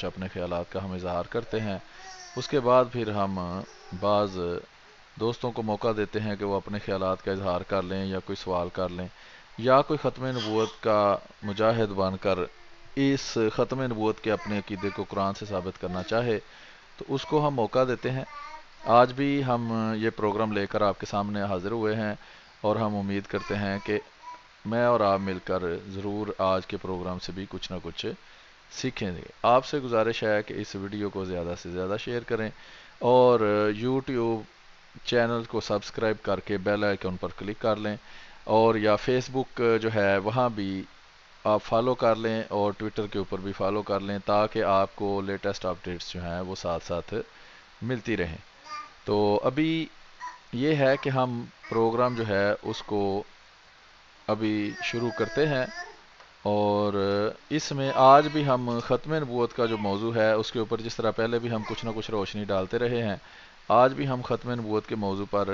کچھ اپنے خیالات کا ہم اظہار کرتے ہیں۔ اس کے بعد پھر ہم بعض دوستوں کو موقع دیتے ہیں کہ وہ اپنے خیالات کا اظہار کر لیں یا کوئی سوال کر لیں، یا کوئی ختم نبوت کا مجاہد بن کر اس ختم نبوت کے اپنے عقیدے کو قرآن سے ثابت کرنا چاہے تو اس کو ہم موقع دیتے ہیں۔ آج بھی ہم یہ پروگرام لے کر آپ کے سامنے حاضر ہوئے ہیں، اور ہم امید کرتے ہیں کہ میں اور آپ مل کر ضرور آج کے پروگرام سے بھی کچھ نہ کچھ سیکھیں گے۔ آپ سے گزارش ہے کہ اس ویڈیو کو زیادہ سے زیادہ شیئر کریں، اور یوٹیوب چینل کو سبسکرائب کر کے بیل آئیکن پر کلک کر لیں، اور یا فیس بک جو ہے وہاں بھی آپ فالو کر لیں، اور ٹویٹر کے اوپر بھی فالو کر لیں، تاکہ آپ کو لیٹسٹ اپڈیٹس جو ہیں وہ ساتھ ساتھ ملتی رہیں۔ تو ابھی یہ ہے کہ ہم پروگرام جو ہے اس کو ابھی شروع کرتے ہیں، اور اس میں آج بھی ہم ختم نبوت کا جو موضوع ہے اس کے اوپر، جس طرح پہلے بھی ہم کچھ نہ کچھ روشنی ڈالتے رہے ہیں، آج بھی ہم ختم نبوت کے موضوع پر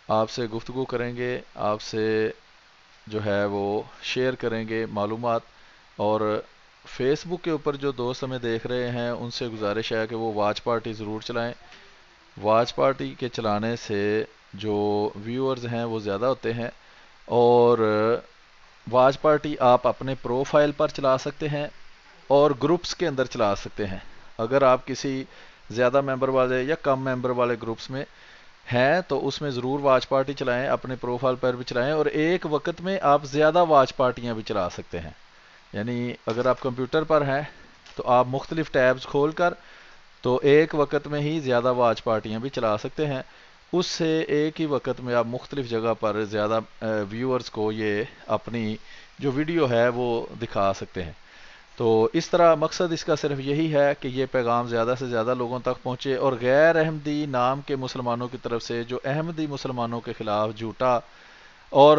آپ سے گفتگو کریں گے، آپ سے جو ہے وہ شیئر کریں گے معلومات۔ اور فیس بک کے اوپر جو دوست ہمیں دیکھ رہے ہیں ان سے گزارش ہے کہ وہ واچ پارٹی ضرور چلائیں۔ واچ پارٹی کے چلانے سے جو ویورز ہیں وہ زیادہ ہوتے ہیں، اور واچ پارٹی آپ اپنے پروفائل پر چلا سکتے ہیں اور گروپس کے اندر چلا سکتے ہیں۔ اگر آپ کسی زیادہ ممبر والے یا کم ممبر والے گروپس میں ہیں تو اس میں ضرور واچ پارٹی چلائیں، اپنے پروفائل پر بھی چلائیں، اور ایک وقت میں آپ زیادہ واچ پارٹیاں بھی چلا سکتے ہیں۔ یعنی اگر آپ کمپیوٹر پر ہیں تو آپ مختلف ٹیبز کھول کر تو ایک وقت میں ہی زیادہ واچ پارٹیاں بھی چلا سکتے ہیں۔ اس سے ایک ہی وقت میں آپ مختلف جگہ پر زیادہ ویورز کو یہ اپنی جو ویڈیو ہے وہ دکھا سکتے ہیں۔ تو اس طرح مقصد اس کا صرف یہی ہے کہ یہ پیغام زیادہ سے زیادہ لوگوں تک پہنچے، اور غیر احمدی نام کے مسلمانوں کی طرف سے جو احمدی مسلمانوں کے خلاف جھوٹا اور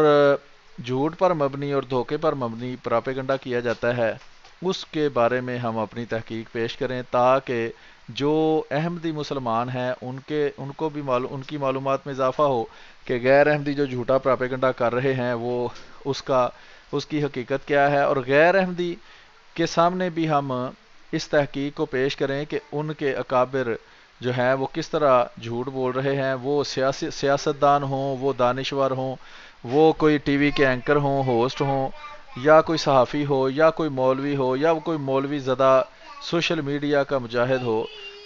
جھوٹ پر مبنی اور دھوکے پر مبنی پراپیگنڈا کیا جاتا ہے، اس کے بارے میں ہم اپنی تحقیق پیش کریں، تاکہ جو احمدی مسلمان ہیں ان کو بھی ان کی معلومات میں اضافہ ہو کہ غیر احمدی جو جھوٹا پراپیگنڈا کر رہے ہیں وہ اس کی حقیقت کیا ہے، اور غیر احمدی کے سامنے بھی ہم اس تحقیق کو پیش کریں کہ ان کے اکابر جو ہیں وہ کس طرح جھوٹ بول رہے ہیں، وہ سیاستدان ہوں، وہ دانشور ہوں، وہ کوئی ٹی وی کے اینکر ہوں، ہوسٹ ہوں، یا کوئی صحافی ہو، یا کوئی مولوی ہو، یا کوئی مولوی زدہ سوشل میڈیا کا مجاہد ہو۔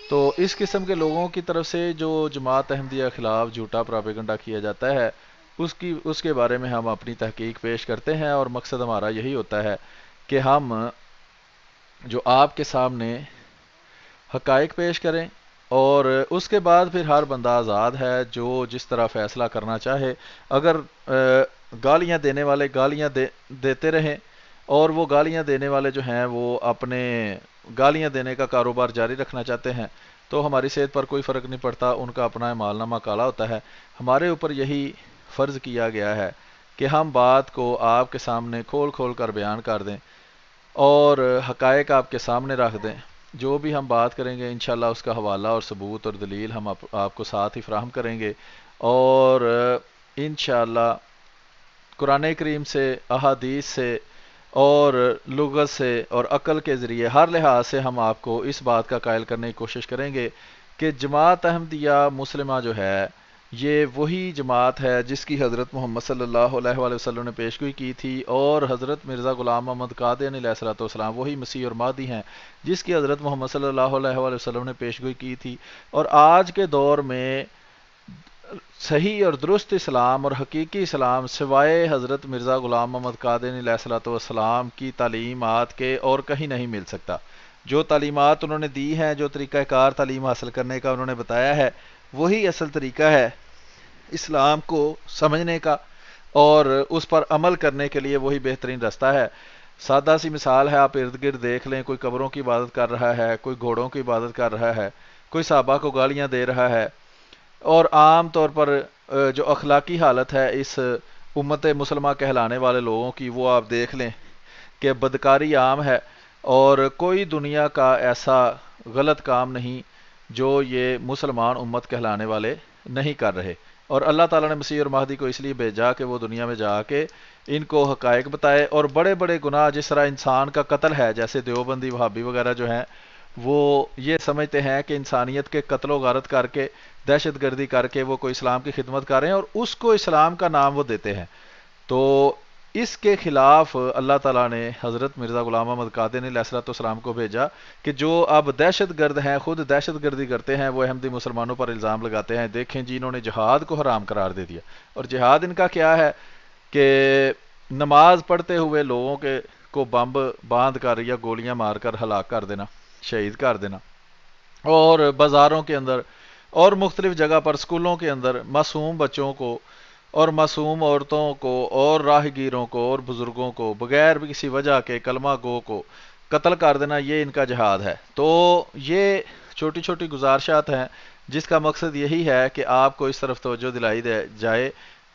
تو اس قسم کے لوگوں کی طرف سے جو جماعت احمدیہ خلاف جھوٹا پراپیگنڈا کیا جاتا ہے اس کے بارے میں ہم اپنی تحقیق پیش کرتے ہیں، اور مقصد ہمارا یہی ہوتا ہے کہ ہم جو آپ کے سامنے حقائق پیش کریں، اور اس کے بعد پھر ہر بندہ آزاد ہے جو جس طرح فیصلہ کرنا چاہے۔ اگر گالیاں دینے والے گالیاں دیتے رہیں، اور وہ گالیاں دینے والے جو ہیں وہ اپنے گالیاں دینے کا کاروبار جاری رکھنا چاہتے ہیں، تو ہماری صحت پر کوئی فرق نہیں پڑتا، ان کا اپنا مال نامہ کالا ہوتا ہے۔ ہمارے اوپر یہی فرض کیا گیا ہے کہ ہم بات کو آپ کے سامنے کھول کھول کر بیان کر دیں، اور حقائق آپ کے سامنے رکھ دیں۔ جو بھی ہم بات کریں گے انشاءاللہ اس کا حوالہ اور ثبوت اور دلیل ہم آپ کو ساتھ ہی فراہم کریں گے، اور انشاءاللہ قرآن کریم سے، احادیث سے، اور لغت سے اور عقل کے ذریعے ہر لحاظ سے ہم آپ کو اس بات کا قائل کرنے کی کوشش کریں گے کہ جماعت احمدیہ مسلمہ جو ہے یہ وہی جماعت ہے جس کی حضرت محمد صلی اللہ علیہ وآلہ وسلم نے پیشگوئی کی تھی، اور حضرت مرزا غلام محمد قادیانی علیہ الصلوۃ والسلام وہی مسیح اور مہدی ہیں جس کی حضرت محمد صلی اللہ علیہ وآلہ وسلم نے پیشگوئی کی تھی۔ اور آج کے دور میں صحیح اور درست اسلام اور حقیقی اسلام سوائے حضرت مرزا غلام محمد قادیانی علیہ الصلوۃ والسلام کی تعلیمات کے اور کہیں نہیں مل سکتا۔ جو تعلیمات انہوں نے دی ہیں، جو طریقہ کار تعلیم حاصل کرنے کا انہوں نے بتایا ہے، وہی اصل طریقہ ہے اسلام کو سمجھنے کا، اور اس پر عمل کرنے کے لیے وہی بہترین راستہ ہے۔ سادہ سی مثال ہے، آپ ارد گرد دیکھ لیں، کوئی قبروں کی عبادت کر رہا ہے، کوئی گھوڑوں کی عبادت کر رہا ہے، کوئی صحابہ کو گالیاں دے رہا ہے، اور عام طور پر جو اخلاقی حالت ہے اس امت مسلمہ کہلانے والے لوگوں کی، وہ آپ دیکھ لیں کہ بدکاری عام ہے، اور کوئی دنیا کا ایسا غلط کام نہیں جو یہ مسلمان امت کہلانے والے نہیں کر رہے۔ اور اللہ تعالیٰ نے مسیح اور مہدی کو اس لیے بھیجا کہ وہ دنیا میں جا کے ان کو حقائق بتائے، اور بڑے بڑے گناہ جس طرح انسان کا قتل ہے، جیسے دیوبندی وہابی وغیرہ جو ہیں وہ یہ سمجھتے ہیں کہ انسانیت کے قتل و غارت کر کے، دہشت گردی کر کے وہ کوئی اسلام کی خدمت کر رہے ہیں، اور اس کو اسلام کا نام وہ دیتے ہیں۔ تو اس کے خلاف اللہ تعالیٰ نے حضرت مرزا غلام احمد قادری علیہ السلام کو بھیجا کہ جو اب دہشت گرد ہیں، خود دہشت گردی کرتے ہیں، وہ احمدی مسلمانوں پر الزام لگاتے ہیں، دیکھیں جی انہوں نے جہاد کو حرام قرار دے دیا۔ اور جہاد ان کا کیا ہے کہ نماز پڑھتے ہوئے لوگوں کے کو بمب باندھ کر یا گولیاں مار کر ہلاک کر دینا، شہید کر دینا، اور بازاروں کے اندر اور مختلف جگہ پر اسکولوں کے اندر معصوم بچوں کو اور معصوم عورتوں کو اور راہگیروں کو اور بزرگوں کو بغیر بھی کسی وجہ کے کلمہ گو کو قتل کر دینا، یہ ان کا جہاد ہے۔ تو یہ چھوٹی چھوٹی گزارشات ہیں جس کا مقصد یہی ہے کہ آپ کو اس طرف توجہ دلائی دے جائے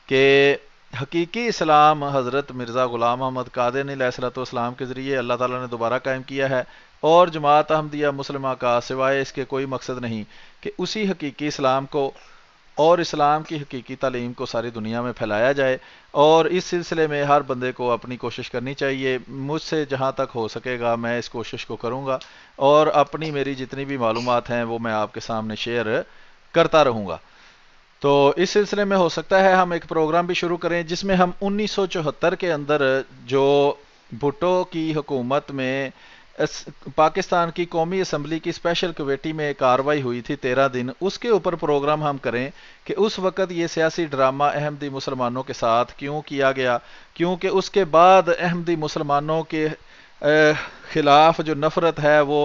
کہ حقیقی اسلام حضرت مرزا غلام احمد قادری علیہ السلام کے ذریعے اللہ تعالیٰ نے دوبارہ قائم کیا ہے، اور جماعت احمدیہ مسلمہ کا سوائے اس کے کوئی مقصد نہیں کہ اسی حقیقی اسلام کو اور اسلام کی حقیقی تعلیم کو ساری دنیا میں پھیلایا جائے۔ اور اس سلسلے میں ہر بندے کو اپنی کوشش کرنی چاہیے، مجھ سے جہاں تک ہو سکے گا میں اس کوشش کو کروں گا، اور اپنی میری جتنی بھی معلومات ہیں وہ میں آپ کے سامنے شیئر کرتا رہوں گا۔ تو اس سلسلے میں ہو سکتا ہے ہم ایک پروگرام بھی شروع کریں جس میں ہم 1974 کے اندر جو بھٹو کی حکومت میں پاکستان کی قومی اسمبلی کی اسپیشل کمیٹی میں کاروائی ہوئی تھی 13 دن، اس کے اوپر پروگرام ہم کریں کہ اس وقت یہ سیاسی ڈرامہ احمدی مسلمانوں کے ساتھ کیوں کیا گیا، کیونکہ اس کے بعد احمدی مسلمانوں کے خلاف جو نفرت ہے وہ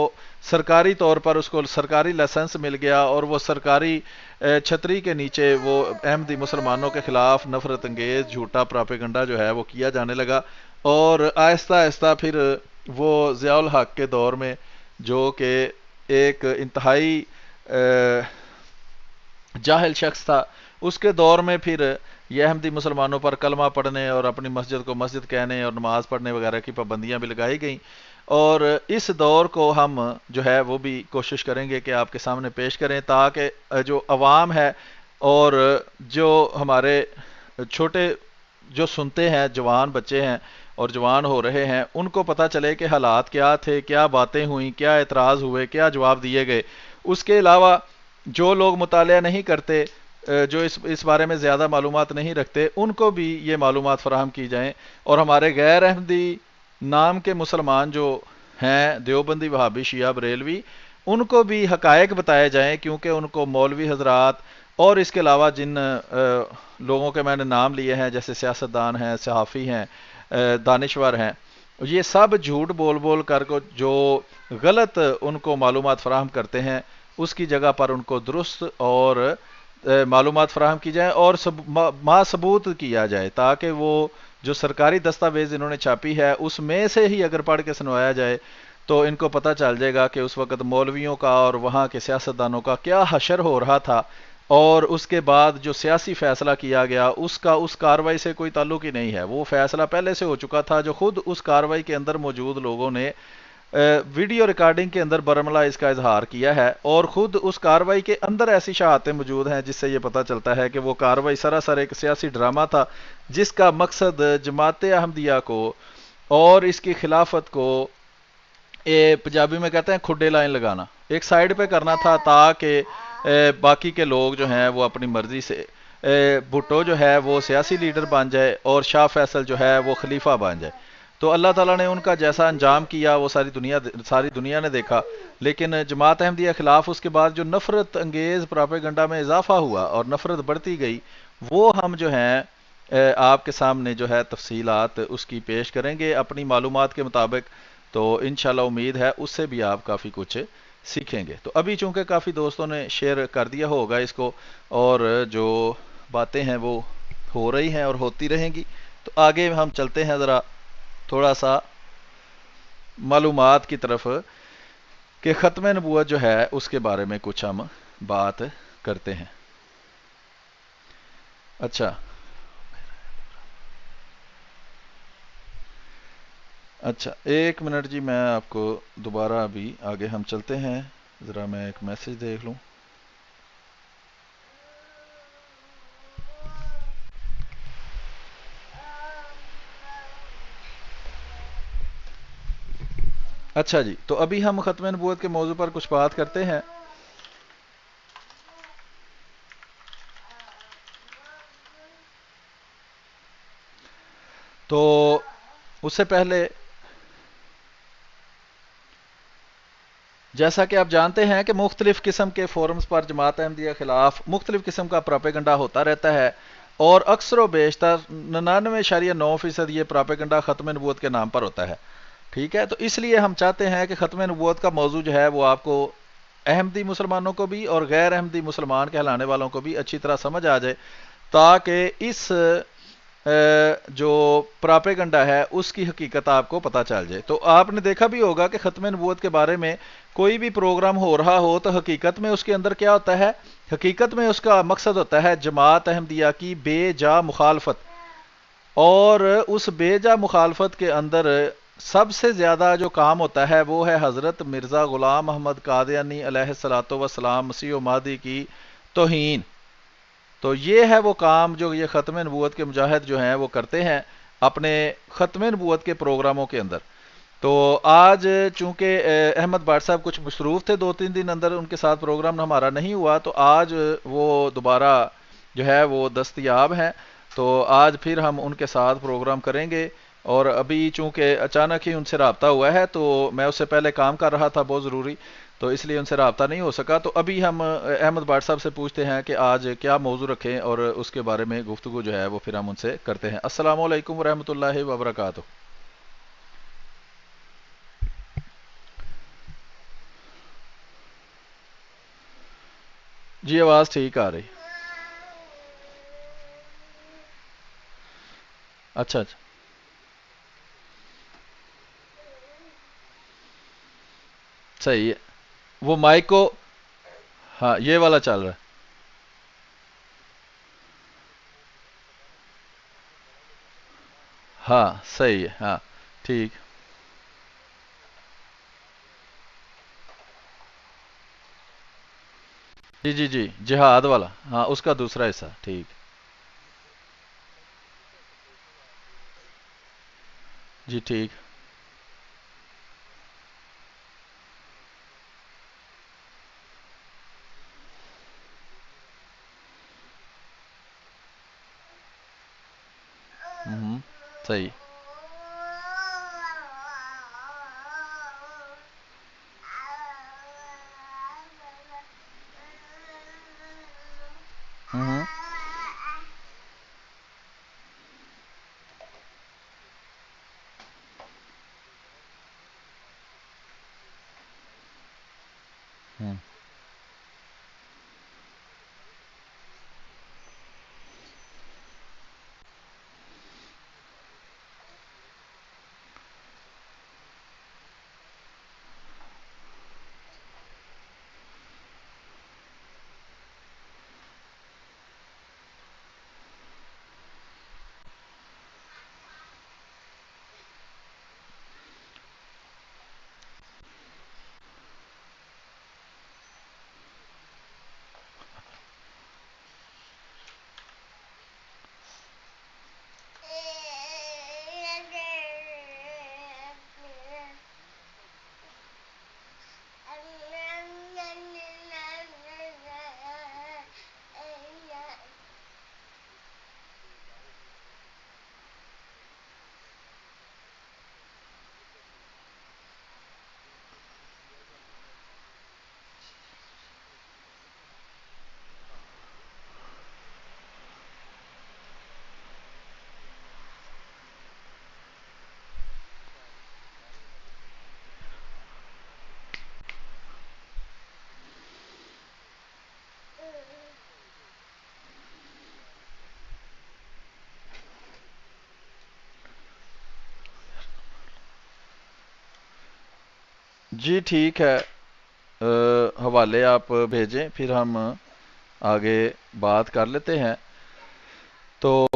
سرکاری طور پر اس کو سرکاری لائسنس مل گیا، اور وہ سرکاری چھتری کے نیچے وہ احمدی مسلمانوں کے خلاف نفرت انگیز جھوٹا پراپیگنڈا جو ہے وہ کیا جانے لگا، اور آہستہ آہستہ پھر وہ ضیاء الحق کے دور میں جو کہ ایک انتہائی جاہل شخص تھا، اس کے دور میں پھر یہ احمدی مسلمانوں پر کلمہ پڑھنے اور اپنی مسجد کو مسجد کہنے اور نماز پڑھنے وغیرہ کی پابندیاں بھی لگائی گئیں، اور اس دور کو ہم جو ہے وہ بھی کوشش کریں گے کہ آپ کے سامنے پیش کریں، تاکہ جو عوام ہے اور جو ہمارے چھوٹے جو سنتے ہیں جوان بچے ہیں اور جوان ہو رہے ہیں، ان کو پتہ چلے کہ حالات کیا تھے، کیا باتیں ہوئیں، کیا اعتراض ہوئے، کیا جواب دیے گئے۔ اس کے علاوہ جو لوگ مطالعہ نہیں کرتے، جو اس بارے میں زیادہ معلومات نہیں رکھتے، ان کو بھی یہ معلومات فراہم کی جائیں، اور ہمارے غیر احمدی نام کے مسلمان جو ہیں، دیوبندی، وہابی، شیعہ، بریلوی، ان کو بھی حقائق بتائے جائیں، کیونکہ ان کو مولوی حضرات اور اس کے علاوہ جن لوگوں کے میں نے نام لیے ہیں جیسے سیاستدان ہیں، صحافی ہیں، دانشور ہیں، یہ سب جھوٹ بول بول کر کو جو غلط ان کو معلومات فراہم کرتے ہیں، اس کی جگہ پر ان کو درست اور معلومات فراہم کی جائیں اور ما ثبوت کیا جائے، تاکہ وہ جو سرکاری دستاویز انہوں نے چھاپی ہے اس میں سے ہی اگر پڑھ کے سنوایا جائے تو ان کو پتہ چل جائے گا کہ اس وقت مولویوں کا اور وہاں کے سیاستدانوں کا کیا حشر ہو رہا تھا، اور اس کے بعد جو سیاسی فیصلہ کیا گیا اس کا اس کاروائی سے کوئی تعلق ہی نہیں ہے۔ وہ فیصلہ پہلے سے ہو چکا تھا، جو خود اس کاروائی کے اندر موجود لوگوں نے ویڈیو ریکارڈنگ کے اندر برملا اس کا اظہار کیا ہے، اور خود اس کاروائی کے اندر ایسی شہادتیں موجود ہیں جس سے یہ پتہ چلتا ہے کہ وہ کاروائی سراسر ایک سیاسی ڈرامہ تھا، جس کا مقصد جماعت احمدیہ کو اور اس کی خلافت کو پنجابی میں کہتے ہیں کھڈے لائن لگانا، ایک سائیڈ پہ کرنا تھا، تاکہ باقی کے لوگ جو ہیں وہ اپنی مرضی سے بھٹو جو ہے وہ سیاسی لیڈر بن جائے اور شاہ فیصل جو ہے وہ خلیفہ بن جائے۔ تو اللہ تعالیٰ نے ان کا جیسا انجام کیا وہ ساری دنیا نے دیکھا، لیکن جماعت احمدیہ خلاف اس کے بعد جو نفرت انگیز پراپیگنڈا میں اضافہ ہوا اور نفرت بڑھتی گئی، وہ ہم جو ہیں آپ کے سامنے جو ہے تفصیلات اس کی پیش کریں گے اپنی معلومات کے مطابق، تو انشاءاللہ امید ہے اس سے بھی آپ کافی کچھ سیکھیں گے۔ تو ابھی چونکہ کافی دوستوں نے شیئر کر دیا ہوگا اس کو، اور جو باتیں ہیں وہ ہو رہی ہیں اور ہوتی رہیں گی، تو آگے ہم چلتے ہیں ذرا تھوڑا سا معلومات کی طرف کہ ختم نبوت جو ہے اس کے بارے میں کچھ ہم بات کرتے ہیں۔ اچھا 1 منٹ جی، میں آپ کو دوبارہ ابھی آگے ہم چلتے ہیں، ذرا میں ایک میسج دیکھ لوں۔ اچھا جی، تو ابھی ہم ختم نبوت کے موضوع پر کچھ بات کرتے ہیں. تو اس سے پہلے جیسا کہ آپ جانتے ہیں کہ مختلف قسم کے فورمز پر جماعت احمدیہ خلاف مختلف قسم کا پراپیگنڈا ہوتا رہتا ہے، اور اکثر و بیشتر 99.9% یہ پراپیگنڈا ختم نبوت کے نام پر ہوتا ہے. ٹھیک ہے، تو اس لیے ہم چاہتے ہیں کہ ختم نبوت کا موضوع جو ہے وہ آپ کو احمدی مسلمانوں کو بھی اور غیر احمدی مسلمان کہلانے والوں کو بھی اچھی طرح سمجھ آ جائے، تاکہ اس جو پراپیگنڈا ہے اس کی حقیقت آپ کو پتہ چل جائے. تو آپ نے دیکھا بھی ہوگا کہ ختم نبوت کے بارے میں کوئی بھی پروگرام ہو رہا ہو تو حقیقت میں اس کے اندر کیا ہوتا ہے؟ حقیقت میں اس کا مقصد ہوتا ہے جماعت احمدیہ کی بے جا مخالفت، اور اس بے جا مخالفت کے اندر سب سے زیادہ جو کام ہوتا ہے وہ ہے حضرت مرزا غلام محمد قادیانی علیہ الصلوۃ والسلام مسیح و مہدی کی توہین. تو یہ ہے وہ کام جو یہ ختم نبوت کے مجاہد جو ہیں وہ کرتے ہیں اپنے ختم نبوت کے پروگراموں کے اندر. تو آج چونکہ احمد بٹ صاحب کچھ مصروف تھے 2-3 دن اندر، ان کے ساتھ پروگرام ہمارا نہیں ہوا، تو آج وہ دوبارہ جو ہے وہ دستیاب ہیں. تو آج پھر ہم ان کے ساتھ پروگرام کریں گے، اور ابھی چونکہ اچانک ہی ان سے رابطہ ہوا ہے تو میں اس سے پہلے کام کر رہا تھا بہت ضروری، تو اس لیے ان سے رابطہ نہیں ہو سکا. تو ابھی ہم احمد بٹ صاحب سے پوچھتے ہیں کہ آج کیا موضوع رکھیں، اور اس کے بارے میں گفتگو جو ہے وہ پھر ہم ان سے کرتے ہیں. السلام علیکم ورحمۃ اللہ وبرکاتہ. جی آواز ٹھیک آ رہی. اچھا اچھا، صحیح ہے. وہ مائک کو، ہاں یہ والا چل رہا ہے. ہاں صحیح ہے، ہاں ٹھیک. جی جی جی، جہاد والا، ہاں اس کا دوسرا حصہ ٹھیک. جی ٹھیک. ہوں، صحیح. ہوں ہوں. جی ٹھیک ہے، حوالے آپ بھیجیں پھر ہم آگے بات کر لیتے ہیں. تو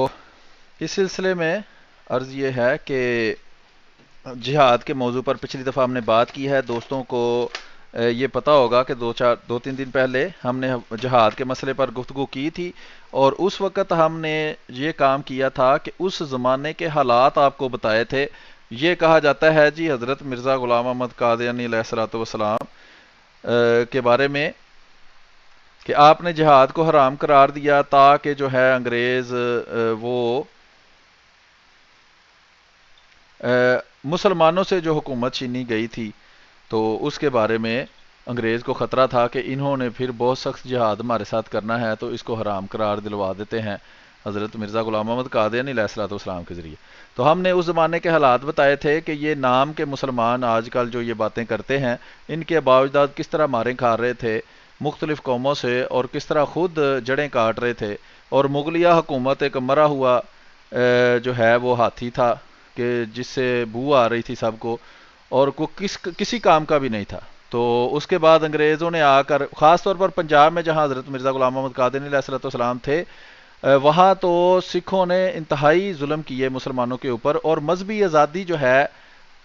اس سلسلے میں عرض یہ ہے کہ جہاد کے موضوع پر پچھلی دفعہ ہم نے بات کی ہے. دوستوں کو یہ پتہ ہوگا کہ 2-3 دن پہلے ہم نے جہاد کے مسئلے پر گفتگو کی تھی، اور اس وقت ہم نے یہ کام کیا تھا کہ اس زمانے کے حالات آپ کو بتائے تھے یہ کہا جاتا ہے جی حضرت مرزا غلام احمد قادیانی علیہ الصلوۃ والسلام کے بارے میں کہ آپ نے جہاد کو حرام قرار دیا تاکہ جو ہے انگریز وہ مسلمانوں سے جو حکومت چھینی گئی تھی تو اس کے بارے میں انگریز کو خطرہ تھا کہ انہوں نے پھر بہت سخت جہاد ہمارے ساتھ کرنا ہے، تو اس کو حرام قرار دلوا دیتے ہیں حضرت مرزا غلام احمد قادیانی علیہ الصلوۃ والسلام کے ذریعے۔ تو ہم نے اس زمانے کے حالات بتائے تھے کہ یہ نام کے مسلمان آج کل جو یہ باتیں کرتے ہیں، ان کے باوجود کس طرح ماریں کھا رہے تھے مختلف قوموں سے، اور کس طرح خود جڑیں کاٹ رہے تھے، اور مغلیہ حکومت ایک مرا ہوا جو ہے وہ ہاتھی تھا کہ جس سے بو آ رہی تھی سب کو، اور کو کسی کام کا بھی نہیں تھا۔ تو اس کے بعد انگریزوں نے آ کر خاص طور پر پنجاب میں جہاں حضرت مرزا غلام محمد قادری علیہ الصلوۃ والسلام تھے، وہاں تو سکھوں نے انتہائی ظلم کیے مسلمانوں کے اوپر، اور مذہبی آزادی جو ہے،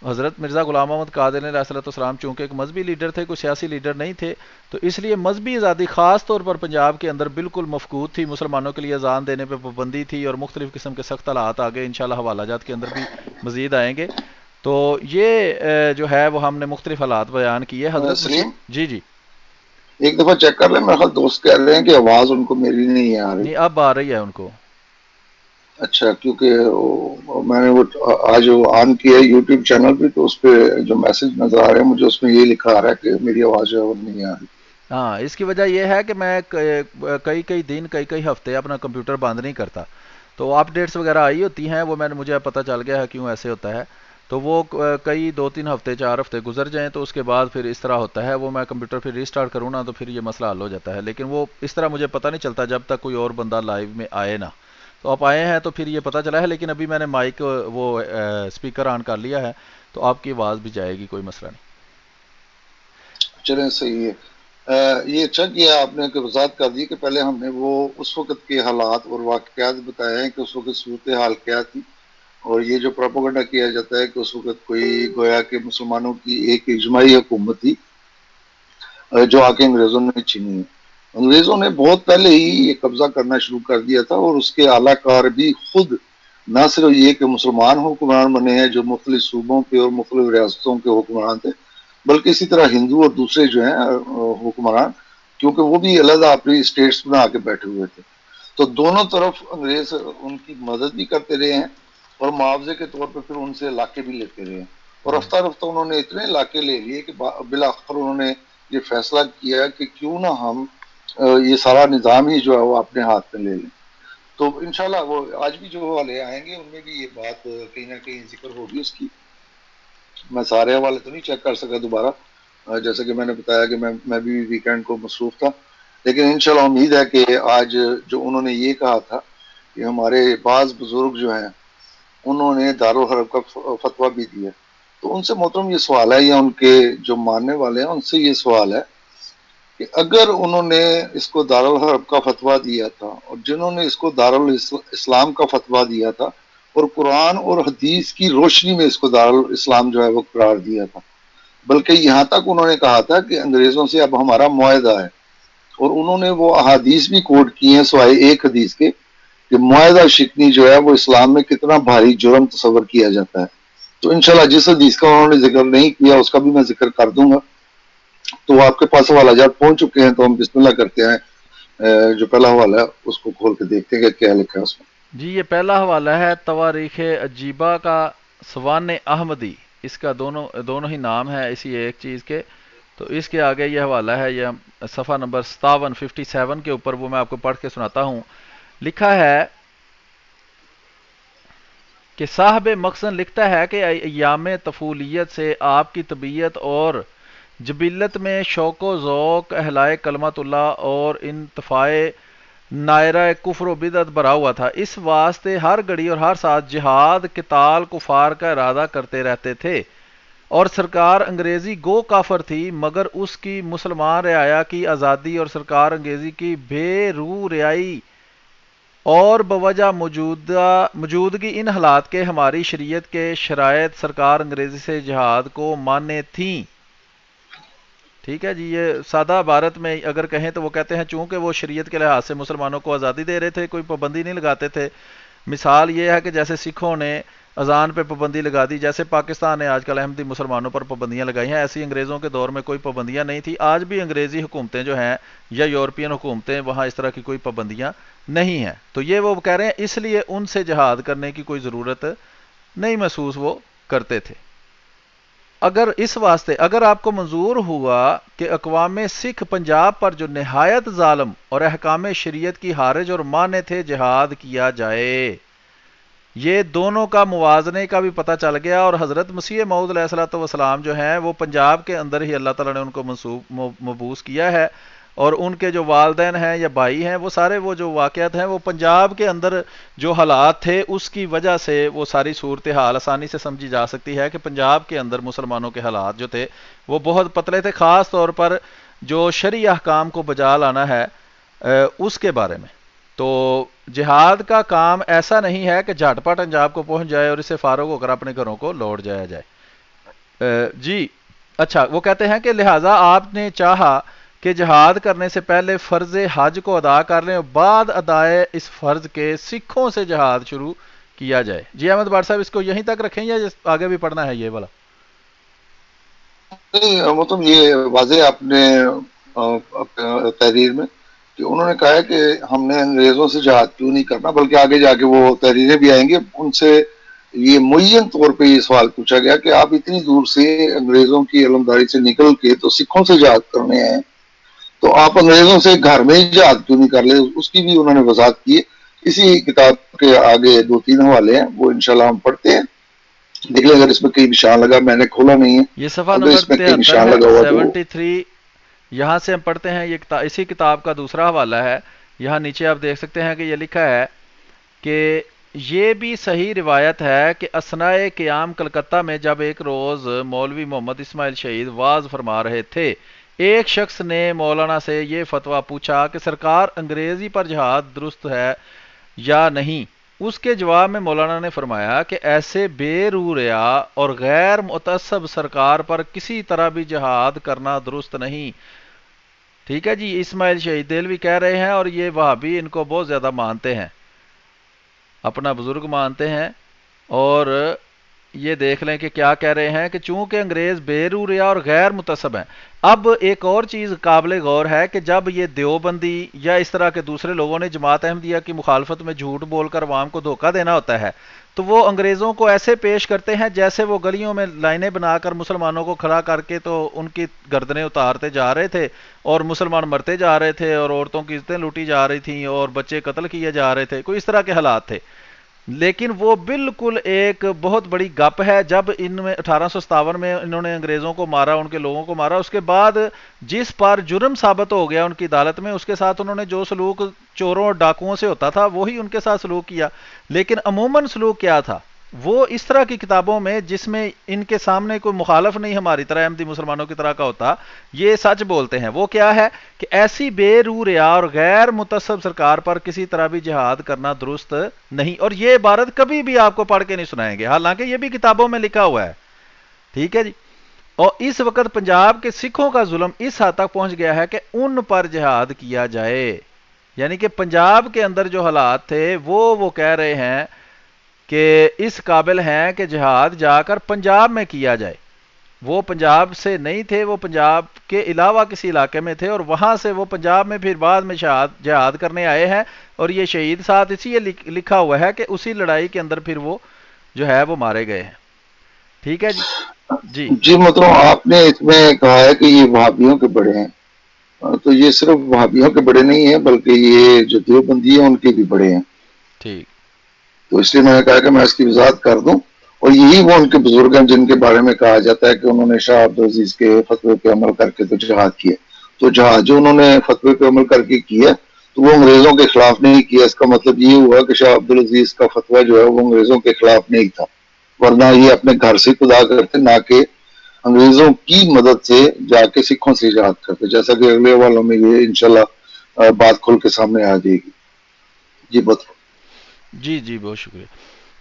حضرت مرزا غلام محمد قادری علیہ الصلوۃ والسلام چونکہ ایک مذہبی لیڈر تھے، کوئی سیاسی لیڈر نہیں تھے، تو اس لیے مذہبی آزادی خاص طور پر پنجاب کے اندر بالکل مفقود تھی، مسلمانوں کے لیے اذان دینے پہ پابندی تھی، اور مختلف قسم کے سخت حالات آگے انشاءاللہ حوالہ جات کے اندر بھی مزید آئیں گے۔ تو یہ جو ہے وہ ہم نے مختلف حالات بیان کیے حضرت سلیم جی جی ایک دفعہ چیک کر لیں، میرے خیال دوست کہہ رہے ہیں کہ آواز ان کو میری نہیں آ رہی۔ نہیں اب آ رہی ہے ان کو۔ اچھا، کیونکہ میں نے وہ آج آن کیا ہے یوٹیوب چینل پہ، تو اس پہ جو میسج نظر آ رہے ہیں مجھے، اس میں یہ لکھا آ رہا ہے کہ میری آواز جو ہے وہ نہیں آ رہی۔ ہاں، اس کی وجہ یہ ہے کہ میں کئی دن کئی ہفتے اپنا کمپیوٹر بند نہیں کرتا، تو اپ ڈیٹس وغیرہ آئی ہوتی ہیں، وہ مجھے پتہ چل گیا ہے کیوں ایسے ہوتا ہے، تو وہ کئی 2-3 ہفتے 4 ہفتے گزر جائیں تو اس کے بعد پھر اس طرح ہوتا ہے، وہ میں کمپیوٹر پھر ریسٹارٹ کروں نا تو پھر یہ مسئلہ حل ہو جاتا ہے، لیکن وہ اس طرح مجھے پتہ نہیں چلتا جب تک کوئی اور بندہ لائیو میں آئے نا۔ تو آپ آئے ہیں تو پھر یہ پتہ چلا ہے، لیکن ابھی میں نے مائک وہ اسپیکر آن کر لیا ہے تو آپ کی آواز بھی جائے گی، کوئی مسئلہ نہیں۔ چلیں صحیح ہے۔ یہ اچھا کیا آپ نے کہ وضاحت کر دی کہ پہلے ہم نے وہ اس وقت کے حالات اور واقعات بتائے ہیں کہ اس وقت صورتحال کیا تھی، اور یہ جو پروپیگنڈا کیا جاتا ہے کہ اس وقت کوئی گویا کہ مسلمانوں کی ایک اجماعی حکومت تھی جو آ کے انگریزوں نے چھینی ہے۔ انگریزوں نے بہت پہلے ہی یہ قبضہ کرنا شروع کر دیا تھا، اور اس کے اعلیٰ کار بھی خود نہ صرف یہ کہ مسلمان حکمران بنے ہیں جو مختلف صوبوں کے اور مختلف ریاستوں کے حکمران تھے، بلکہ اسی طرح ہندو اور دوسرے جو ہیں حکمران، کیونکہ وہ بھی علیحدہ اپنی اسٹیٹس بنا کے بیٹھے ہوئے تھے، تو دونوں طرف انگریز ان کی مدد بھی کرتے رہے ہیں، اور معاوضے کے طور پہ پھر ان سے علاقے بھی لیتے رہے ہیں، اور رفتہ رفتہ انہوں نے اتنے علاقے لے لیے کہ بالآخر انہوں نے یہ فیصلہ کیا کہ کیوں نہ ہم یہ سارا نظام ہی جو ہے وہ اپنے ہاتھ میں لے لیں۔ تو انشاءاللہ وہ آج بھی جو حوالے آئیں گے ان میں بھی یہ بات کہیں نہ کہیں ذکر ہوگی اس کی۔ میں سارے حوالے تو نہیں چیک کر سکا دوبارہ، جیسے کہ میں نے بتایا کہ میں بھی ویکینڈ کو مصروف تھا، لیکن انشاءاللہ امید ہے کہ آج جو انہوں نے یہ کہا تھا کہ ہمارے بعض بزرگ جو ہیں انہوں نے دارالحرب کا فتویٰ بھی دیا، تو ان سے محترم یہ سوال ہے، یا ان کے جو ماننے والے ہیں ان سے یہ سوال ہے کہ اگر انہوں نے اس کو دارالحرب کا فتویٰ دیا تھا، اور جنہوں نے اس کو دارالاسلام کا فتویٰ دیا تھا، اور قرآن اور حدیث کی روشنی میں اس کو دارالاسلام جو ہے وہ قرار دیا تھا، بلکہ یہاں تک انہوں نے کہا تھا کہ انگریزوں سے اب ہمارا معاہدہ ہے، اور انہوں نے وہ احادیث بھی کوٹ کی ہیں سوائے ایک حدیث کے کہ معاہدہ شکنی جو ہے وہ اسلام میں کتنا بھاری جرم تصور کیا جاتا ہے۔ تو انشاءاللہ جس حدیث کا انہوں نے ذکر نہیں کیا اس کا بھی میں ذکر کر دوں گا۔ تو آپ کے پاس حوالہ جات پہنچ چکے ہیں، تو ہم بسم اللہ کرتے ہیں، جو پہلا حوالہ ہے اس کو کھول کے دیکھتے ہیں کہ کیا لکھا ہے اس میں۔ جی یہ پہلا حوالہ ہے تواریخ عجیبہ کا سوان احمدی، اس کا دونوں ہی نام ہے اسی ایک چیز کے، تو اس کے آگے یہ حوالہ ہے، یہ صفحہ نمبر 57 کے اوپر، وہ میں آپ کو پڑھ کے سناتا ہوں۔ لکھا ہے کہ صاحب مخزن لکھتا ہے کہ ایام طفولیت سے آپ کی طبیعت اور جبلت میں شوق و ذوق اہلائے کلمت اللہ اور انتفاع نائرہ کفر و بدعت بھرا ہوا تھا، اس واسطے ہر گھڑی اور ہر ساتھ جہاد قتال کفار کا ارادہ کرتے رہتے تھے، اور سرکار انگریزی گو کافر تھی مگر اس کی مسلمان رعایا کی آزادی اور سرکار انگریزی کی بے روح رعائی اور بوجہ موجودگی ان حالات کے ہماری شریعت کے شرائط سرکار انگریزی سے جہاد کو مانے تھیں۔ ٹھیک ہے جی، یہ سادہ عبارت میں اگر کہیں تو وہ کہتے ہیں چونکہ وہ شریعت کے لحاظ سے مسلمانوں کو آزادی دے رہے تھے، کوئی پابندی نہیں لگاتے تھے۔ مثال یہ ہے کہ جیسے سکھوں نے اذان پہ پابندی لگا دی، جیسے پاکستان نے آج کل احمدی مسلمانوں پر پابندیاں لگائی ہیں، ایسی انگریزوں کے دور میں کوئی پابندیاں نہیں تھی، آج بھی انگریزی حکومتیں جو ہیں یا یورپین حکومتیں، وہاں اس طرح کی کوئی پابندیاں نہیں ہیں۔ تو یہ وہ کہہ رہے ہیں اس لیے ان سے جہاد کرنے کی کوئی ضرورت نہیں محسوس وہ کرتے تھے۔ اگر اس واسطے اگر آپ کو منظور ہوا کہ اقوام سکھ پنجاب پر جو نہایت ظالم اور احکام شریعت کی خارج اور مانے تھے جہاد کیا جائے، یہ دونوں کا موازنے کا بھی پتہ چل گیا، اور حضرت مسیح موعود علیہ الصلوۃ والسلام جو ہیں وہ پنجاب کے اندر ہی اللہ تعالیٰ نے ان کو مبعوث کیا ہے، اور ان کے جو والدین ہیں یا بھائی ہیں وہ سارے وہ جو واقعات ہیں وہ پنجاب کے اندر جو حالات تھے اس کی وجہ سے وہ ساری صورتحال آسانی سے سمجھی جا سکتی ہے کہ پنجاب کے اندر مسلمانوں کے حالات جو تھے وہ بہت پتلے تھے، خاص طور پر جو شرعی احکام کو بجا لانا ہے اس کے بارے میں۔ تو جہاد کا کام ایسا نہیں ہے کہ جھٹ پٹ انجام کو پہنچ جائے اور اسے فارغ ہو کر اپنے گھروں کو لوٹ جایا جائے۔ جی اچھا، وہ کہتے ہیں کہ لہٰذا آپ نے چاہا کہ جہاد کرنے سے پہلے فرض حج کو ادا کر لیں اور بعد ادائے اس فرض کے سکھوں سے جہاد شروع کیا جائے۔ جی احمد بار صاحب اس کو یہیں تک رکھیں یا آگے بھی پڑھنا ہے یہ والا؟ نہیں مطلب یہ واضح آپ نے تحریر میں کہ انہوں نے کہا ہے کہ ہم نے انگریزوں سے جہاد کیوں نہیں کرنا، بلکہ آگے جا کے وہ تحریریں بھی آئیں گے، ان سے یہ معین طور پہ یہ سوال پوچھا گیا کہ آپ اتنی دور سے انگریزوں کی علمداری سے نکل کے تو سکھوں سے جہاد کرنے ہیں، تو آپ انگریزوں سے گھر میں ہی جہاد کیوں نہیں کر لے، اس کی بھی انہوں نے وضاحت کی ہے۔ اسی کتاب کے آگے 2-3 حوالے ہیں، وہ انشاءاللہ ہم پڑھتے ہیں، دیکھ لیں اگر اس میں کئی نشان لگا، میں نے کھولا نہیں ہے، یہ صفحہ اگر نمبر اس میں کئی 73 نشان ہے، لگا ہوا تو 73 یہاں سے ہم پڑھتے ہیں۔ یہ اسی کتاب کا دوسرا حوالہ ہے، یہاں نیچے آپ دیکھ سکتے ہیں کہ یہ لکھا ہے کہ یہ بھی صحیح روایت ہے کہ اثناء قیام کلکتہ میں جب ایک روز مولوی محمد اسماعیل شہید واز فرما رہے تھے، ایک شخص نے مولانا سے یہ فتویٰ پوچھا کہ سرکار انگریزی پر جہاد درست ہے یا نہیں۔ اس کے جواب میں مولانا نے فرمایا کہ ایسے بے روح ریا اور غیر متعصب سرکار پر کسی طرح بھی جہاد کرنا درست نہیں۔ ٹھیک ہے جی، اسماعیل شہید دہلوی کہہ رہے ہیں، اور یہ وہابی ان کو بہت زیادہ مانتے ہیں، اپنا بزرگ مانتے ہیں، اور یہ دیکھ لیں کہ کیا کہہ رہے ہیں کہ چونکہ انگریز بے روح ریا اور غیر متعصب ہیں۔ اب ایک اور چیز قابل غور ہے کہ جب یہ دیوبندی یا اس طرح کے دوسرے لوگوں نے جماعت احمدیہ کی مخالفت میں جھوٹ بول کر عوام کو دھوکہ دینا ہوتا ہے، تو وہ انگریزوں کو ایسے پیش کرتے ہیں جیسے وہ گلیوں میں لائنیں بنا کر مسلمانوں کو کھڑا کر کے تو ان کی گردنیں اتارتے جا رہے تھے، اور مسلمان مرتے جا رہے تھے، اور عورتوں کی عزتیں لوٹی جا رہی تھیں، اور بچے قتل کیے جا رہے تھے، کوئی اس طرح کے حالات تھے۔ لیکن وہ بالکل ایک بہت بڑی گپ ہے۔ جب ان میں 1857 میں انہوں نے انگریزوں کو مارا، ان کے لوگوں کو مارا، اس کے بعد جس پر جرم ثابت ہو گیا ان کی عدالت میں، اس کے ساتھ انہوں نے جو سلوک چوروں اور ڈاکوؤں سے ہوتا تھا وہی ان کے ساتھ سلوک کیا۔ لیکن عموماً سلوک کیا تھا؟ وہ اس طرح کی کتابوں میں جس میں ان کے سامنے کوئی مخالف نہیں ہماری طرح احمدی مسلمانوں کی طرح کا ہوتا، یہ سچ بولتے ہیں۔ وہ کیا ہے کہ ایسی بے روح ریا اور غیر متعصب سرکار پر کسی طرح بھی جہاد کرنا درست نہیں، اور یہ عبارت کبھی بھی آپ کو پڑھ کے نہیں سنائیں گے، حالانکہ یہ بھی کتابوں میں لکھا ہوا ہے۔ ٹھیک ہے جی، اور اس وقت پنجاب کے سکھوں کا ظلم اس حد تک پہنچ گیا ہے کہ ان پر جہاد کیا جائے، یعنی کہ پنجاب کے اندر جو حالات تھے وہ کہہ رہے ہیں کہ اس قابل ہیں کہ جہاد جا کر پنجاب میں کیا جائے۔ وہ پنجاب سے نہیں تھے، وہ پنجاب کے علاوہ کسی علاقے میں تھے، اور وہاں سے وہ پنجاب میں پھر بعد میں جہاد کرنے آئے ہیں، اور یہ شہید ساتھ اسی لیے لکھا ہوا ہے کہ اسی لڑائی کے اندر پھر وہ جو ہے وہ مارے گئے ہیں۔ ٹھیک ہے جی جی جی مطلب آپ نے اس میں کہا ہے کہ یہ وہابیوں کے بڑے ہیں، تو یہ صرف وہابیوں کے بڑے نہیں ہیں بلکہ یہ جو دیوبندی ہیں ان کے بھی بڑے ہیں، ٹھیک، تو اس لیے میں نے کہا کہ میں اس کی وضاحت کر دوں، اور یہی وہ ان کے بزرگ ہیں جن کے بارے میں کہا جاتا ہے کہ انہوں نے شاہ عبدالعزیز کے فتوے پہ عمل کر کے تو جہاد کیا۔ تو جہاد جو انہوں نے فتوے پہ عمل کر کے کیا تو وہ انگریزوں کے خلاف نہیں کیا، اس کا مطلب یہ ہوا کہ شاہ عبدالعزیز کا فتویٰ جو ہے وہ انگریزوں کے خلاف نہیں تھا، ورنہ یہ اپنے گھر سے خدا کرتے، نہ کہ انگریزوں کی مدد سے جا کے سکھوں سے جہاد کرتے، جیسا کہ اگلے والوں میں یہ انشاءاللہ بات کھل کے سامنے آ جائے گی۔ جی بتائیں۔ جی جی بہت شکریہ۔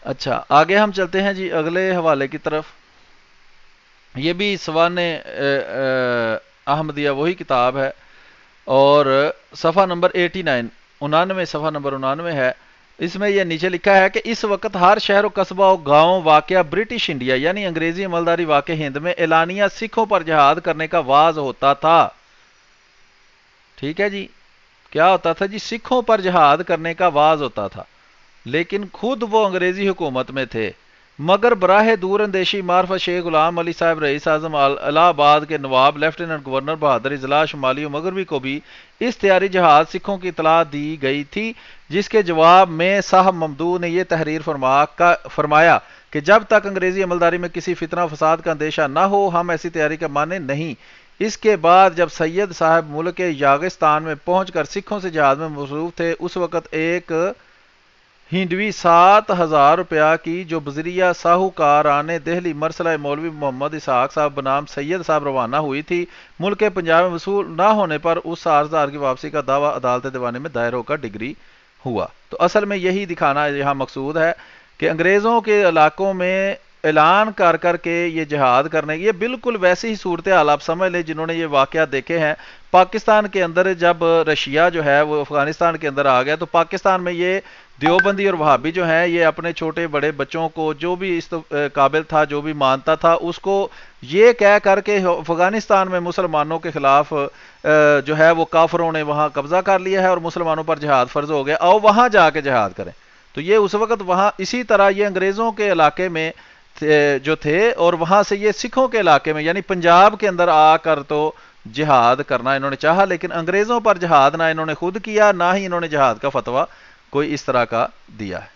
اچھا آگے ہم چلتے ہیں جی اگلے حوالے کی طرف۔ یہ بھی سوان احمدیہ وہی کتاب ہے، اور صفحہ نمبر 89 صفحہ نمبر 99 ہے۔ اس میں یہ نیچے لکھا ہے کہ اس وقت ہر شہر و قصبہ و گاؤں واقعہ برٹش انڈیا یعنی انگریزی عملداری واقع ہند میں اعلانیہ سکھوں پر جہاد کرنے کا واز ہوتا تھا. ٹھیک ہے جی. کیا ہوتا تھا جی؟ سکھوں پر جہاد کرنے کا واز ہوتا تھا، لیکن خود وہ انگریزی حکومت میں تھے. مگر براہ دور اندیشی معرفت شیخ غلام علی صاحب رئیس اعظم الہ آباد کے نواب لیفٹیننٹ گورنر بہادر اضلاع شمالی و مغربی کو بھی اشتہاری جہاد سکھوں کی اطلاع دی گئی تھی، جس کے جواب میں صاحب ممدو نے یہ تحریر فرمایا کہ جب تک انگریزی عملداری میں کسی فتنہ فساد کا اندیشہ نہ ہو ہم ایسی تیاری کا مانع نہیں. اس کے بعد جب سید صاحب ملک یاغستان میں پہنچ کر سکھوں سے جہاد میں مصروف تھے، اس وقت ایک ہندوی 7,000 روپیہ کی جو بذریعہ ساہوکاران دہلی مرسلہ مولوی محمد اسحاق صاحب بنام سید صاحب روانہ ہوئی تھی، ملک پنجاب میں وصول نہ ہونے پر اس 7,000 کی واپسی کا دعویٰ عدالت دیوانے میں دائر ہو کر ڈگری ہوا. تو اصل میں یہی دکھانا یہاں مقصود ہے کہ انگریزوں کے علاقوں میں اعلان کر کر کے یہ جہاد کرنے، یہ بالکل ویسی ہی صورتحال آپ سمجھ لیں جنہوں نے یہ واقعہ دیکھے ہیں. پاکستان کے اندر جب رشیا جو ہے وہ افغانستان کے اندر آ گیا تو پاکستان میں یہ دیوبندی اور وہابی جو ہیں یہ اپنے چھوٹے بڑے بچوں کو جو بھی اس قابل تھا جو بھی مانتا تھا اس کو یہ کہہ کر کے افغانستان میں مسلمانوں کے خلاف جو ہے وہ کافروں نے وہاں قبضہ کر لیا ہے اور مسلمانوں پر جہاد فرض ہو گیا، آؤ وہاں جا کے جہاد کریں. تو یہ اس وقت وہاں اسی طرح یہ انگریزوں کے علاقے میں جو تھے اور وہاں سے یہ سکھوں کے علاقے میں یعنی پنجاب کے اندر آ کر تو جہاد کرنا انہوں نے چاہا، لیکن انگریزوں پر جہاد نہ انہوں نے خود کیا نہ ہی انہوں نے جہاد کا فتویٰ کوئی اس طرح کا دیا ہے.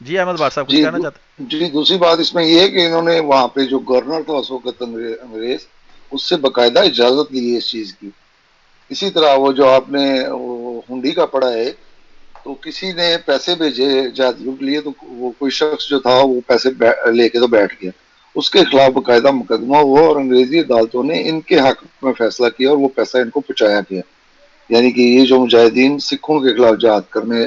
جی احمد بھٹ صاحب کچھ کہنا چاہتے ہیں؟ جی دوسری بات اس میں یہ ہے کہ انہوں نے وہاں پہ جو گورنر تھا اس وقت انگریز، اس سے باقاعدہ اجازت لی ہے اس چیز کی. اسی طرح وہ جو آپ نے ہنڈی کا پڑھا ہے تو کسی نے پیسے بھیجے جہادیوں کے لیے تو وہ کوئی شخص جو تھا وہ پیسے لے کے تو بیٹھ گیا، اس کے خلاف باقاعدہ مقدمہ ہوا اور انگریزی عدالتوں نے ان کے حق میں فیصلہ کیا اور وہ پیسہ ان کو پہنچایا گیا. یعنی کہ یہ جو مجاہدین سکھوں کے خلاف جہاد کرنے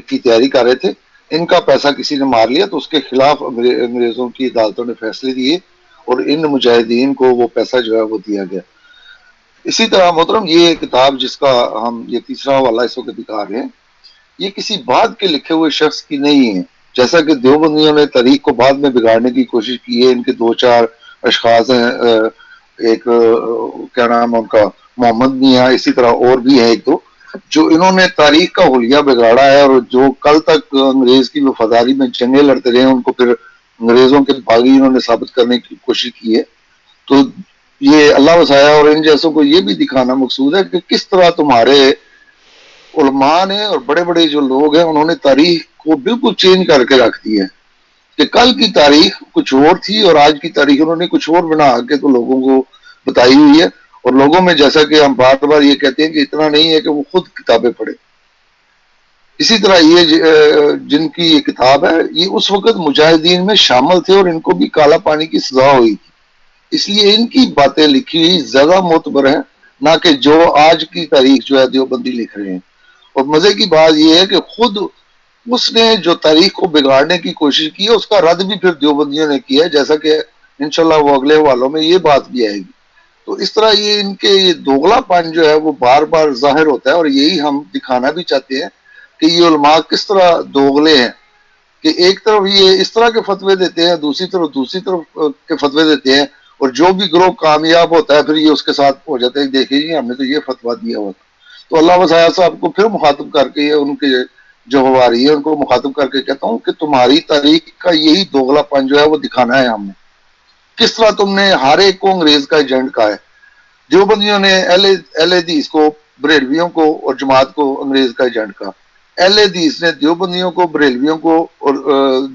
کی تیاری کر رہے تھے ان کا پیسہ کسی نے مار لیا تو اس کے خلاف انگریزوں کی عدالتوں نے فیصلے دیے اور ان مجاہدین کو وہ پیسہ جو ہے وہ دیا گیا. اسی طرح محترم یہ کتاب جس کا ہم یہ تیسرا حوالہ اس وقت دکھا رہے ہیں یہ کسی بعد کے لکھے ہوئے شخص کی نہیں ہے، جیسا کہ دیوبندیوں نے تاریخ کو بعد میں بگاڑنے کی کوشش کی ہے. ان کے 2-4 اشخاص ہیں، ایک کیا نام ہے ان کا، محمد میاں، اسی طرح اور بھی ہیں ایک دو جو انہوں نے تاریخ کا حلیہ بگاڑا ہے اور جو کل تک انگریز کی وفاداری میں جنگیں لڑتے رہے ان کو پھر انگریزوں کے باغی انہوں نے ثابت کرنے کی کوشش کی ہے. تو یہ اللہ وسایا اور ان جیسوں کو یہ بھی دکھانا مقصود ہے کہ کس طرح تمہارے علماء نے اور بڑے بڑے جو لوگ ہیں انہوں نے تاریخ کو بالکل چینج کر کے رکھ دی ہے کہ کل کی تاریخ کچھ اور تھی اور آج کی تاریخ انہوں نے کچھ اور بنا کے تو لوگوں کو بتائی ہوئی ہے. اور لوگوں میں جیسا کہ ہم بار بار یہ کہتے ہیں کہ اتنا نہیں ہے کہ وہ خود کتابیں پڑھیں. اسی طرح یہ جن کی یہ کتاب ہے یہ اس وقت مجاہدین میں شامل تھے اور ان کو بھی کالا پانی کی سزا ہوئی تھی، اس لیے ان کی باتیں لکھی ہوئی زیادہ معتبر ہیں نہ کہ جو آج کی تاریخ جو ہے دیوبندی لکھ رہے ہیں. اور مزے کی بات یہ ہے کہ خود اس نے جو تاریخ کو بگاڑنے کی کوشش کی ہے اس کا رد بھی پھر دیوبندیوں نے کیا ہے، جیسا کہ انشاءاللہ وہ اگلے حوالوں میں یہ بات بھی آئے گی. تو اس طرح یہ ان کے یہ دوغلا پن جو ہے وہ بار بار ظاہر ہوتا ہے اور یہی ہم دکھانا بھی چاہتے ہیں کہ یہ علماء کس طرح دوغلے ہیں کہ ایک طرف یہ اس طرح کے فتوے دیتے ہیں دوسری طرف کے فتوے دیتے ہیں اور جو بھی گروہ کامیاب ہوتا ہے پھر یہ اس کے ساتھ ہو جاتے ہیں دیکھیں جی ہم نے تو یہ فتویٰ دیا ہوا تھا. تو اللہ وسایہ صاحب کو پھر مخاطب کر کے ان کے جو ہواری ہے ان کو مخاطب کر کے کہتا ہوں کہ تمہاری تاریخ کا یہی دوغلا پن جو ہے وہ دکھانا ہے ہم نے. کس طرح تم نے ہر ایک کو انگریز کا ایجنٹ کہا ہے. دیوبندیوں نے اہل حدیث کو، بریلویوں کو اور جماعت کو انگریز کا ایجنٹ کہا. اہل حدیث نے دیوبندیوں کو، بریلویوں کو اور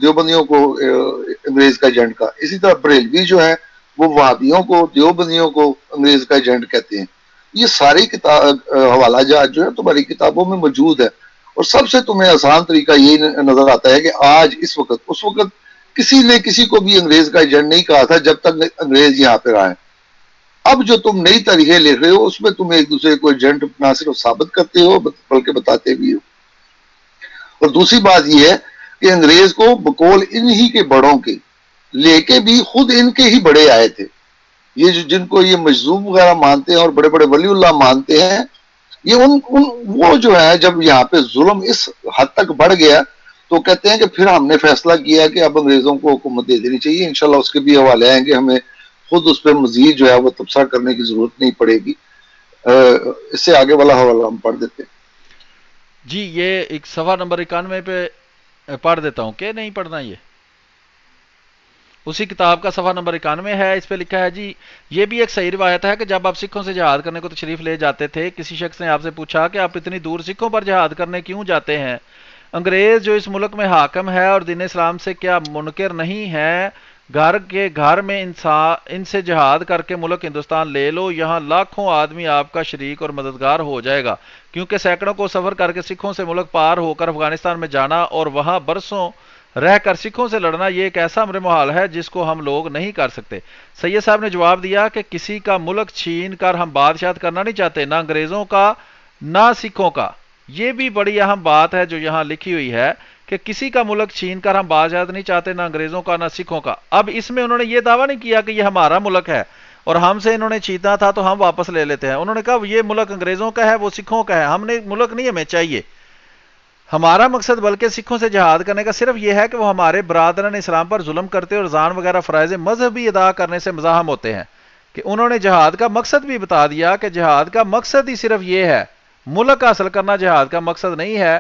دیوبندیوں کو انگریز کا ایجنٹ کہا. اسی طرح بریلوی جو ہیں وہ وہابیوں کو، دیوبندیوں کو انگریز کا ایجنٹ کہتے ہیں. یہ ساری حوالہ جات جو ہے تمہاری کتابوں میں موجود ہے اور سب سے تمہیں آسان طریقہ یہی نظر آتا ہے کہ آج اس وقت کسی نے کسی کو بھی انگریز کا ایجنٹ نہیں کہا تھا جب تک انگریز یہاں پہ آئے. اب جو تم نئی تاریخیں لکھ رہے ہو اس میں تم ایک دوسرے کو ایجنٹ نہ صرف ثابت کرتے ہو بلکہ بتاتے بھی ہو. اور دوسری بات یہ ہے کہ انگریز کو بقول انہی کے بڑوں کے لے کے بھی خود ان کے ہی بڑے آئے تھے. یہ جن کو یہ مجذوب وغیرہ مانتے ہیں اور بڑے بڑے ولی اللہ مانتے ہیں یہ وہ جو ہے جب یہاں پہ ظلم اس حد تک بڑھ گیا تو کہتے ہیں کہ پھر ہم نے فیصلہ کیا کہ اب انگریزوں کو حکومت دے دینی چاہیے. انشاءاللہ اس کے بھی حوالے آئیں گے, ہمیں خود اس پہ مزید جو ہے وہ تبصرہ کرنے کی ضرورت نہیں پڑے گی. اس سے آگے والا حوالہ ہم پڑھ دیتے ہیں. جی یہ ایک صفحہ نمبر 91 پہ پڑھ دیتا ہوں کہ نہیں پڑھنا, یہ اسی کتاب کا صفحہ نمبر 91 ہے. اس پہ لکھا ہے جی یہ بھی ایک صحیح روایت ہے کہ جب آپ سکھوں سے جہاد کرنے کو تشریف لے جاتے تھے, کسی شخص نے آپ سے پوچھا کہ آپ اتنی دور سکھوں پر جہاد کرنے کیوں جاتے ہیں؟ انگریز جو اس ملک میں حاکم ہے اور دین اسلام سے کیا منکر نہیں ہے؟ گھر کے گھر میں ان سے جہاد کر کے ملک ہندوستان لے لو, یہاں لاکھوں آدمی آپ کا شریک اور مددگار ہو جائے گا, کیونکہ سینکڑوں کو سفر کر کے سکھوں سے ملک پار ہو کر افغانستان میں جانا اور وہاں برسوں رہ کر سکھوں سے لڑنا یہ ایک ایسا امر محال ہے جس کو ہم لوگ نہیں کر سکتے. سید صاحب نے جواب دیا کہ کسی کا ملک چھین کر ہم بادشاہت کرنا نہیں چاہتے, نہ انگریزوں کا نہ سکھوں کا. یہ بھی بڑی اہم بات ہے جو یہاں لکھی ہوئی ہے کہ کسی کا ملک چھین کر ہم بادشاہت نہیں چاہتے, نہ انگریزوں کا نہ سکھوں کا. اب اس میں انہوں نے یہ دعویٰ نہیں کیا کہ یہ ہمارا ملک ہے اور ہم سے انہوں نے چھیننا تھا تو ہم واپس لے لیتے ہیں. انہوں نے کہا یہ ملک انگریزوں کا ہے, وہ سکھوں کا ہے, ہم نے ملک نہیں ہمیں چاہیے. ہمارا مقصد بلکہ سکھوں سے جہاد کرنے کا صرف یہ ہے کہ وہ ہمارے برادران اسلام پر ظلم کرتے اور اذان وغیرہ فرائض مذہبی ادا کرنے سے مزاحم ہوتے ہیں. کہ انہوں نے جہاد کا مقصد بھی بتا دیا کہ جہاد کا مقصد ہی صرف یہ ہے, ملک حاصل کرنا جہاد کا مقصد نہیں ہے.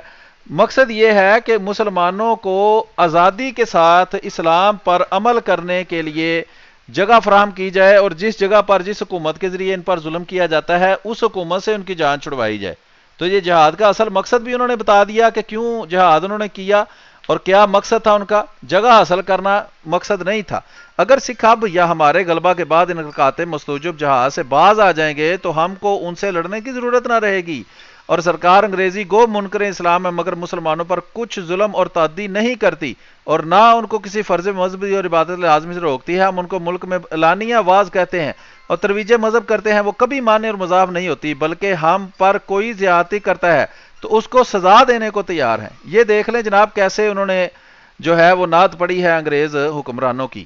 مقصد یہ ہے کہ مسلمانوں کو آزادی کے ساتھ اسلام پر عمل کرنے کے لیے جگہ فراہم کی جائے, اور جس جگہ پر جس حکومت کے ذریعے ان پر ظلم کیا جاتا ہے اس حکومت سے ان کی جان چھڑوائی جائے. تو یہ جہاد کا اصل مقصد بھی انہوں نے بتا دیا کہ کیوں جہاد انہوں نے کیا اور کیا مقصد تھا ان کا. جگہ حاصل کرنا مقصد نہیں تھا. اگر سکھ اب یا ہمارے غلبہ کے بعد ان قاطع مستوجب جہاد سے باز آ جائیں گے تو ہم کو ان سے لڑنے کی ضرورت نہ رہے گی. اور سرکار انگریزی گو منکر اسلام ہے مگر مسلمانوں پر کچھ ظلم اور تعدی نہیں کرتی اور نہ ان کو کسی فرض مذہبی اور عبادت لازمی سے روکتی ہے. ہم ان کو ملک میں اعلانیہ واز کہتے ہیں اور ترویج مذہب کرتے ہیں, وہ کبھی ماننے اور مذاق نہیں ہوتی, بلکہ ہم پر کوئی زیادتی کرتا ہے تو اس کو سزا دینے کو تیار ہیں. یہ دیکھ لیں جناب کیسے انہوں نے جو ہے وہ نعت پڑی ہے انگریز حکمرانوں کی.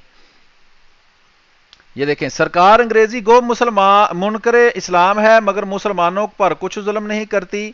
یہ دیکھیں, سرکار انگریزی گو مسلمان منکر اسلام ہے مگر مسلمانوں پر کچھ ظلم نہیں کرتی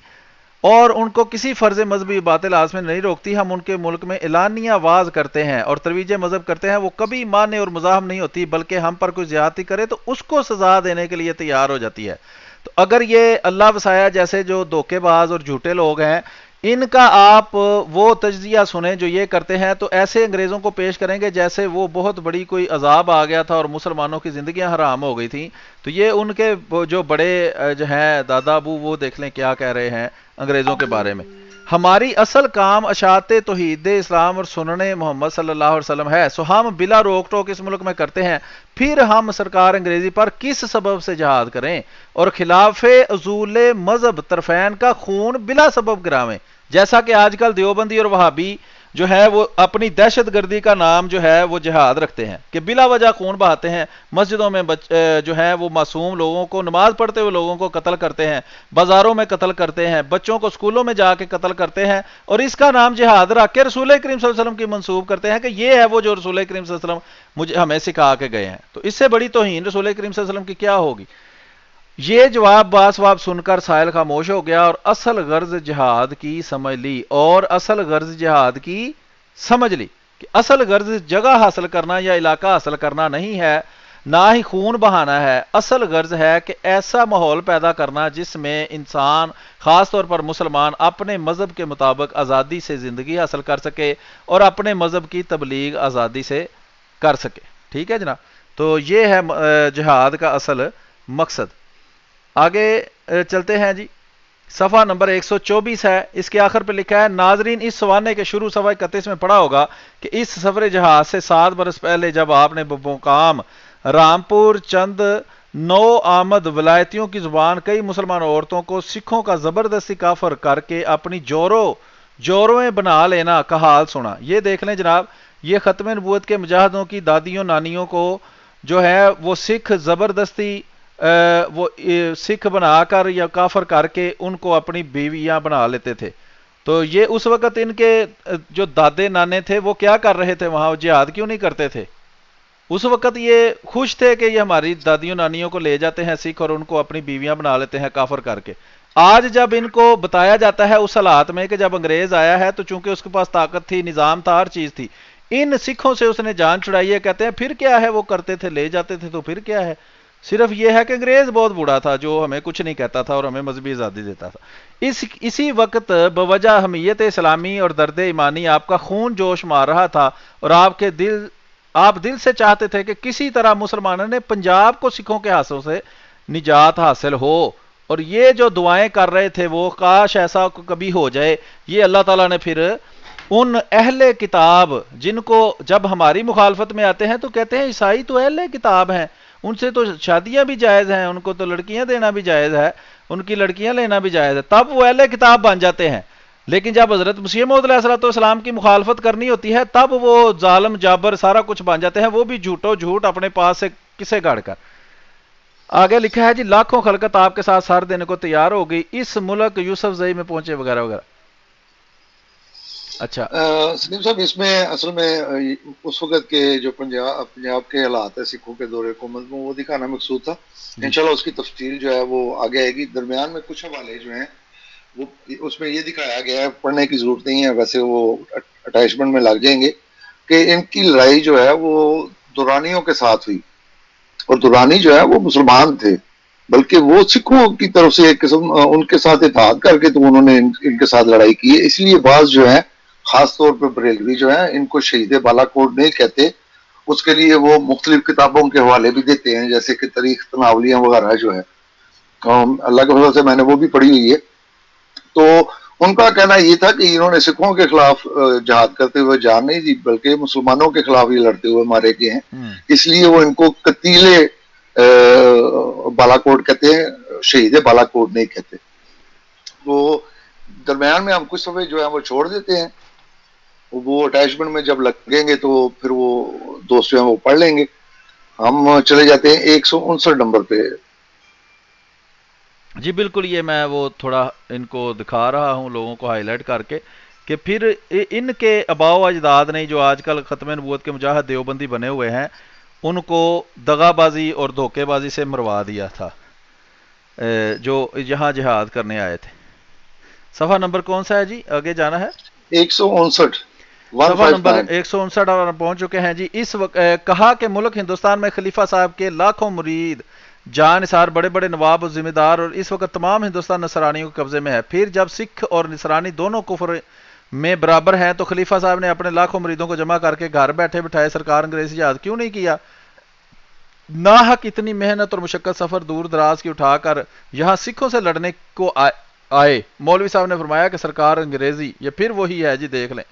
اور ان کو کسی فرض مذہبی باطل آس میں نہیں روکتی. ہم ان کے ملک میں اعلانیہ واز کرتے ہیں اور ترویج مذہب کرتے ہیں, وہ کبھی ماننے اور مزاحم نہیں ہوتی, بلکہ ہم پر کوئی زیادتی کرے تو اس کو سزا دینے کے لیے تیار ہو جاتی ہے. تو اگر یہ اللہ وسایا جیسے جو دھوکے باز اور جھوٹے لوگ ہیں ان کا آپ وہ تجزیہ سنیں جو یہ کرتے ہیں, تو ایسے انگریزوں کو پیش کریں گے جیسے وہ بہت بڑی کوئی عذاب آ گیا تھا اور مسلمانوں کی زندگیاں حرام ہو گئی تھیں. تو یہ ان کے جو بڑے جو ہیں دادا ابو, وہ دیکھ لیں کیا کہہ رہے ہیں انگریزوں کے بارے میں. ہماری اصل کام اشاعت توحید اسلام اور سنن محمد صلی اللہ علیہ وسلم ہے, سو ہم بلا روک ٹوک اس ملک میں کرتے ہیں. پھر ہم سرکار انگریزی پر کس سبب سے جہاد کریں اور خلاف اصول مذہب طرفین کا خون بلا سبب گراویں, جیسا کہ آج کل دیوبندی اور وہابی جو ہے وہ اپنی دہشت گردی کا نام جو ہے وہ جہاد رکھتے ہیں کہ بلا وجہ خون بہاتے ہیں, مسجدوں میں جو ہے وہ معصوم لوگوں کو, نماز پڑھتے ہوئے لوگوں کو قتل کرتے ہیں, بازاروں میں قتل کرتے ہیں, بچوں کو اسکولوں میں جا کے قتل کرتے ہیں اور اس کا نام جہاد رکھ کے رسول کریم صلی اللہ علیہ وسلم کی منسوب کرتے ہیں کہ یہ ہے وہ جو رسول کریم صلی اللہ علیہ وسلم مجھے ہمیں سکھا کے گئے ہیں. تو اس سے بڑی توہین رسول کریم صلی اللہ علیہ وسلم کی کیا ہوگی. یہ جواب باسواب سن کر سائل خاموش ہو گیا اور اصل غرض جہاد کی سمجھ لی کہ اصل غرض جگہ حاصل کرنا یا علاقہ حاصل کرنا نہیں ہے, نہ ہی خون بہانا ہے. اصل غرض ہے کہ ایسا ماحول پیدا کرنا جس میں انسان خاص طور پر مسلمان اپنے مذہب کے مطابق آزادی سے زندگی حاصل کر سکے اور اپنے مذہب کی تبلیغ آزادی سے کر سکے. ٹھیک ہے جناب, تو یہ ہے جہاد کا اصل مقصد. آگے چلتے ہیں جی, صفحہ نمبر 124 ہے, اس کے آخر پہ لکھا ہے ناظرین اس سوانے کے شروع صفحہ 31 میں پڑھا ہوگا کہ اس سفر جہاز سے 7 برس پہلے جب آپ نے مقام رامپور چند نو آمد ولایتیوں کی زبان کئی مسلمان عورتوں کو سکھوں کا زبردستی کافر کر کے اپنی جورویں بنا لینا کا حال سنا. یہ دیکھ لیں جناب, یہ ختم نبوت کے مجاہدوں کی دادیوں نانیوں کو جو ہے وہ سکھ زبردستی وہ سکھ بنا کر یا کافر کر کے ان کو اپنی بیویاں بنا لیتے تھے. تو یہ اس وقت ان کے جو دادے نانے تھے وہ کیا کر رہے تھے وہاں, جہاد کیوں نہیں کرتے تھے؟ اس وقت یہ خوش تھے کہ یہ ہماری دادیوں نانیوں کو لے جاتے ہیں سکھ اور ان کو اپنی بیویاں بنا لیتے ہیں کافر کر کے. آج جب ان کو بتایا جاتا ہے اس حالات میں کہ جب انگریز آیا ہے تو چونکہ اس کے پاس طاقت تھی، نظام تھا، ہر چیز تھی، ان سکھوں سے اس نے جان چھڑائی ہے، کہتے ہیں پھر کیا ہے، وہ کرتے تھے، لے جاتے تھے، تو پھر کیا ہے. صرف یہ ہے کہ انگریز بہت بوڑھا تھا جو ہمیں کچھ نہیں کہتا تھا اور ہمیں مذہبی آزادی دیتا تھا. اسی وقت بوجہ حمیت اسلامی اور درد ایمانی آپ کا خون جوش مار رہا تھا اور آپ دل سے چاہتے تھے کہ کسی طرح مسلمانوں نے پنجاب کو سکھوں کے ہاتھوں سے نجات حاصل ہو. اور یہ جو دعائیں کر رہے تھے وہ کاش ایسا کبھی ہو جائے. یہ اللہ تعالیٰ نے پھر ان اہل کتاب جن کو جب ہماری مخالفت میں آتے ہیں تو کہتے ہیں عیسائی تو اہل کتاب ہیں، ان سے تو شادیاں بھی جائز ہیں، ان کو تو لڑکیاں دینا بھی جائز ہے، ان کی لڑکیاں لینا بھی جائز ہے، تب وہ اہل کتاب بن جاتے ہیں. لیکن جب حضرت مسیح موعود علیہ الصلوۃ والسلام کی مخالفت کرنی ہوتی ہے تب وہ ظالم جابر سارا کچھ بن جاتے ہیں، وہ بھی جھوٹو جھوٹ اپنے پاس سے کسے گاڑ کر. آگے لکھا ہے جی لاکھوں خلقت آپ کے ساتھ سار دینے کو تیار ہو گئی، اس ملک یوسف زئی میں پہنچے وغیرہ وغیرہ. اچھا. سلیم صاحب اس میں اصل میں اس وقت کے جو پنجاب کے حالات ہے سکھوں کے دور حکومت میں وہ دکھانا مقصود تھا. جی انشاءاللہ اس کی تفصیل جو ہے وہ آگے آئے گی. درمیان میں کچھ حوالے جو ہیں وہ اس میں یہ دکھایا گیا ہے، پڑھنے کی ضرورت نہیں ہے، ویسے وہ اٹیچمنٹ میں لگ جائیں گے کہ ان کی لڑائی جو ہے وہ دورانیوں کے ساتھ ہوئی، اور دورانی جو ہے وہ مسلمان تھے، بلکہ وہ سکھوں کی طرف سے ایک قسم ان کے ساتھ اتحاد کر کے تو انہوں نے ان کے ساتھ لڑائی کی ہے. اس لیے بعض جو ہیں خاص طور پہ بریلوی جو ہیں ان کو شہید بالا کوٹ نہیں کہتے. اس کے لیے وہ مختلف کتابوں کے حوالے بھی دیتے ہیں، جیسے کہ تاریخ تناولیاں وغیرہ جو ہے اللہ کے فضل سے میں نے وہ بھی پڑھی ہوئی ہے. تو ان کا کہنا یہ تھا کہ انہوں نے سکھوں کے خلاف جہاد کرتے ہوئے جان نہیں دی بلکہ مسلمانوں کے خلاف ہی لڑتے ہوئے مارے گئے ہیں. اس لیے وہ ان کو قتیل بالا کوٹ کہتے ہیں، شہید بالا کوٹ نہیں کہتے. وہ درمیان میں ہم کچھ صفحے جو ہیں وہ چھوڑ دیتے ہیں، وہ اٹیچمنٹ میں جب لگیں گے تو پھر وہ دوست جو ہیں وہ پڑھ لیں گے. ہم چلے جاتے ہیں 159 نمبر پہ. جی بالکل، یہ میں وہ تھوڑا ان کو دکھا رہا ہوں لوگوں کو ہائی لائٹ کر کے کہ پھر ان کے آباء و اجداد نے جو آج کل ختم نبوت کے مجاہد دیوبندی بنے ہوئے ہیں ان کو دغا بازی اور دھوکے بازی سے مروا دیا تھا جو یہاں جہاد کرنے آئے تھے. صفحہ نمبر کون سا ہے جی؟ آگے جانا ہے 159 صفحہ نمبر 159 اور پہنچ چکے ہیں جی. اس وقت کہا کہ ملک ہندوستان میں خلیفہ صاحب کے لاکھوں مرید جان نثار بڑے بڑے نواب و ذمہ دار اور اس وقت تمام ہندوستان نصرانیوں کے قبضے میں ہے. پھر جب سکھ اور نصرانی دونوں کفر میں برابر ہیں تو خلیفہ صاحب نے اپنے لاکھوں مریدوں کو جمع کر کے گھر بیٹھے بٹھائے سرکار انگریزی جہاد کیوں نہیں کیا؟ ناحق اتنی محنت اور مشقت سفر دور دراز کی اٹھا کر یہاں سکھوں سے لڑنے کو آئے. مولوی صاحب نے فرمایا کہ سرکار انگریزی، یہ پھر وہی ہے جی، دیکھ لیں،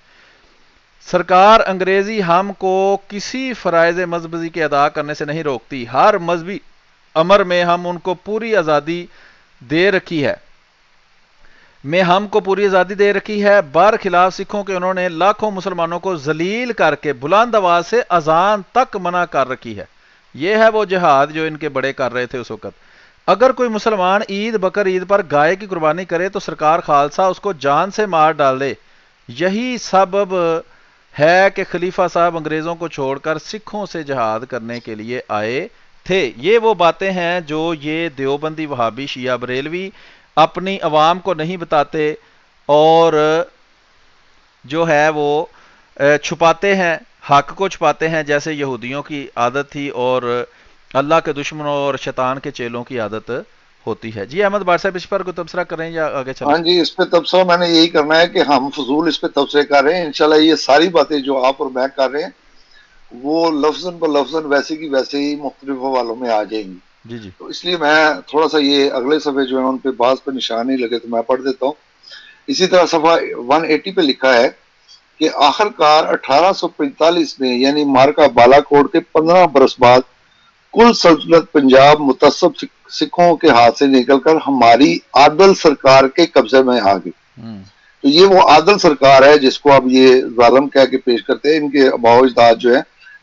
سرکار انگریزی ہم کو کسی فرائض مذہبی کے ادا کرنے سے نہیں روکتی، ہر مذہبی امر میں ہم ان کو پوری آزادی دے رکھی ہے. برخلاف سکھوں کے انہوں نے لاکھوں مسلمانوں کو ذلیل کر کے بلند آواز سے اذان تک منع کر رکھی ہے. یہ ہے وہ جہاد جو ان کے بڑے کر رہے تھے اس وقت. اگر کوئی مسلمان عید بقر عید پر گائے کی قربانی کرے تو سرکار خالصہ اس کو جان سے مار ڈال دے. یہی سبب ہے کہ خلیفہ صاحب انگریزوں کو چھوڑ کر سکھوں سے جہاد کرنے کے لیے آئے تھے. یہ وہ باتیں ہیں جو یہ دیوبندی وہابی شیعہ بریلوی اپنی عوام کو نہیں بتاتے اور جو ہے وہ چھپاتے ہیں، حق کو چھپاتے ہیں جیسے یہودیوں کی عادت تھی اور اللہ کے دشمنوں اور شیطان کے چیلوں کی عادت ہوتی ہے. جی احمد بھائی صاحب اس پر کوئی تبصرہ کریں یا آگے چلیں؟ ہاں جی، اس پہ تبصرہ میں نے یہی کرنا ہے کہ ہم فضول اس پہ تبصرے کر رہے ہیں. انشاءاللہ یہ ساری باتیں جو آپ اور میں کر رہے ہیں وہ لفظاً بلفظاً ویسے کی ویسے ہی مختلف حوالوں میں آ جائیں گی. جی جی تو اس لیے میں تھوڑا سا یہ اگلے صفحے جو ہیں ان پہ بعض پہ نشان نہیں لگے تو میں پڑھ دیتا ہوں. اسی طرح صفحہ 180 پہ لکھا ہے کہ آخر کار 1845 میں یعنی مارکا بالا کوٹ کے 15 برس بعد کل سلطنت پنجاب متصب سکھوں کے ہاتھ سے نکل کر ہماری عادل سرکار کے قبضے میں آ گئی. تو یہ وہ عادل سرکار ہے جس کو اب یہ ظالم کہہ کے پیش کرتے ہیں. ان کے آباء و اجداد جو ہے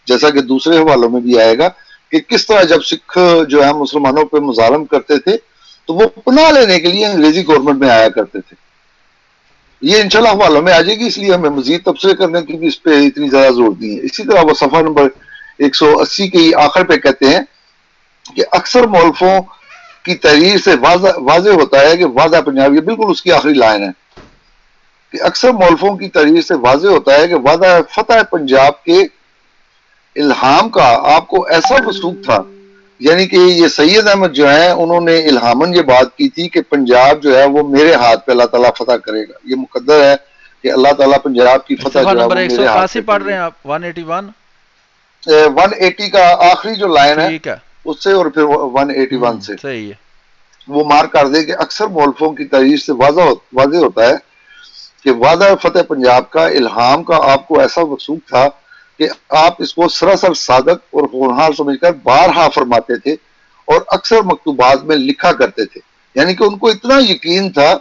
جیسا کہ دوسرے حوالوں میں بھی آئے گا کہ کس طرح جب سکھ جو ہے مسلمانوں پہ مظالم کرتے تھے تو وہ پناہ لینے کے لیے انگریزی گورنمنٹ میں آیا کرتے تھے. یہ انشاءاللہ حوالوں میں آ جائے گی، اس لیے ہمیں مزید تبصرے کرنے کی بھی اس پہ اتنی زیادہ ضرورت نہیں ہے. اسی طرح وہ صفحہ نمبر 180 کی آخر پہ کہتے ہیں کہ اکثر مولفوں کی تحریر سے واضح ہوتا ہے کہ واضح پنجاب، یہ بالکل اس کی آخری لائن ہے کہ اکثر مولفوں کی تحریر سے واضح ہوتا ہے کہ واضح فتح پنجاب کے الہام کا آپ کو ایسا وثوق تھا، یعنی کہ یہ سید احمد جو ہیں انہوں نے الہامن یہ بات کی تھی کہ پنجاب جو ہے وہ میرے ہاتھ پہ اللہ تعالیٰ فتح کرے گا، یہ مقدر ہے کہ اللہ تعالیٰ پنجاب کی فتح صفحہ جو ہے نمبر وہ میرے ہاتھ 181 پہ پڑھ کرے رہے ہیں گا۔ آپ، 181؟ 180 کا آخری جو لائن ہے ٹھیک ہے، اس سے اور پھر 181 سے صحیح ہے۔ وہ مارک کر دے کہ اکثر مولفوں کی تحریر سے واضح ہوتا ہے کہ واضح فتح پنجاب کا الہام کا آپ کو ایسا وثوق تھا کہ آپ اس کو سراسر صادق اور ہونہار سمجھ کر بارہا فرماتے تھے اور اکثر مکتوبات میں لکھا کرتے تھے، یعنی کہ ان کو اتنا یقین تھا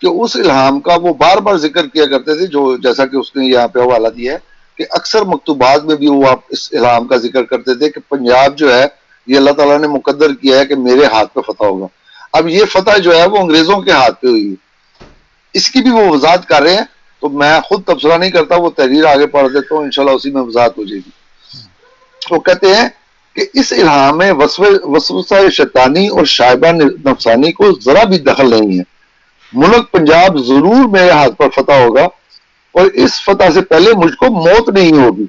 کہ اس الہام کا وہ بار بار ذکر کیا کرتے تھے، جو جیسا کہ اس نے یہاں پہ حوالہ دیا ہے کہ اکثر مکتوبات میں بھی وہ آپ اس الہام کا ذکر کرتے تھے کہ پنجاب جو ہے یہ اللہ تعالیٰ نے مقدر کیا ہے کہ میرے ہاتھ پہ فتح ہوگا۔ اب یہ فتح جو ہے وہ انگریزوں کے ہاتھ پہ ہوئی ہے، اس کی بھی وہ وضاحت کر رہے ہیں، تو میں خود تبصرہ نہیں کرتا، وہ تحریر آگے پڑھ دیتا ہوں، انشاءاللہ اسی میں وضاحت ہو جائے گی۔ وہ کہتے ہیں کہ اس الہام میں وسوسہ شیطانی اور شائبہ نفسانی کو ذرا بھی دخل نہیں ہے، ملک پنجاب ضرور میرے ہاتھ پر فتح ہوگا اور اس فتح سے پہلے مجھ کو موت نہیں ہوگی،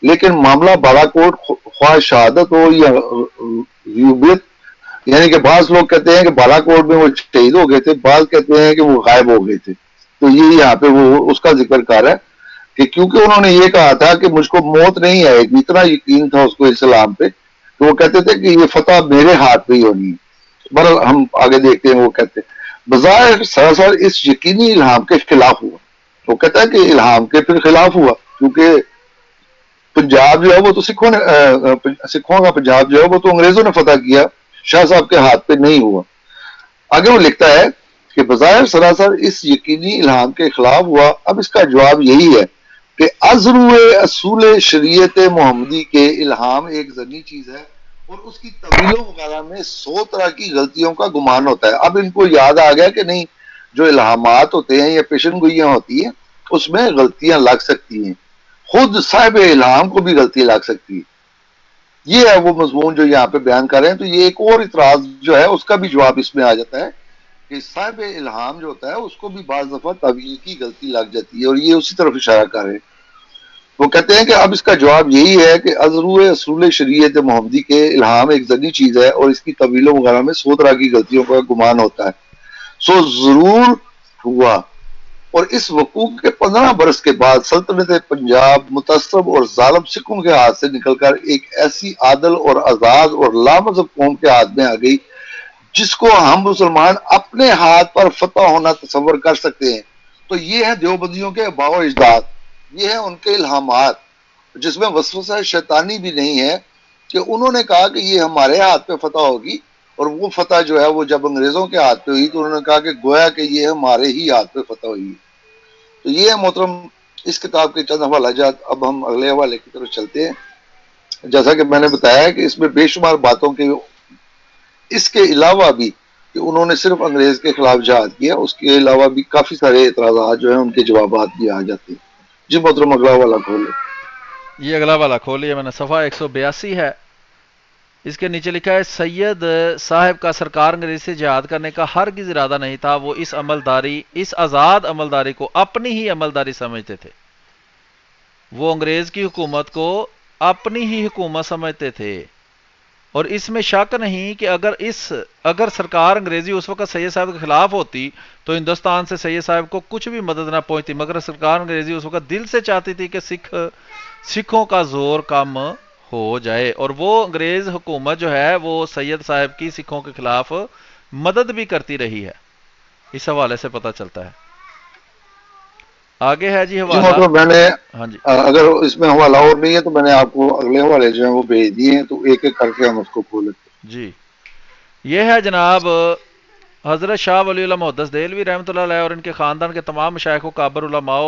لیکن معاملہ بالا کوٹ خواہ شہادت ہو یا غیبیت، یعنی کہ بعض لوگ کہتے ہیں کہ بالا کوٹ میں وہ شہید ہو گئے تھے، بعض کہتے ہیں کہ وہ غائب ہو گئے تھے، تو یہ یہاں پہ وہ اس کا ذکر کر رہا ہے کہ کیونکہ انہوں نے یہ کہا تھا کہ مجھ کو موت نہیں آئے گی، اتنا یقین تھا اس کو اسلام پہ، تو وہ کہتے تھے کہ یہ فتح میرے ہاتھ پہ ہی ہونی ہے۔ بہرحال ہم آگے دیکھتے ہیں، وہ کہتے ہیں بظاہر سراسر اس یقینی الہام کے خلاف ہوا۔ وہ کہتا ہے کہ الہام کے پھر خلاف ہوا، کیونکہ پنجاب جو ہے وہ تو سکھوں کا پنجاب جو ہے وہ تو انگریزوں نے فتح کیا، شاہ صاحب کے ہاتھ پہ نہیں ہوا۔ آگے وہ لکھتا ہے کہ بظاہر سراسر اس یقینی الہام کے خلاف ہوا۔ اب اس کا جواب یہی ہے کہ ازرو اصول شریعت محمدی کے الہام ایک ذنی چیز ہے اور اس کی طویلوں وغیرہ میں 100 طرح کی غلطیوں کا گمان ہوتا ہے۔ اب ان کو یاد آ گیا کہ نہیں، جو الہامات ہوتے ہیں یا پیشن گوئیاں ہوتی ہیں اس میں غلطیاں لگ سکتی ہیں، خود صاحب الہام کو بھی غلطی لگ سکتی ہے۔ یہ ہے وہ مضمون جو یہاں پہ بیان کر رہے ہیں۔ تو یہ ایک اور اعتراض جو ہے اس کا بھی جواب اس میں آ جاتا ہے کہ صاحب الہام جو ہوتا ہے اس کو بھی بعض دفعہ تعویل کی غلطی لگ جاتی ہے، اور یہ اسی طرف اشارہ کر رہے ہیں۔ وہ کہتے ہیں کہ اب اس کا جواب یہی ہے کہ ازرو اصول شریعت محمدی کے الہام ایک ذنی چیز ہے اور اس کی طویلوں وغیرہ میں 100 طرح کی غلطیوں کا گمان ہوتا ہے، سو ضرور ہوا۔ اور اس وقوع کے 15 برس کے بعد سلطنت پنجاب متعصب اور ظالم سکھوں کے ہاتھ سے نکل کر ایک ایسی عادل اور آزاد اور لامذہب قوم کے ہاتھ میں آ گئی جس کو ہم مسلمان اپنے ہاتھ پر فتح ہونا تصور کر سکتے ہیں۔ تو یہ ہے دیوبندیوں کے آباء و اجداد، یہ ہے ان کے الہامات، جس میں وسوسہ شیطانی بھی نہیں ہے، کہ انہوں نے کہا کہ یہ ہمارے ہاتھ پہ فتح ہوگی، اور وہ فتح جو ہے وہ جب انگریزوں کے ہاتھ پہ ہوئی تو انہوں نے کہا کہ گویا کہ یہ ہمارے ہی ہاتھ پہ فتح ہوئی۔ تو یہ ہے محترم اس کتاب کے چند حوالہ جات۔ اب ہم اگلے حوالے کی طرف چلتے ہیں۔ جیسا کہ میں نے بتایا کہ اس میں بے شمار باتوں کے اس کے علاوہ بھی کہ انہوں نے صرف انگریز کے خلاف جہاد کیا، اس کے علاوہ بھی کافی سارے اعتراضات جو ہیں ان کے جوابات بھی آ جاتے ہیں۔ جی محترم اگلا والا کھولے۔ یہ اگلا والا کھولیے، میں نے صفحہ 182 ہے، اس کے نیچے لکھا ہے سید صاحب کا سرکار انگریز سے جہاد کرنے کا ہرگز ارادہ نہیں تھا، وہ اس آزاد عملداری کو اپنی ہی عملداری سمجھتے تھے، وہ انگریز کی حکومت کو اپنی ہی حکومت سمجھتے تھے، اور اس میں شک نہیں کہ اگر سرکار انگریزی اس وقت سید صاحب کے خلاف ہوتی تو ہندوستان سے سید صاحب کو کچھ بھی مدد نہ پہنچتی، مگر سرکار انگریزی اس وقت دل سے چاہتی تھی کہ سکھوں کا زور کم ہو جائے، اور وہ انگریز حکومت جو ہے وہ سید صاحب کی سکھوں کے خلاف مدد بھی کرتی رہی ہے، اس حوالے سے پتہ چلتا ہے۔ آگے ہے جی جی حوالہ، محترم میں نے ہاں جی اگر اس میں حوالہ اور نہیں ہے تو میں نے آپ کو اگلے حوالے جو ہیں وہ بھیج دیے ہیں، تو ایک ایک کر کے ہم اس کو کھولیں۔ جی، یہ ہے جناب حضرت شاہ ولی اللہ محدث دہلوی رحمۃ اللہ علیہ اور ان کے خاندان کے تمام مشائخ و کابر علماء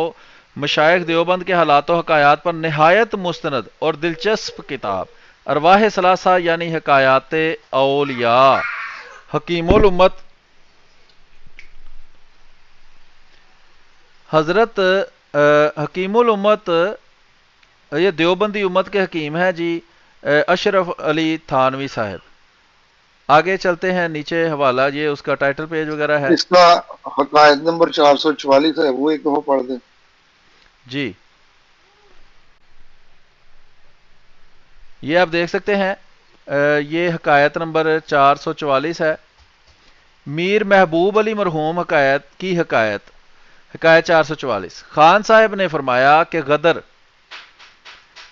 مشائخ دیوبند کے حالات و حکایات پر نہایت مستند اور دلچسپ کتاب ارواح ثلاثہ یعنی حکایات اولیاء حکیم الامت حضرت حکیم الامت، یہ دیوبندی امت کے حکیم ہیں جی، اشرف علی تھانوی صاحب. آگے چلتے ہیں نیچے حوالہ، یہ اس کا ٹائٹل پیج وغیرہ ہے اس کا حقائق نمبر 444 ہے، وہ ایک دفعہ پڑھ دیں. جی. یہ آپ دیکھ سکتے ہیں، یہ حکایت نمبر 444 ہے. میر محبوب علی مرحوم حکایت کی حکایت. حکایت 444. خان صاحب نے فرمایا کہ غدر،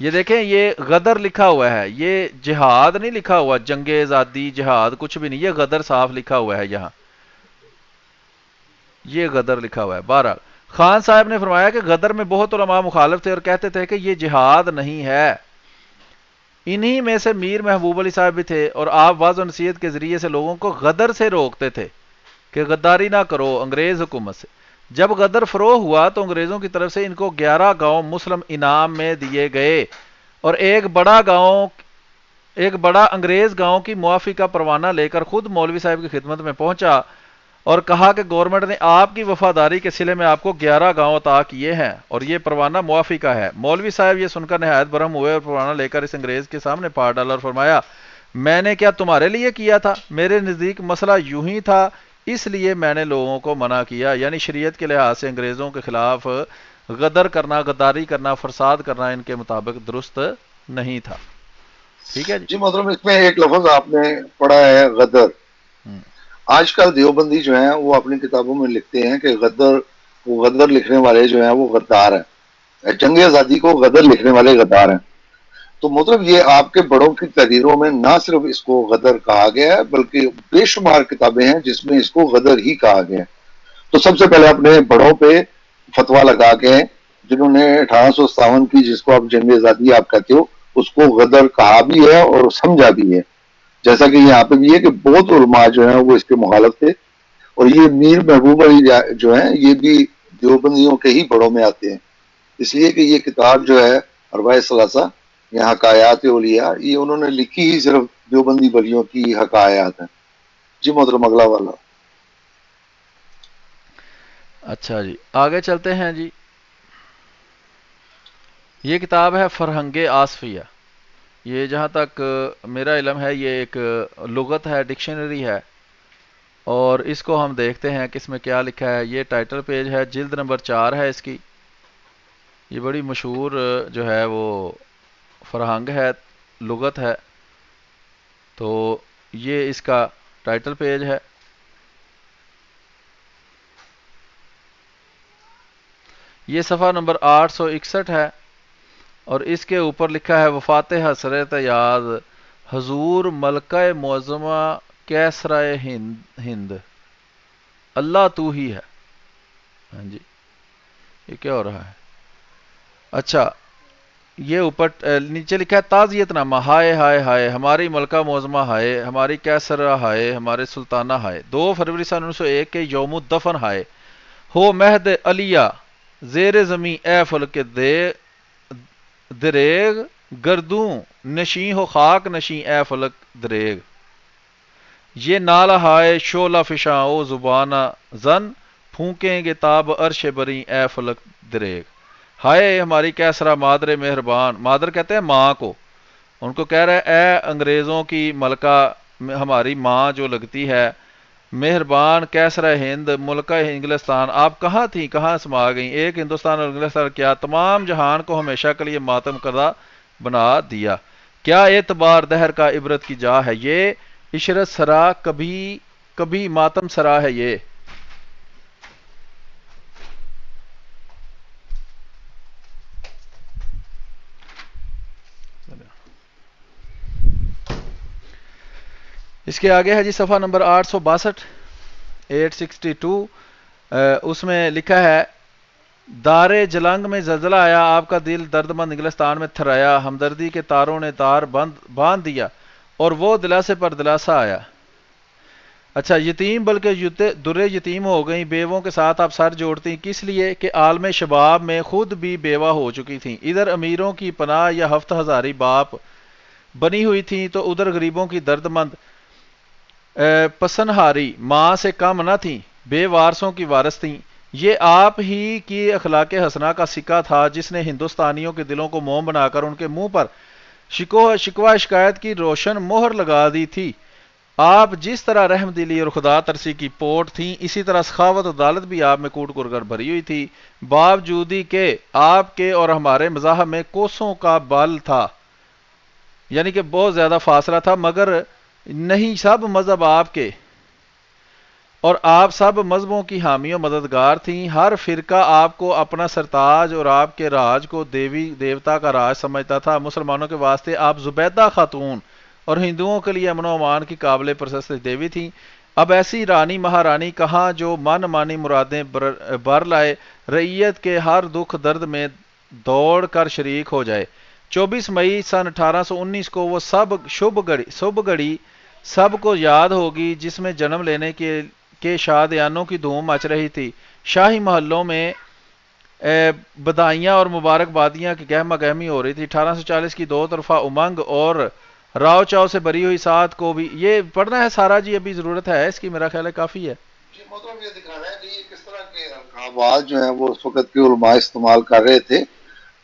یہ دیکھیں یہ غدر لکھا ہوا ہے، یہ جہاد نہیں لکھا ہوا، جنگ آزادی جہاد کچھ بھی نہیں، یہ غدر صاف لکھا ہوا ہے یہاں، یہ غدر لکھا ہوا ہے. بہرحال خان صاحب نے فرمایا کہ غدر میں بہت علماء مخالف تھے اور کہتے تھے کہ یہ جہاد نہیں ہے. انہی میں سے میر محبوب علی صاحب بھی تھے، اور آپ واضح و نصیحت کے ذریعے سے لوگوں کو غدر سے روکتے تھے کہ غداری نہ کرو انگریز حکومت سے. جب غدر فروغ ہوا تو انگریزوں کی طرف سے ان کو 11 گاؤں مسلم انعام میں دیے گئے، اور ایک بڑا انگریز گاؤں کی معافی کا پروانہ لے کر خود مولوی صاحب کی خدمت میں پہنچا اور کہا کہ گورنمنٹ نے آپ کی وفاداری کے صلے میں آپ کو 11 گاؤں عطا کیے ہیں اور یہ پروانہ معافی کا ہے. مولوی صاحب یہ سن کر نہایت برہم ہوئے اور پروانہ لے کر اس انگریز کے سامنے پھاڑ ڈالا اور فرمایا، میں نے کیا تمہارے لیے کیا تھا؟ میرے نزدیک مسئلہ یوں ہی تھا، اس لیے میں نے لوگوں کو منع کیا. یعنی شریعت کے لحاظ سے انگریزوں کے خلاف غدر کرنا، غداری کرنا، فساد کرنا ان کے مطابق درست نہیں تھا. ٹھیک ہے جی. جی محترم، اس میں ایک لفظ آپ نے پڑھا ہے غدر. آج کل دیوبندی جو ہیں وہ اپنی کتابوں میں لکھتے ہیں کہ غدر لکھنے والے جو ہیں وہ غدار ہیں، جنگ آزادی کو غدر لکھنے والے غدار ہیں. تو مطلب یہ آپ کے بڑوں کی تحریروں میں نہ صرف اس کو غدر کہا گیا ہے بلکہ بے شمار کتابیں ہیں جس میں اس کو غدر ہی کہا گیا ہے. تو سب سے پہلے اپنے بڑوں پہ فتویٰ لگا کے، جنہوں نے 1857 کی، جس کو آپ جنگ آزادی آپ کہتے ہو، اس کو غدر کہا بھی ہے اور سمجھا بھی ہے. جیسا کہ یہاں پہ بھی ہے کہ بہت علماء جو ہیں وہ اس کے مخالف تھے، اور یہ میر محبوب علی جو ہیں یہ بھی دیوبندیوں کے ہی بڑوں میں آتے ہیں، اس لیے کہ یہ کتاب جو ہے اربع ثلاثہ یا حکایات اولیاء، یہ انہوں نے لکھی ہی صرف دیوبندی ولیوں کی حکایات ہیں. جی محترم، اگلا والا. اچھا جی، آگے چلتے ہیں جی. یہ کتاب ہے فرہنگ آصفیہ. یہ جہاں تک میرا علم ہے یہ ایک لغت ہے، ڈکشنری ہے، اور اس کو ہم دیکھتے ہیں کہ اس میں کیا لکھا ہے. یہ ٹائٹل پیج ہے، جلد نمبر 4 ہے اس کی. یہ بڑی مشہور جو ہے وہ فرہنگ ہے، لغت ہے. تو یہ اس کا ٹائٹل پیج ہے. یہ صفحہ نمبر 861 ہے، اور اس کے اوپر لکھا ہے وفات حضرت یاد حضور ملکہ معظمہ کیسرہ ہند، اللہ تو ہی ہے. ہاں جی، یہ کیا ہو رہا ہے؟ اچھا، یہ اوپر نیچے لکھا ہے تعزیت نامہ، ہائے ہائے ہائے ہماری ملکہ معظمہ، ہائے ہماری کیسرہ، ہائے ہمارے سلطانہ، ہائے 2 فروری سن 1901 کے یوم الدفن، ہائے ہو مہد علیہ زیر زمیں اے فلک دریغ، گردوں نشیں ہو خاک نشیں اے فلک دریغ. یہ نالہ ہائے شعلہ فشاں او زبانہ زن، پھونکیں گے تاب عرش بری اے فلک دریغ. ہائے ہماری کیسرا مادر مہربان، مادر کہتے ہیں ماں کو، ان کو کہہ رہے اے انگریزوں کی ملکہ، ہماری ماں جو لگتی ہے، مہربان کیسرا ہند، ملکہ انگلستان، آپ کہاں تھیں، کہاں سما گئیں؟ ایک ہندوستان اور انگلستان کیا تمام جہان کو ہمیشہ کے لیے ماتم کردہ بنا دیا. کیا اعتبار دہر کا عبرت کی جا ہے یہ، عشرت سرا کبھی کبھی ماتم سرا ہے یہ. اس کے آگے ہے جی صفحہ نمبر 862، 862. اس میں لکھا ہے دار جلنگ میں زلزلہ آیا، آپ کا دل درد مند انگلستان میں تھرایا، ہمدردی کے تاروں نے تار باندھ دیا اور وہ دلاسے پر دلاسا آیا. اچھا، یتیم بلکہ درے یتیم ہو گئیں، بیووں کے ساتھ آپ سر جوڑتی، کس لیے کہ عالم شباب میں خود بھی بیوہ ہو چکی تھیں. ادھر امیروں کی پناہ یا ہفت ہزاری باپ بنی ہوئی تھیں تو ادھر غریبوں کی درد مند پسنہاری ماں سے کم نہ تھیں، بے وارثوں کی وارث تھیں. یہ آپ ہی کی اخلاق حسنہ کا سکہ تھا جس نے ہندوستانیوں کے دلوں کو موم بنا کر ان کے منہ پر شکوہ شکایت کی روشن مہر لگا دی تھی۔ آپ جس طرح رحم دلی اور خدا ترسی کی پوٹ تھیں، اسی طرح سخاوت و عدالت بھی آپ میں کوٹ کر بھری ہوئی تھی، باوجودی کہ آپ کے اور ہمارے مذاہب میں کوسوں کا بل تھا، یعنی کہ بہت زیادہ فاصلہ تھا، مگر نہیں سب مذہب آپ کے اور آپ سب مذہبوں کی حامی و مددگار تھیں۔ ہر فرقہ آپ کو اپنا سرتاج اور آپ کے راج کو دیوی دیوتا کا راج سمجھتا تھا۔ مسلمانوں کے واسطے آپ زبیدہ خاتون اور ہندوؤں کے لیے امن و امان کی قابل پرستش دیوی تھیں۔ اب ایسی رانی مہارانی کہاں جو من مانی مرادیں بر لائے، رعیت کے ہر دکھ درد میں دوڑ کر شریک ہو جائے۔ 24 مئی سن 1819 کو وہ شب گھڑی سب کو یاد ہوگی جس میں جنم لینے کے شادیانوں کی دھوم مچ رہی تھی۔ شاہی محلوں میں بدائیاں اور مبارکبادیاں کی گہما گہمی ہو رہی تھی۔ 1840 کی دو طرفہ امنگ اور راؤ چاؤ سے بری ہوئی ساتھ کو بھی یہ پڑھنا ہے سارا جی، ابھی ضرورت ہے اس کی، میرا خیال ہے کافی ہے جی محترم، یہ دکھانا ہے کہ یہ کس طرح کے القابات جو ہیں وہ اس وقت کے علماء استعمال کر رہے تھے،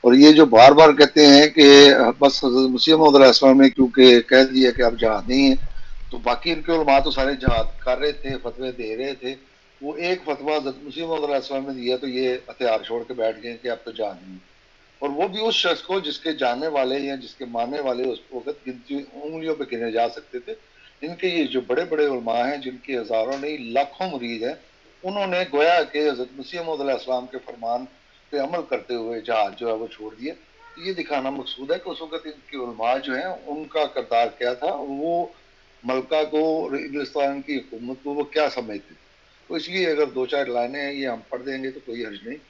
اور یہ جو بار بار کہتے ہیں کہ بس حضرت مسیح موعود علیہ السلام نے کیونکہ کہہ دیا کہ اب جہاد نہیں ہے، تو باقی ان کے علماء تو سارے جہاد کر رہے تھے، فتوے دے رہے تھے۔ وہ ایک فتویٰ حضرت مسیح موعود علیہ السلام نے دیا تو یہ ہتھیار چھوڑ کے بیٹھ گئے کہ اب تو جہاد نہیں ہے، اور وہ بھی اس شخص کو جس کے جاننے والے یا جس کے ماننے والے اس وقت گنتی انگلیوں پہ گنے جا سکتے تھے۔ ان کے یہ جو بڑے بڑے علماء ہیں جن کے ہزاروں نہیں لاکھوں مرید ہیں، انہوں نے گویا کہ حضرت مسیح موعود علیہ السلام کے فرمان پہ عمل کرتے ہوئے جہاد جو ہے وہ چھوڑ دیا۔ یہ دکھانا مقصود ہے کہ اس وقت ان کے علماء جو ہیں ان کا کردار کیا تھا، اور وہ ملکہ کو اور انگلستان کی حکومت کو وہ کیا سمجھتے تھے۔ تو اس لیے اگر دو چار لائنیں ہیں یہ ہم پڑھ دیں گے تو کوئی حرج نہیں،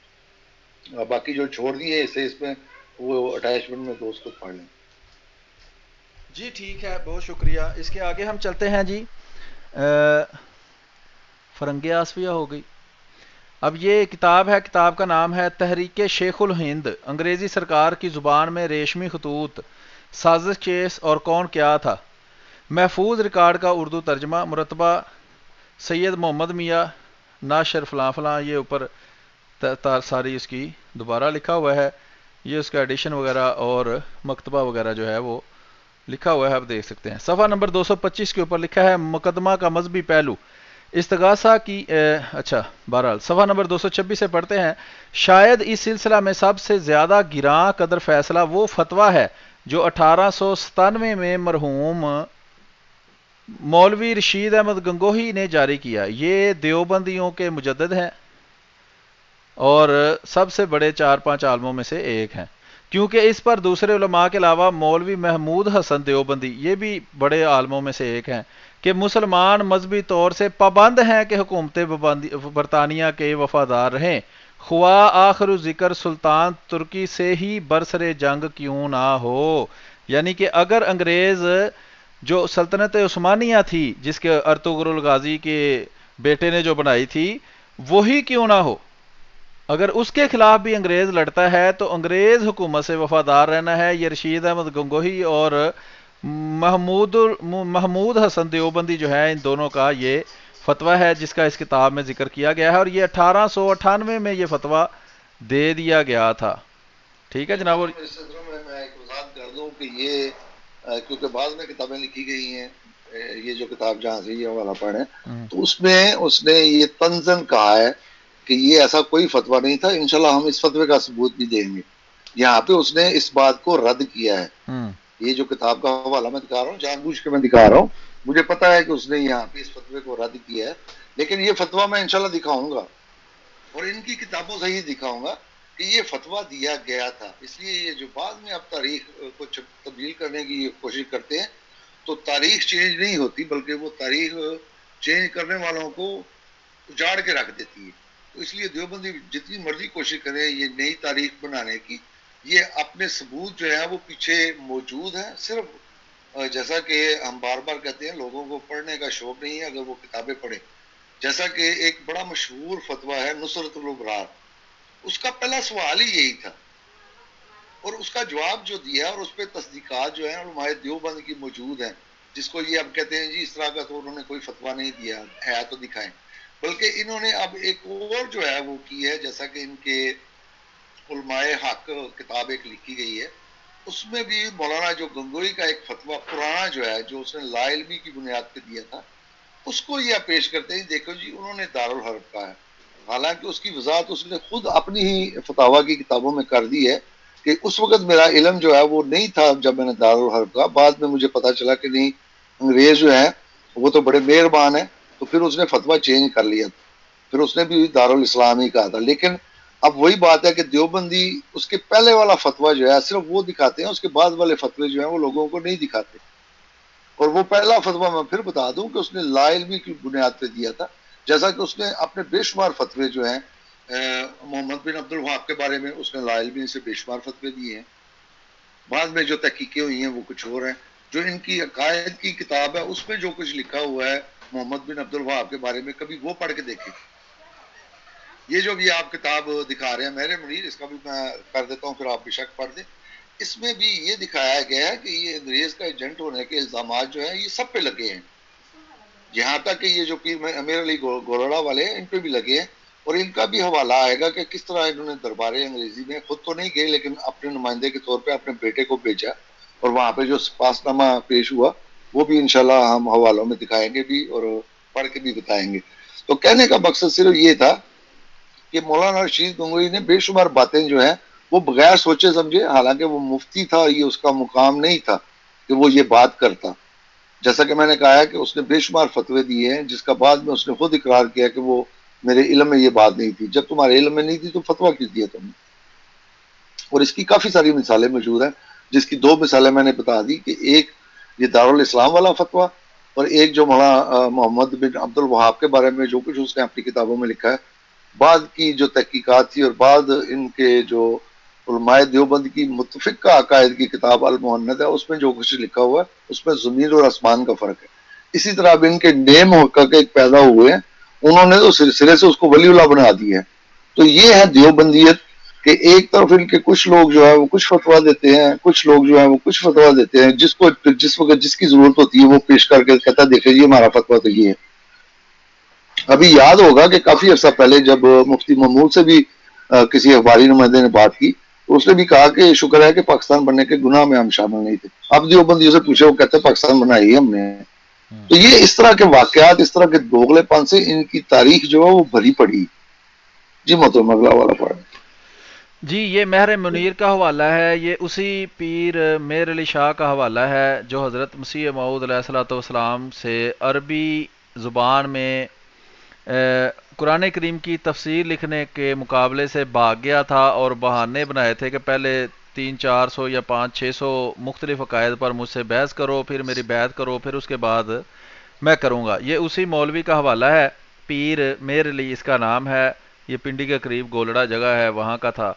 باقی جو چھوڑ دیے اسے اس میں وہ اٹیچمنٹ میں دوست کو پڑھ لیں۔ جی ٹھیک ہے، بہت شکریہ۔ اس کے آگے ہم چلتے ہیں جی، فرنگ آسفیہ ہو گئی۔ اب یہ کتاب ہے، کتاب کا نام ہے تحریک شیخ الہند، انگریزی سرکار کی زبان میں ریشمی خطوط، سازش کیس اور کون کیا تھا، محفوظ ریکارڈ کا اردو ترجمہ، مرتبہ سید محمد میاں ناشر فلاں فلاں، یہ اوپر ساری اس کی دوبارہ لکھا ہوا ہے، یہ اس کا ایڈیشن وغیرہ اور مکتبہ وغیرہ جو ہے وہ لکھا ہوا ہے، آپ دیکھ سکتے ہیں۔ صفحہ نمبر 225 کے اوپر لکھا ہے مقدمہ کا مذہبی پہلو، استغاثہ کی اچھا بہرحال صفحہ نمبر 226 سے پڑھتے ہیں۔ شاید اس سلسلہ میں سب سے زیادہ گراں قدر فیصلہ وہ فتویٰ ہے جو 1897 میں مرحوم مولوی رشید احمد گنگوہی نے جاری کیا۔ یہ دیوبندیوں کے مجدد ہیں اور سب سے بڑے 4-5 عالموں میں سے ایک ہیں، کیونکہ اس پر دوسرے علماء کے علاوہ مولوی محمود حسن دیوبندی یہ بھی بڑے عالموں میں سے ایک ہیں کہ مسلمان مذہبی طور سے پابند ہیں کہ حکومت برطانیہ کے وفادار رہیں، خواہ آخر ذکر سلطان ترکی سے ہی برسر جنگ کیوں نہ ہو۔ یعنی کہ اگر انگریز جو سلطنت عثمانیہ تھی جس کے ارطغرل غازی کے بیٹے نے جو بنائی تھی وہی کیوں نہ ہو، اگر اس کے خلاف بھی انگریز لڑتا ہے تو انگریز حکومت سے وفادار رہنا ہے۔ یہ رشید احمد گنگوہی اور محمود حسن دیوبندی جو ہے ان دونوں کا یہ فتویٰ ہے جس کا اس کتاب میں ذکر کیا گیا ہے، اور یہ 1898 میں یہ فتویٰ دے دیا گیا تھا۔ ٹھیک ہے جناب۔ اس سلسلے میں میں ایک وضاحت کر دوں کہ یہ کیونکہ بعض میں کتابیں لکھی گئی ہیں، یہ جو کتاب جہاں سے یہ والا پڑھیں تو اس میں اس نے یہ تنزن کہا ہے کہ یہ ایسا کوئی فتویٰ نہیں تھا، انشاءاللہ ہم اس فتوے کا ثبوت بھی دیں گے۔ یہاں پہ اس نے اس بات کو رد کیا ہے۔ یہ جو کتاب کا حوالہ میں دکھا رہا ہوں جان بوجھ کے میں دکھا رہا ہوں، مجھے پتا ہے کہ اس نے یہاں پہ اس فتوے کو رد کیا ہے، لیکن یہ فتویٰ میں انشاءاللہ دکھاؤں گا اور ان کی کتابوں سے ہی دکھاؤں گا کہ یہ فتویٰ دیا گیا تھا۔ اس لیے یہ جو بعد میں اب تاریخ کو تبدیل کرنے کی کوشش کرتے ہیں تو تاریخ چینج نہیں ہوتی بلکہ وہ تاریخ چینج کرنے والوں کو اجاڑ کے رکھ دیتی ہے۔ تو اس لیے دیوبندی جتنی مرضی کوشش کرے یہ نئی تاریخ بنانے کی، یہ اپنے ثبوت جو ہے وہ پیچھے موجود ہیں، صرف جیسا کہ ہم بار بار کہتے ہیں لوگوں کو پڑھنے کا شوق نہیں ہے اگر وہ کتابیں پڑھیں۔ جیسا کہ ایک بڑا مشہور فتویٰ ہے نصرت الابرار، اس کا پہلا سوال ہی یہی تھا اور اس کا جواب جو دیا اور اس پہ تصدیقات جو ہیں علماء دیوبند کی موجود ہیں، جس کو یہ اب کہتے ہیں جی اس طرح کا تو انہوں نے کوئی فتویٰ نہیں دیا ہے تو دکھائیں، بلکہ انہوں نے اب ایک اور جو ہے وہ کی ہے، جیسا کہ ان کے علماء حق کتاب ایک لکھی گئی ہے اس میں بھی مولانا جو گنگوئی کا ایک فتویٰ پرانا جو ہے، جو اس نے لا علمی کی بنیاد پہ دیا تھا، اس کو یہ پیش کرتے ہیں، دیکھو جی انہوں نے دارالحرب کا ہے، حالانکہ اس کی وضاحت اس نے خود اپنی ہی فتاویٰ کی کتابوں میں کر دی ہے کہ اس وقت میرا علم جو ہے وہ نہیں تھا جب میں نے دارالحرب کا، بعد میں مجھے پتا چلا کہ نہیں، انگریز جو ہیں وہ تو بڑے مہربان ہیں، تو پھر اس نے فتویٰ چینج کر لیا تھا، پھر اس نے بھی دارالاسلام ہی کہا تھا. لیکن اب وہی بات ہے کہ دیوبندی اس کے پہلے والا فتویٰ جو ہے صرف وہ دکھاتے ہیں، اس کے بعد والے فتوے جو ہیں وہ لوگوں کو نہیں دکھاتے. اور وہ پہلا فتویٰ میں پھر بتا دوں کہ اس نے لا علمی کی بنیاد پہ دیا تھا، جیسا کہ اس نے اپنے بے شمار فتوے جو ہیں محمد بن عبد الوہاب کے بارے میں اس نے لا علمی سے بے شمار فتوے دیے ہیں. بعد میں جو تحقیقیں ہوئی ہیں وہ کچھ اور ہیں. جو ان کی عقائد کی کتاب ہے اس میں جو کچھ لکھا ہوا ہے محمد بن عبد الوہاب کے بارے میں، کبھی وہ پڑھ کے دیکھیں. یہ جو بھی آپ کتاب دکھا رہے ہیں مہر منیر، اس کا بھی میں کر دیتا ہوں، پھر آپ بے شک پڑھ دیں. اس میں بھی یہ دکھایا گیا ہے کہ یہ انگریز کا ایجنٹ ہونے کے الزامات جو ہیں یہ سب پہ لگے ہیں، یہاں تک کہ یہ جو پیر امیر علی گولڑا والے ہیں ان پہ بھی لگے ہیں. اور ان کا بھی حوالہ آئے گا کہ کس طرح انہوں نے دربار انگریزی میں خود تو نہیں گئے لیکن اپنے نمائندے کے طور پہ اپنے بیٹے کو بھیجا، اور وہاں پہ جو سپاس نامہ پیش ہوا وہ بھی انشاءاللہ ہم حوالوں میں دکھائیں گے بھی اور پڑھ کے بھی بتائیں گے. تو کہنے کا مقصد صرف یہ تھا کہ مولانا رشید گنگوئی نے بے شمار باتیں جو ہیں وہ بغیر سوچے سمجھے، حالانکہ وہ مفتی تھا، یہ اس کا مقام نہیں تھا کہ وہ یہ بات کرتا. جیسا کہ میں نے کہا ہے کہ اس نے بے شمار فتوے دیے ہیں، جس کا بعد میں اس نے خود اقرار کیا کہ وہ میرے علم میں یہ بات نہیں تھی. جب تمہارے علم میں نہیں تھی تو فتویٰ کیوں دیا تم نے؟ اور اس کی کافی ساری مثالیں موجود ہیں، جس کی دو مثالیں میں نے بتا دی کہ ایک یہ دارالاسلام والا فتویٰ، اور ایک جو مولانا محمد بن عبد الوہاب کے بارے میں جو کچھ اس نے اپنی کتابوں میں لکھا ہے. بعد کی جو تحقیقات تھی اور بعد ان کے جو علماء دیوبند کی متفقہ عقائد کی کتاب المہند ہے، اس میں جو کچھ لکھا ہوا ہے اس میں زمین اور آسمان کا فرق ہے. اسی طرح اب ان کے نیم محقق ایک پیدا ہوئے ہیں، انہوں نے تو سلسلے سے اس کو ولی اللہ بنا دیا ہے. تو یہ ہے دیوبندیت کہ ایک طرف ان کے کچھ لوگ جو ہے وہ کچھ فتویٰ دیتے ہیں، کچھ لوگ جو ہے وہ کچھ فتویٰ دیتے ہیں، جس کو جس وقت جس کی ضرورت ہوتی ہے وہ پیش کر کے کہتا ہے دیکھیں یہ ہمارا فتویٰ تو یہ ہے. ابھی یاد ہوگا کہ کافی عرصہ پہلے جب مفتی محمود سے بھی کسی اخباری نمائندے نے بات کی تو اس نے بھی کہا کہ شکر ہے کہ پاکستان بننے کے گناہ میں ہم شامل نہیں تھے. اب دیوبندیوں سے پوچھے وہ کہتے ہیں پاکستان بنائی ہم نے. تو یہ اس طرح کے واقعات، اس طرح کے دوغلے پن سے ان کی تاریخ جو ہے وہ بھری پڑی. جی محترم اگلا والا پڑھ. جی یہ مہر منیر کا حوالہ ہے، یہ اسی پیر میر علی شاہ کا حوالہ ہے جو حضرت مسیح موعود علیہ الصلوۃ والسلام سے عربی زبان میں قرآن کریم کی تفسیر لکھنے کے مقابلے سے بھاگ گیا تھا اور بہانے بنائے تھے کہ پہلے 300-400 یا 500-600 مختلف عقائد پر مجھ سے بحث کرو، پھر میری بیعت کرو، پھر اس کے بعد میں کروں گا. یہ اسی مولوی کا حوالہ ہے، پیر میر علی اس کا نام ہے، یہ پنڈی کے قریب گولڑا جگہ ہے وہاں کا تھا.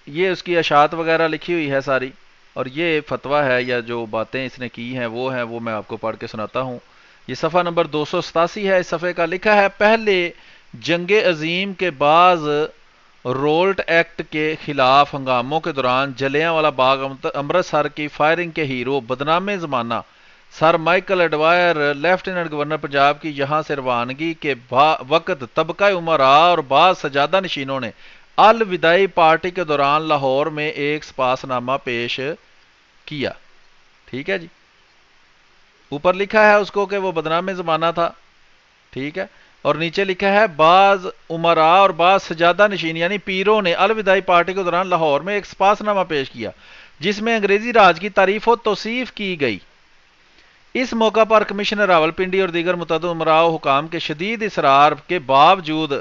یہ اس کی اشاعت وغیرہ لکھی ہوئی ہے ساری، اور یہ فتویٰ ہے یا جو باتیں اس نے کی ہیں وہ میں آپ کو پڑھ کے سناتا ہوں. یہ صفحہ نمبر 287 ہے. اس صفحے کا لکھا ہے پہلے جنگ عظیم کے بعض رولٹ ایکٹ کے خلاف ہنگاموں کے دوران جلیاں والا باغ امرتسر کی فائرنگ کے ہیرو بدنام زمانہ سر مائیکل ایڈوائر لیفٹیننٹ گورنر پنجاب کی یہاں سے روانگی کے وقت طبقہ عمرا اور بعض سجادہ نشینوں نے الوداعی پارٹی کے دوران لاہور میں ایک سپاس نامہ پیش کیا. ٹھیک ہے جی، اوپر لکھا ہے اس کو کہ وہ بدنام زمانہ تھا، ٹھیک ہے، اور نیچے لکھا ہے بعض عمرا اور بعض سجادہ نشین یعنی پیروں نے الوداعی پارٹی کے دوران لاہور میں ایک سپاس نامہ پیش کیا جس میں انگریزی راج کی تعریف و توصیف کی گئی. اس موقع پر کمشنر راولپنڈی اور دیگر متعدد عمراء و حکام کے شدید اصرار کے باوجود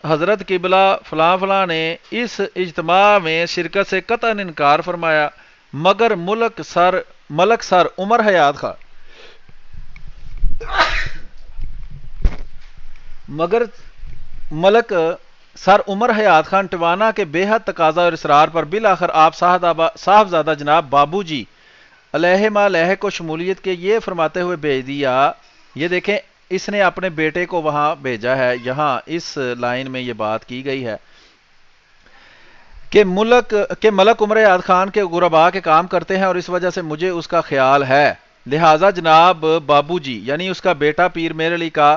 حضرت قبلہ فلاں فلاں نے اس اجتماع میں شرکت سے قطعا انکار فرمایا، مگر ملک سر عمر حیات خان ملک سر عمر حیات خان ٹوانا کے بے حد تقاضا اور اصرار پر بالآخر آپ صاحبزادہ جناب بابو جی علیہ مالہ کو شمولیت کے یہ فرماتے ہوئے بھیج دیا. یہ دیکھیں اس نے اپنے بیٹے کو وہاں بھیجا ہے، یہاں اس لائن میں یہ بات کی گئی ہے کہ ملک عمر حیات خان کے غربا کے کام کرتے ہیں اور اس وجہ سے مجھے اس کا خیال ہے، لہٰذا جناب بابو جی یعنی اس کا بیٹا پیر میر علی کا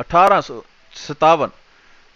1857।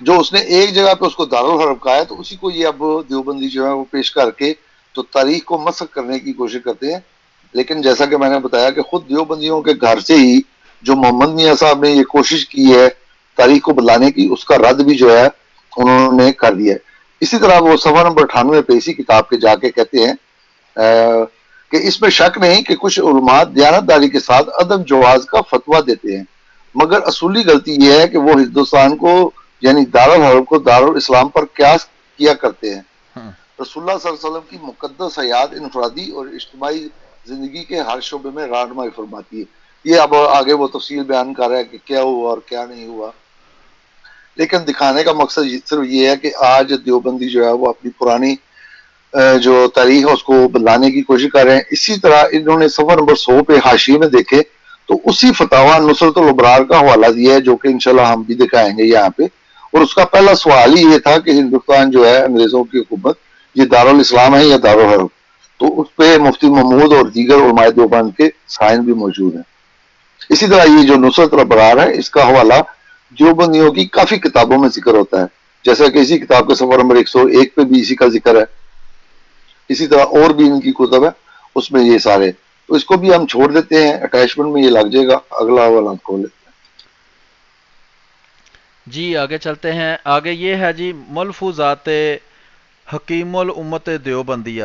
جو اس نے ایک جگہ پہ اس کو دارالحرب کہا ہے، تو اسی کو یہ اب دیوبندی جو ہے وہ پیش کر کے تو تاریخ کو مسخ کرنے کی کوشش کرتے ہیں. لیکن جیسا کہ میں نے بتایا کہ خود دیوبندیوں کے گھر سے ہی جو محمد میاں صاحب نے یہ کوشش کی ہے تاریخ کو بدلانے کی، اس کا رد بھی جو ہے انہوں نے کر دیا ہے. اسی طرح وہ صفحہ نمبر 98 پہ اسی کتاب کے جا کے کہتے ہیں کہ اس میں شک نہیں کہ کچھ علماء دیانتداری کے ساتھ عدم جواز کا فتویٰ دیتے ہیں، مگر اصولی غلطی یہ ہے کہ وہ ہندوستان کو یعنی دارالحرب کو دارالاسلام پر قیاس کیا کرتے ہیں. ہاں رسول اللہ صلی اللہ علیہ وسلم کی مقدس حیات انفرادی اور اجتماعی زندگی کے ہر شعبے میں رہنمائی فرماتی ہے. یہ اب آگے وہ تفصیل بیان کر رہا ہے کہ کیا ہوا اور کیا نہیں ہوا، لیکن دکھانے کا مقصد صرف یہ ہے کہ آج دیوبندی جو ہے وہ اپنی پرانی جو تاریخ ہے اس کو بدلانے کی کوشش کر رہے ہیں. اسی طرح انہوں نے صفحہ نمبر 100 پہ حاشیے میں دیکھے تو اسی فتاوی نصرت الابرار کا حوالہ دیا ہے، جو کہ انشاءاللہ ہم بھی دکھائیں گے یہاں پہ. اور اس کا پہلا سوال ہی یہ تھا کہ ہندوستان جو ہے انگریزوں کی حکومت یہ دارالاسلام ہے یا دارالحرب. تو اس پہ مفتی محمود اور دیگر علماء دیوبند کے سائن بھی موجود ہیں. اسی طرح یہ جو نصرت الابرار ہے اس کا حوالہ دیوبندیوں کی کافی کتابوں میں ذکر ہوتا ہے، جیسا کہ اسی کتاب کے صفحہ نمبر 101 پہ بھی اسی کا ذکر ہے. اسی طرح اور بھی ان کی کتب ہے اس میں یہ سارے. تو اس کو بھی ہم چھوڑ دیتے ہیں، اٹیچمنٹ میں یہ لگ جائے گا. اگلا حوالہ کھول لیتے جی آگے چلتے ہیں. آگے یہ ہے جی ملفوظات حکیم الامت دیوبندیہ.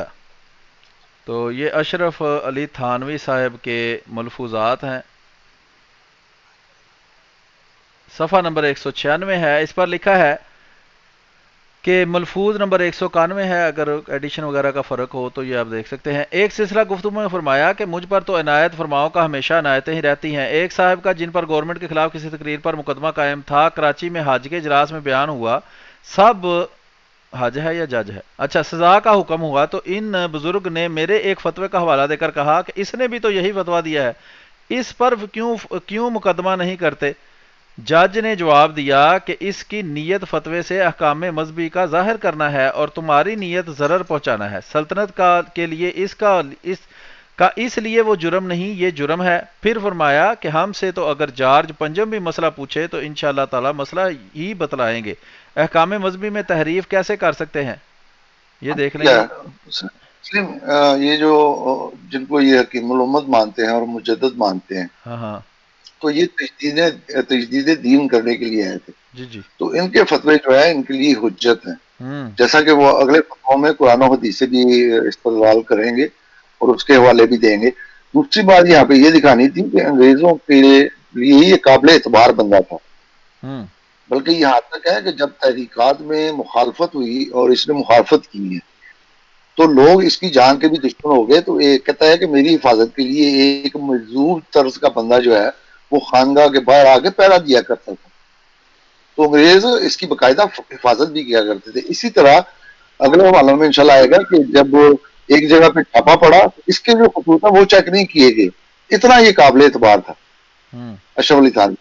تو یہ اشرف علی تھانوی صاحب کے ملفوظات ہیں. صفحہ نمبر 196 ہے. اس پر لکھا ہے کہ ملفوظ نمبر 191 ہے، اگر ایڈیشن وغیرہ کا فرق ہو تو یہ آپ دیکھ سکتے ہیں. ایک سلسلہ گفتگو میں فرمایا کہ مجھ پر تو عنایت فرماؤں کا ہمیشہ عنایتیں ہی رہتی ہیں. ایک صاحب کا جن پر گورنمنٹ کے خلاف کسی تقریر پر مقدمہ قائم تھا، کراچی میں حج کے اجلاس میں بیان ہوا، سب حج ہے یا جج ہے، اچھا سزا کا حکم ہوا، تو ان بزرگ نے میرے ایک فتوے کا حوالہ دے کر کہا کہ اس نے بھی تو یہی فتویٰ دیا ہے، اس پر کیوں مقدمہ نہیں کرتے؟ جج نے جواب دیا کہ اس کی نیت فتوے سے احکام مذہبی کا ظاہر کرنا ہے اور تمہاری نیت ضرر پہنچانا ہے. سلطنت کے لیے اس لیے وہ جرم نہیں، یہ جرم ہے. پھر فرمایا کہ ہم سے تو اگر جارج پنجم بھی مسئلہ پوچھے تو انشاءاللہ تعالی مسئلہ ہی بتلائیں گے. احکام مذہبی میں تحریف کیسے کر سکتے ہیں؟ یہ دیکھ لیں کیا جی. یہ جو جن کو یہ حکیم الامت مانتے ہیں اور مجدد مانتے ہیں، ہاں ہاں تو یہ تجدید دین کرنے کے لیے آئے تھے. جی جی تو ان کے فتوے جو ہے ان کے لیے حجت ہیں، ہوں جیسا کہ وہ اگلے فتووں میں قرآن و حدیث سے بھی استدلال کریں گے اور اس کے حوالے بھی دیں گے. دوسری بات یہاں پہ یہ دکھانی تھی کہ انگریزوں کے لیے یہ قابل اعتبار بندہ تھا، ہوں بلکہ یہاں تک ہے کہ جب تحریکات میں مخالفت ہوئی اور اس نے مخالفت کی ہے تو لوگ اس کی جان کے بھی دشمن ہو گئے. تو یہ کہتا ہے کہ میری حفاظت کے لیے ایک مجذوب طرز کا بندہ جو ہے وہ خانگاہ کے باہر آ کے پہرا دیا کرتا تھا. تو انگریز اس کی باقاعدہ حفاظت بھی کیا کرتے تھے. اسی طرح اگلے حوالوں میں انشاءاللہ آئے گا کہ جب ایک جگہ پہ چھاپا پڑا تو اس کے جو خطوط ہیں وہ چیک نہیں کیے گئے، اتنا یہ قابل اعتبار تھا ہوں اشرف علی خان.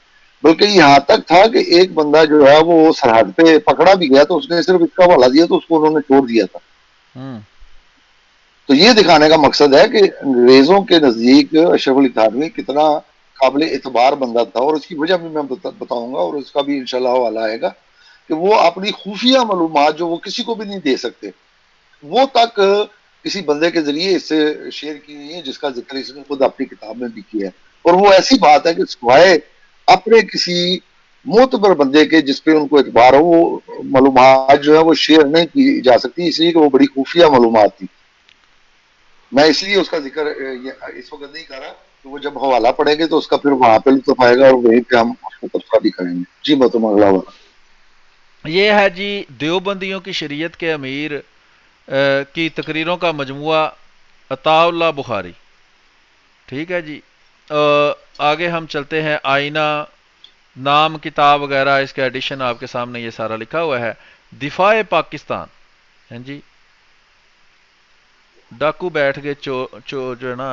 بلکہ یہاں تک تھا کہ ایک بندہ جو ہے وہ سرحد پہ پکڑا بھی گیا تو اس نے صرف اس کا حوالہ دیا تو اس کو انہوں نے چھوڑ دیا تھا. ہوں تو یہ دکھانے کا مقصد ہے کہ انگریزوں کے نزدیک اشرف علی تھانوی کتنا قابل اعتبار بندہ تھا. اور اس کی وجہ بھی میں بتاؤں گا اور اس کا بھی انشاءاللہ حوالہ آئے گا کہ وہ اپنی خفیہ معلومات جو وہ کسی کو بھی نہیں دے سکتے وہ تک کسی بندے کے ذریعے اس سے شیئر کی ہوئی ہے، جس کا ذکر اس نے خود اپنی کتاب میں بھی کیا ہے. اور وہ ایسی بات ہے کہ سوائے اپنے کسی معتبر بندے کے جس پہ ان کو اعتبار ہو وہ معلومات جو ہے وہ شیئر نہیں کی جا سکتی، اس لیے کہ وہ بڑی خفیہ معلومات تھی. میں اس لیے اس کا ذکر اس وقت نہیں کر رہا کہ وہ جب حوالہ پڑھیں گے تو اس کا پھر وہاں پہ لطف آئے گا اور وہیں پہ ہم اس کو تبصرہ بھی کریں گے. جی محترم اگلا حوالہ. یہ ہے جی دیوبندیوں کی شریعت کے امیر کی تقریروں کا مجموعہ عطا اللہ بخاری. ٹھیک ہے جی. آگے ہم چلتے ہیں. آئینہ نام کتاب وغیرہ اس کا ایڈیشن آپ کے سامنے یہ سارا لکھا ہوا ہے. دفاع پاکستان ہیں جی. ڈاکو بیٹھ گئے جو ہے نا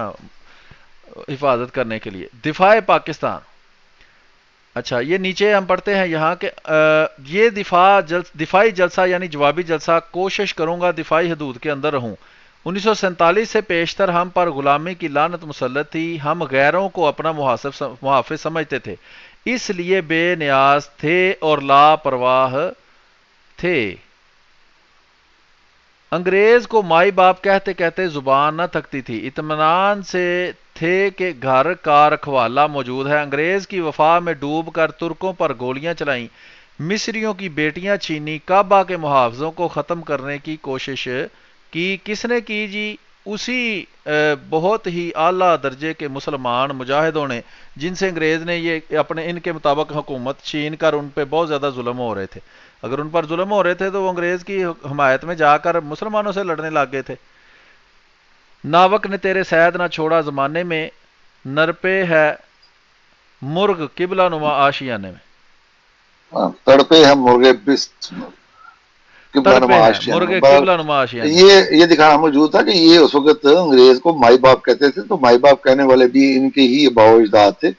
حفاظت کرنے کے لیے. دفاع پاکستان. اچھا یہ نیچے ہم پڑھتے ہیں یہاں کہ یہ دفاعی جلسہ یعنی جوابی جلسہ کوشش کروں گا دفاعی حدود کے اندر رہوں. 1947 سے پیشتر ہم پر غلامی کی لعنت مسلط تھی. ہم غیروں کو اپنا محافظ سمجھتے تھے، اس لیے بے نیاز تھے اور لاپرواہ تھے. انگریز کو مائی باپ کہتے کہتے زبان نہ تھکتی تھی. اطمینان سے تھے کہ گھر کا رکھوالا موجود ہے. انگریز کی وفا میں ڈوب کر ترکوں پر گولیاں چلائیں. مصریوں کی بیٹیاں چھینی. کعبہ کے محافظوں کو ختم کرنے کی کوشش کی. کس نے کی جی؟ اسی بہت ہی اعلیٰ درجے کے مسلمان مجاہدوں نے، جن سے انگریز نے یہ اپنے ان کے مطابق حکومت چھین کر ان پہ بہت زیادہ ظلم ہو رہے تھے. اگر ان پر ظلم ہو رہے تھے تو وہ انگریز کی حمایت میں جا کر مسلمانوں سے لڑنے لگ گئے تھے. ناوک نے تیرے سید نہ چھوڑا زمانے میں، نرپے ہے مرغ قبلہ نما آشیانے میں. تڑپے ہیں مرغے بست قبلہ تڑپے نما ہیں آشیانے مرغ میں. قبلہ نما آشیانے میں. یہ دکھانا موجود تھا کہ یہ اس وقت انگریز کو مائی باپ کہتے تھے، تو مائی باپ کہنے والے بھی ان کے ہی باو اجداد تھے.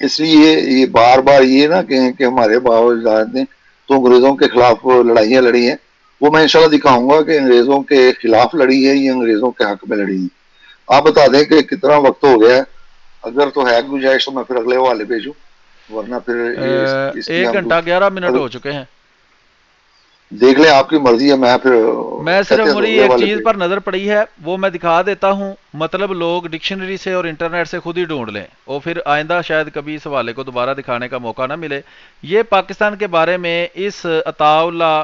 اس لیے یہ بار بار یہ نہ کہیں کہ ہمارے باو اجداد نے تو انگریزوں کے خلاف لڑائیاں لڑی ہیں. وہ میں انشاءاللہ دکھاؤں گا کہ انگریزوں کے خلاف لڑی ہے یا انگریزوں کے حق میں لڑی ہے. آپ بتا دیں کہ کتنا وقت ہو گیا ہے. اگر تو ہے گنجائش تو میں پھر اگلے حوالے بھیجوں، ورنہ پھر اس کی 1 ہم گھنٹہ 11 منٹ ہو چکے ہیں. دیکھ لیں، آپ کی مرضی ہے. میں پھر میں کہتے صرف ہیں تو مجھے اگلے ایک والے چیز پہ. پر نظر پڑی ہے، وہ میں دکھا دیتا ہوں. مطلب لوگ ڈکشنری سے اور انٹرنیٹ سے خود ہی ڈھونڈ لیں، اور پھر آئندہ شاید کبھی اس حوالے کو دوبارہ دکھانے کا موقع نہ ملے. یہ پاکستان کے بارے میں اس عطاء اللہ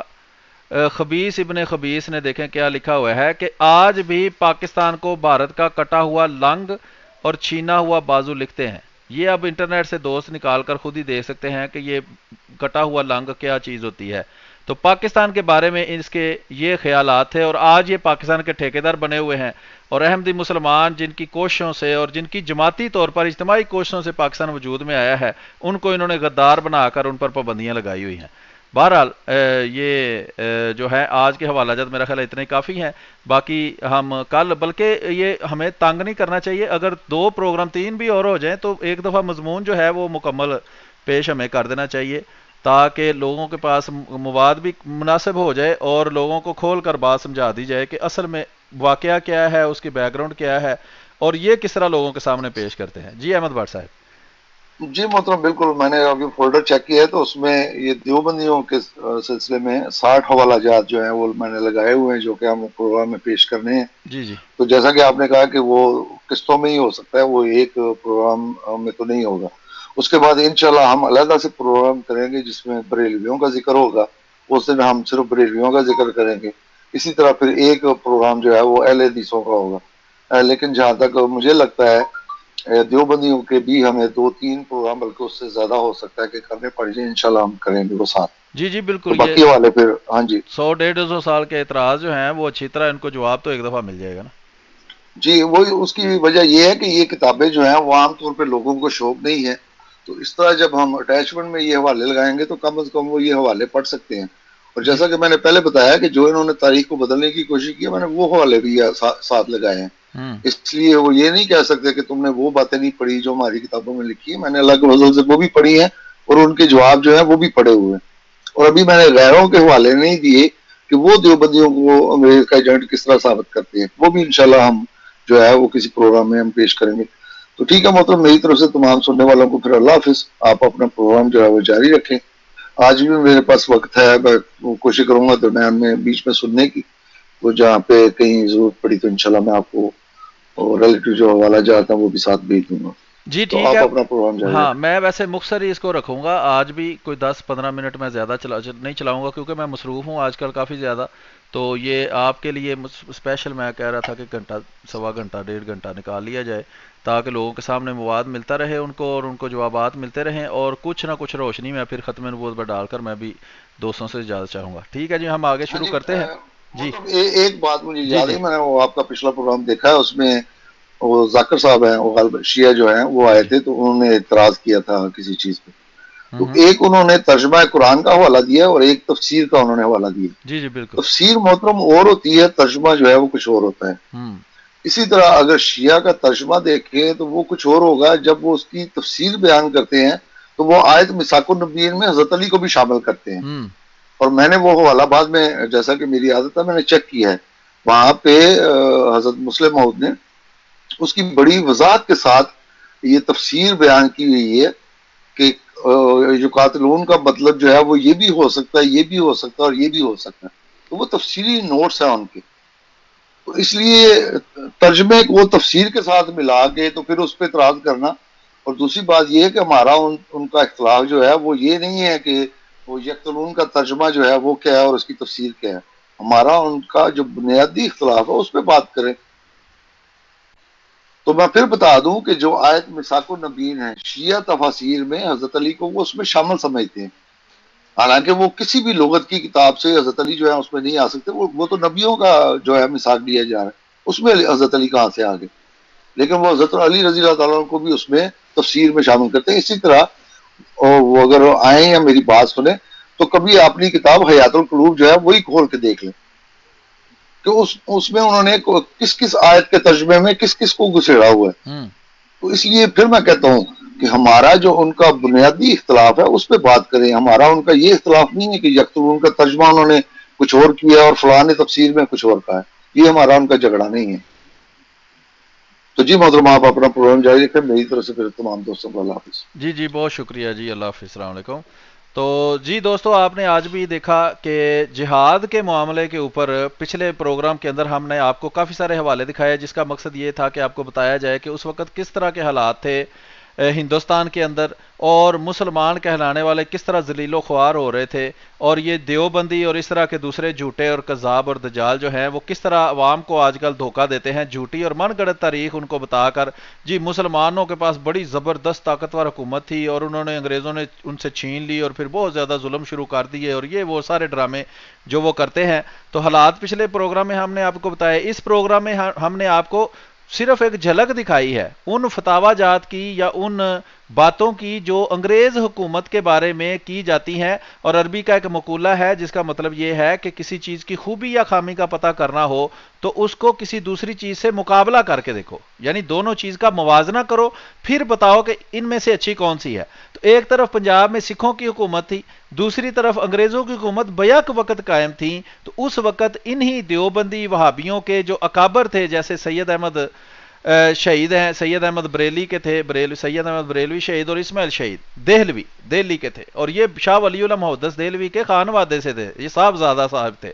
خبیث ابن خبیث نے دیکھیں کیا لکھا ہوا ہے کہ آج بھی پاکستان کو بھارت کا کٹا ہوا لنگ اور چھینا ہوا بازو لکھتے ہیں. یہ اب انٹرنیٹ سے دوست نکال کر خود ہی دیکھ سکتے ہیں کہ یہ کٹا ہوا لنگ کیا چیز ہوتی ہے. تو پاکستان کے بارے میں اس کے یہ خیالات تھے، اور آج یہ پاکستان کے ٹھیکیدار بنے ہوئے ہیں. اور احمدی مسلمان جن کی کوششوں سے اور جن کی جماعتی طور پر اجتماعی کوششوں سے پاکستان وجود میں آیا ہے، ان کو انہوں نے غدار بنا کر ان پر پابندیاں لگائی ہوئی ہیں. بہرحال یہ جو ہے آج کے حوالہ جات میرا خیال ہے اتنے کافی ہیں. باقی ہم کل، بلکہ یہ ہمیں تنگ نہیں کرنا چاہیے. اگر 2 پروگرام 3 بھی اور ہو جائیں تو ایک دفعہ مضمون جو ہے وہ مکمل پیش ہمیں کر دینا چاہیے، تاکہ لوگوں کے پاس مواد بھی مناسب ہو جائے اور لوگوں کو کھول کر بات سمجھا دی جائے کہ اصل میں واقعہ کیا ہے، اس کی بیک گراؤنڈ کیا ہے، اور یہ کس طرح لوگوں کے سامنے پیش کرتے ہیں. جی احمد بٹ صاحب. جی محترم، بالکل. میں نے ابھی فولڈر چیک کیا ہے تو اس میں یہ دیوبندیوں کے سلسلے میں 60 حوالہ جات جو ہیں وہ میں نے لگائے ہوئے ہیں، جو کہ ہم پروگرام میں پیش کرنے ہیں. جی جی تو جیسا کہ آپ نے کہا کہ وہ قسطوں میں ہی ہو سکتا ہے، وہ ایک پروگرام میں تو نہیں ہوگا. اس کے بعد انشاءاللہ ہم علیحدہ سے پروگرام کریں گے جس میں بریلویوں کا ذکر ہوگا. اس دن ہم صرف بریلویوں کا ذکر کریں گے. اسی طرح پھر ایک پروگرام جو ہے وہ اہل حدیثوں کا ہوگا. لیکن جہاں تک مجھے لگتا ہے دیوبندیوں کے بھی ہمیں 2-3 پروگرام بلکہ اس سے زیادہ ہو سکتا ہے کہ کرنے پڑ جائیں. انشاءاللہ ہم کریں گے وہ ساتھ. جی جی تو بالکل. یہ باقی والے پھر ہاں جی 100-150 سال کے اعتراض جو ہیں وہ اچھی طرح ان کو جواب تو ایک دفعہ مل جائے گا نا. جی. وہی اس کی وجہ یہ ہے کہ یہ کتابیں جو ہیں وہ عام طور پہ لوگوں کو شوق نہیں ہے. تو اس طرح جب ہم اٹیچمنٹ میں یہ حوالے لگائیں گے تو کم از کم وہ یہ حوالے پڑھ سکتے ہیں. اور جی جیسا کہ میں نے پہلے بتایا کہ جو انہوں نے تاریخ کو بدلنے کی کوشش کی ہے، میں نے وہ حوالے بھی ساتھ لگائے ہیں. اس لیے وہ یہ نہیں کہہ سکتے کہ تم نے وہ باتیں نہیں پڑھی جو ہماری کتابوں میں لکھی ہے. میں نے اللہ کے فضل سے وہ بھی پڑھی ہیں اور ان کے جواب جو ہیں وہ بھی پڑھے ہوئے ہیں. اور ابھی میں نے غیروں کے حوالے نہیں دیے کہ وہ دیوبندیوں کو انگریز کا ایجنٹ کس طرح ثابت کرتے ہیں. وہ بھی انشاءاللہ ہم جو ہے وہ کسی پروگرام میں ہم پیش کریں گے. تو ٹھیک ہے محترم، میری طرف سے تمام سننے والوں کو پھر اللہ حافظ. آپ اپنا پروگرام جو ہے وہ جاری رکھیں. آج بھی میرے پاس وقت ہے، میں کوشش کروں گا درمیان میں بیچ میں سننے کی. وہ جہاں پہ کہیں ضرورت پڑی تو انشاءاللہ میں آپ کو ریلیٹو جو حوالہ جات ہیں وہ بھی ساتھ بھیج دوں گا. جی تو ٹھیک ہے. آپ اپنا پروگرام جاری ہاں رکھیں. میں ویسے مختصر ہی اس کو رکھوں گا. آج بھی کوئی 10-15 منٹ میں زیادہ نہیں چلاؤں گا کیونکہ میں مصروف ہوں آج کل کافی زیادہ. تو یہ آپ کے لیے اسپیشل میں کہہ رہا تھا کہ گھنٹہ سوا گھنٹہ 1.5 گھنٹہ نکال لیا جائے تاکہ لوگوں کے سامنے مواد ملتا رہے ان کو، اور ان کو جوابات ملتے رہیں، اور کچھ نہ کچھ روشنی میں پھر ختم نبوت پر ڈال کر میں بھی دوستوں سے اجازت چاہوں گا. ٹھیک ہے جی، ہم آگے ہاں شروع جی. کرتے ہیں. جی مطلب ایک بات مجھے جی یاد جی ہے، میں نے وہ آپ کا پچھلا پروگرام دیکھا ہے، اس میں وہ ذاکر صاحب ہیں، وہ غالب شیعہ جو ہیں وہ جی آئے جی تھے تو انہوں نے اعتراض کیا تھا کسی چیز پہ. تو ہوں ایک انہوں نے ترجمہ قرآن کا حوالہ دیا اور ایک تفسیر کا انہوں نے حوالہ دیا. جی جی بالکل. تفسیر محترم اور ہوتی ہے، ترجمہ جو ہے وہ کچھ اور ہوتا ہے. ہوں اسی طرح اگر شیعہ کا ترجمہ دیکھیں تو وہ کچھ اور ہوگا. جب وہ اس کی تفسیر بیان کرتے ہیں تو وہ آیت مساق النبیین میں حضرت علی کو بھی شامل کرتے ہیں. ہوں اور میں نے وہ حوالہ بعد میں، جیسا کہ میری عادت ہے، میں نے چیک کیا ہے. وہاں پہ حضرت مسلم موعود نے اس کی بڑی وضاحت کے ساتھ یہ تفسیر بیان کی ہوئی ہے کہ یقاتلون کا مطلب جو ہے وہ یہ بھی ہو سکتا ہے، یہ بھی ہو سکتا ہے اور یہ بھی ہو سکتا ہے، تو وہ تفصیلی نوٹس ہیں ان کے، تو اس لیے ترجمے کو تفسیر کے ساتھ ملا کے تو پھر اس پہ اعتراض کرنا. اور دوسری بات یہ ہے کہ ہمارا ان کا اختلاف جو ہے وہ یہ نہیں ہے کہ وہ یقتلون کا ترجمہ جو ہے وہ کیا ہے اور اس کی تفسیر کیا ہے. ہمارا ان کا جو بنیادی اختلاف ہے اس پہ بات کریں. تو میں پھر بتا دوں کہ جو آیت مساک النبیین ہے، شیعہ تفاسیر میں حضرت علی کو وہ اس میں شامل سمجھتے ہیں، حالانکہ وہ کسی بھی لغت کی کتاب سے حضرت علی جو ہے اس میں نہیں آ سکتے. وہ تو نبیوں کا جو ہے مساک دیا جا رہا ہے، اس میں حضرت علی کہاں سے آ گئے؟ لیکن وہ حضرت علی رضی اللہ تعالیٰ عنہ کو بھی اس میں تفسیر میں شامل کرتے ہیں. اسی طرح وہ اگر آئیں یا میری بات سنیں تو کبھی اپنی کتاب حیات القلوب جو ہے وہی کھول کے دیکھ لیں کہ اس میں انہوں نے کس کس آیت کے ترجمے میں کس کس کو گھسیڑا ہوا ہے. تو اس لیے پھر میں کہتا ہوں کہ ہمارا جو ان کا بنیادی اختلاف ہے اس پہ بات کریں. ہمارا ان کا یہ اختلاف نہیں ہے کہ یکتب ان کا ترجمہ انہوں نے کچھ اور کیا اور فلاں نے تفسیر میں کچھ اور کہا ہے. یہ ہمارا ان کا جھگڑا نہیں ہے. تو جی محترم آپ اپنا پروگرام جاری رکھیں. میری طرف سے پھر تمام دوستوں کو اللہ حافظ. جی بہت شکریہ جی، اللہ حافظ، السلام علیکم. تو جی دوستو، آپ نے آج بھی دیکھا کہ جہاد کے معاملے کے اوپر پچھلے پروگرام کے اندر ہم نے آپ کو کافی سارے حوالے دکھائے، جس کا مقصد یہ تھا کہ آپ کو بتایا جائے کہ اس وقت کس طرح کے حالات تھے ہندوستان کے اندر، اور مسلمان کہلانے والے کس طرح ذلیل و خوار ہو رہے تھے، اور یہ دیوبندی اور اس طرح کے دوسرے جھوٹے اور کذاب اور دجال جو ہیں وہ کس طرح عوام کو آج کل دھوکہ دیتے ہیں، جھوٹی اور من گڑت تاریخ ان کو بتا کر. جی مسلمانوں کے پاس بڑی زبردست طاقتور حکومت تھی اور انہوں نے انگریزوں نے ان سے چھین لی اور پھر بہت زیادہ ظلم شروع کر دیے، اور یہ وہ سارے ڈرامے جو وہ کرتے ہیں. تو حالات پچھلے پروگرام میں ہم نے آپ کو بتایا. اس پروگرام میں ہم نے آپ کو صرف ایک جھلک دکھائی ہے ان فتاوا جات کی یا ان باتوں کی جو انگریز حکومت کے بارے میں کی جاتی ہیں. اور عربی کا ایک مقولہ ہے جس کا مطلب یہ ہے کہ کسی چیز کی خوبی یا خامی کا پتہ کرنا ہو تو اس کو کسی دوسری چیز سے مقابلہ کر کے دیکھو، یعنی دونوں چیز کا موازنہ کرو، پھر بتاؤ کہ ان میں سے اچھی کون سی ہے. تو ایک طرف پنجاب میں سکھوں کی حکومت تھی، دوسری طرف انگریزوں کی حکومت بیک وقت قائم تھی. تو اس وقت انہی دیوبندی وہابیوں کے جو اکابر تھے، جیسے سید احمد شہید ہیں، سید احمد بریلی کے تھے، سید احمد بریلوی شہید اور اسماعیل شہید دہلی کے تھے، اور یہ شاہ ولی اللہ محدث دہلوی کے خانوادے سے تھے، یہ صاحبزادہ صاحب تھے.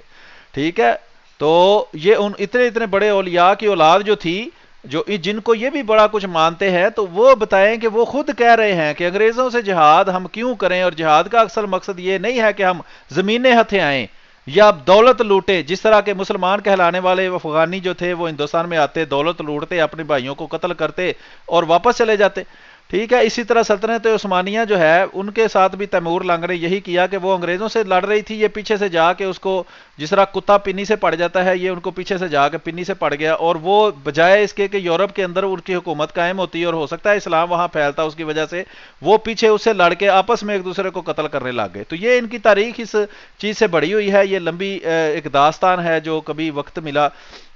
ٹھیک ہے. تو یہ اتنے بڑے اولیاء کی اولاد جو تھی، جو جن کو یہ بھی بڑا کچھ مانتے ہیں، تو وہ بتائیں کہ وہ خود کہہ رہے ہیں کہ انگریزوں سے جہاد ہم کیوں کریں، اور جہاد کا اصل مقصد یہ نہیں ہے کہ ہم زمینیں ہتھے آئیں یا دولت لوٹے. جس طرح کے مسلمان کہلانے والے افغانی جو تھے وہ ہندوستان میں آتے، دولت لوٹتے، اپنے بھائیوں کو قتل کرتے اور واپس چلے جاتے. ٹھیک ہے. اسی طرح سلطنت عثمانیہ جو ہے ان کے ساتھ بھی تیمور لنگ نے یہی کیا کہ وہ انگریزوں سے لڑ رہی تھی، یہ پیچھے سے جا کے اس کو، جس طرح کتا پنی سے پڑ جاتا ہے، یہ ان کو پیچھے سے جا کے پنی سے پڑ گیا، اور وہ بجائے اس کے کہ یورپ کے اندر ان کی حکومت قائم ہوتی اور ہو سکتا ہے اسلام وہاں پھیلتا، اس کی وجہ سے وہ پیچھے اس سے لڑ کے آپس میں ایک دوسرے کو قتل کرنے لگ گئے. تو یہ ان کی تاریخ اس چیز سے بڑی ہوئی ہے. یہ لمبی ایک داستان ہے جو کبھی وقت ملا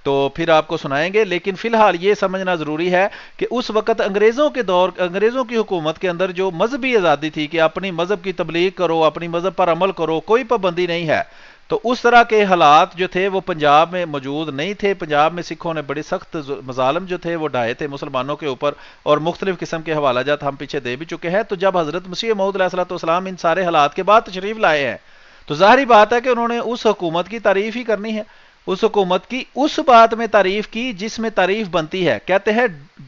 تو پھر آپ کو سنائیں گے. لیکن فی الحال یہ سمجھنا ضروری ہے کہ اس وقت انگریزوں کی حکومت کے اندر جو مذہبی آزادی تھی کہ اپنی مذہب کی تبلیغ کرو، اپنی مذہب پر عمل کرو، کوئی پابندی نہیں ہے. تو اس طرح کے حالات جو تھے وہ پنجاب میں موجود نہیں تھے. پنجاب میں سکھوں نے بڑے سخت مظالم جو تھے وہ ڈھائے تھے مسلمانوں کے اوپر، اور مختلف قسم کے حوالہ جات ہم پیچھے دے بھی چکے ہیں. تو جب حضرت مسیح موعود علیہ الصلوۃ والسلام ان سارے حالات کے بعد تشریف لائے ہیں تو ظاہری بات ہے کہ انہوں نے اس حکومت کی تعریف ہی کرنی ہے، اس حکومت کی اس بات میں تعریف کی جس میں تعریف بنتی ہے. کہتے ہیں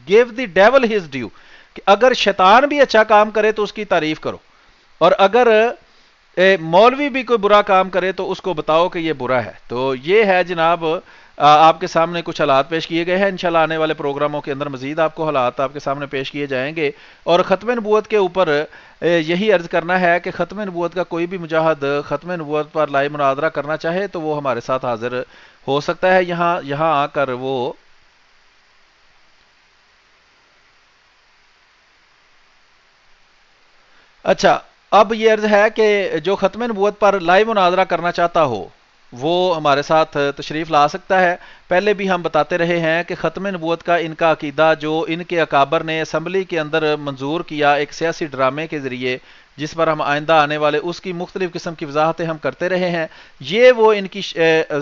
give the devil his due, کہ اگر شیطان بھی اچھا کام کرے تو اس کی تعریف کرو، اور اگر مولوی بھی کوئی برا کام کرے تو اس کو بتاؤ کہ یہ برا ہے. تو یہ ہے جناب آپ کے سامنے کچھ حالات پیش کیے گئے ہیں. انشاءاللہ آنے والے پروگراموں کے اندر مزید آپ کو حالات آپ کے سامنے پیش کیے جائیں گے. اور ختم نبوت کے اوپر یہی عرض کرنا ہے کہ ختم نبوت کا کوئی بھی مجاہد ختم نبوت پر لائیو مناظرہ کرنا چاہے تو وہ ہمارے ساتھ حاضر ہو سکتا ہے یہاں آ کر. وہ اچھا، اب یہ عرض ہے کہ جو ختم نبوت پر لائیو مناظرہ کرنا چاہتا ہو وہ ہمارے ساتھ تشریف لا سکتا ہے. پہلے بھی ہم بتاتے رہے ہیں کہ ختم نبوت کا ان کا عقیدہ جو ان کے اکابر نے اسمبلی کے اندر منظور کیا ایک سیاسی ڈرامے کے ذریعے، جس پر ہم آئندہ آنے والے اس کی مختلف قسم کی وضاحتیں ہم کرتے رہے ہیں. یہ وہ ان کی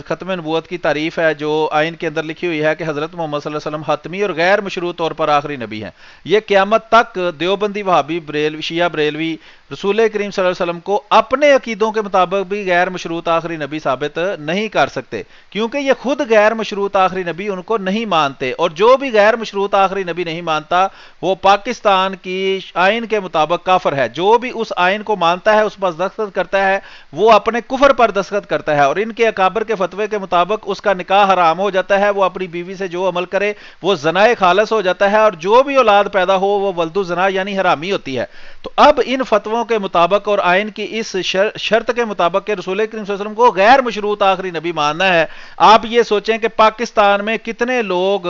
ختم نبوت کی تعریف ہے جو آئین کے اندر لکھی ہوئی ہے کہ حضرت محمد صلی اللہ علیہ وسلم حتمی اور غیر مشروط طور پر آخری نبی ہیں. یہ قیامت تک دیوبندی، وہابی، شیعہ بریلوی رسول کریم صلی اللہ علیہ وسلم کو اپنے عقیدوں کے مطابق بھی غیر مشروط آخری نبی ثابت نہیں کر سکتے، کیونکہ یہ خود غیر مشروط آخری نبی ان کو نہیں مانتے. اور جو بھی غیر مشروط آخری نبی نہیں مانتا وہ پاکستان کی آئین کے مطابق کافر ہے. جو بھی اس آئین کو مانتا ہے، اس پر دستخط کرتا ہے، وہ اپنے کفر پر دستخط کرتا ہے. اور ان کے اکابر کے فتوے کے مطابق اس کا نکاح حرام ہو جاتا ہے، وہ اپنی بیوی سے جو عمل کرے وہ زنائے خالص ہو جاتا ہے، اور جو بھی اولاد پیدا ہو وہ ولد زنا یعنی حرامی ہوتی ہے. تو اب ان فتووں کے مطابق اور آئین کی اس شرط کے مطابق کہ رسول کریم صلی اللہ علیہ وسلم کو غیر مشروط آخری نبی ماننا ہے، آپ یہ سوچیں کہ پاکستان میں کتنے لوگ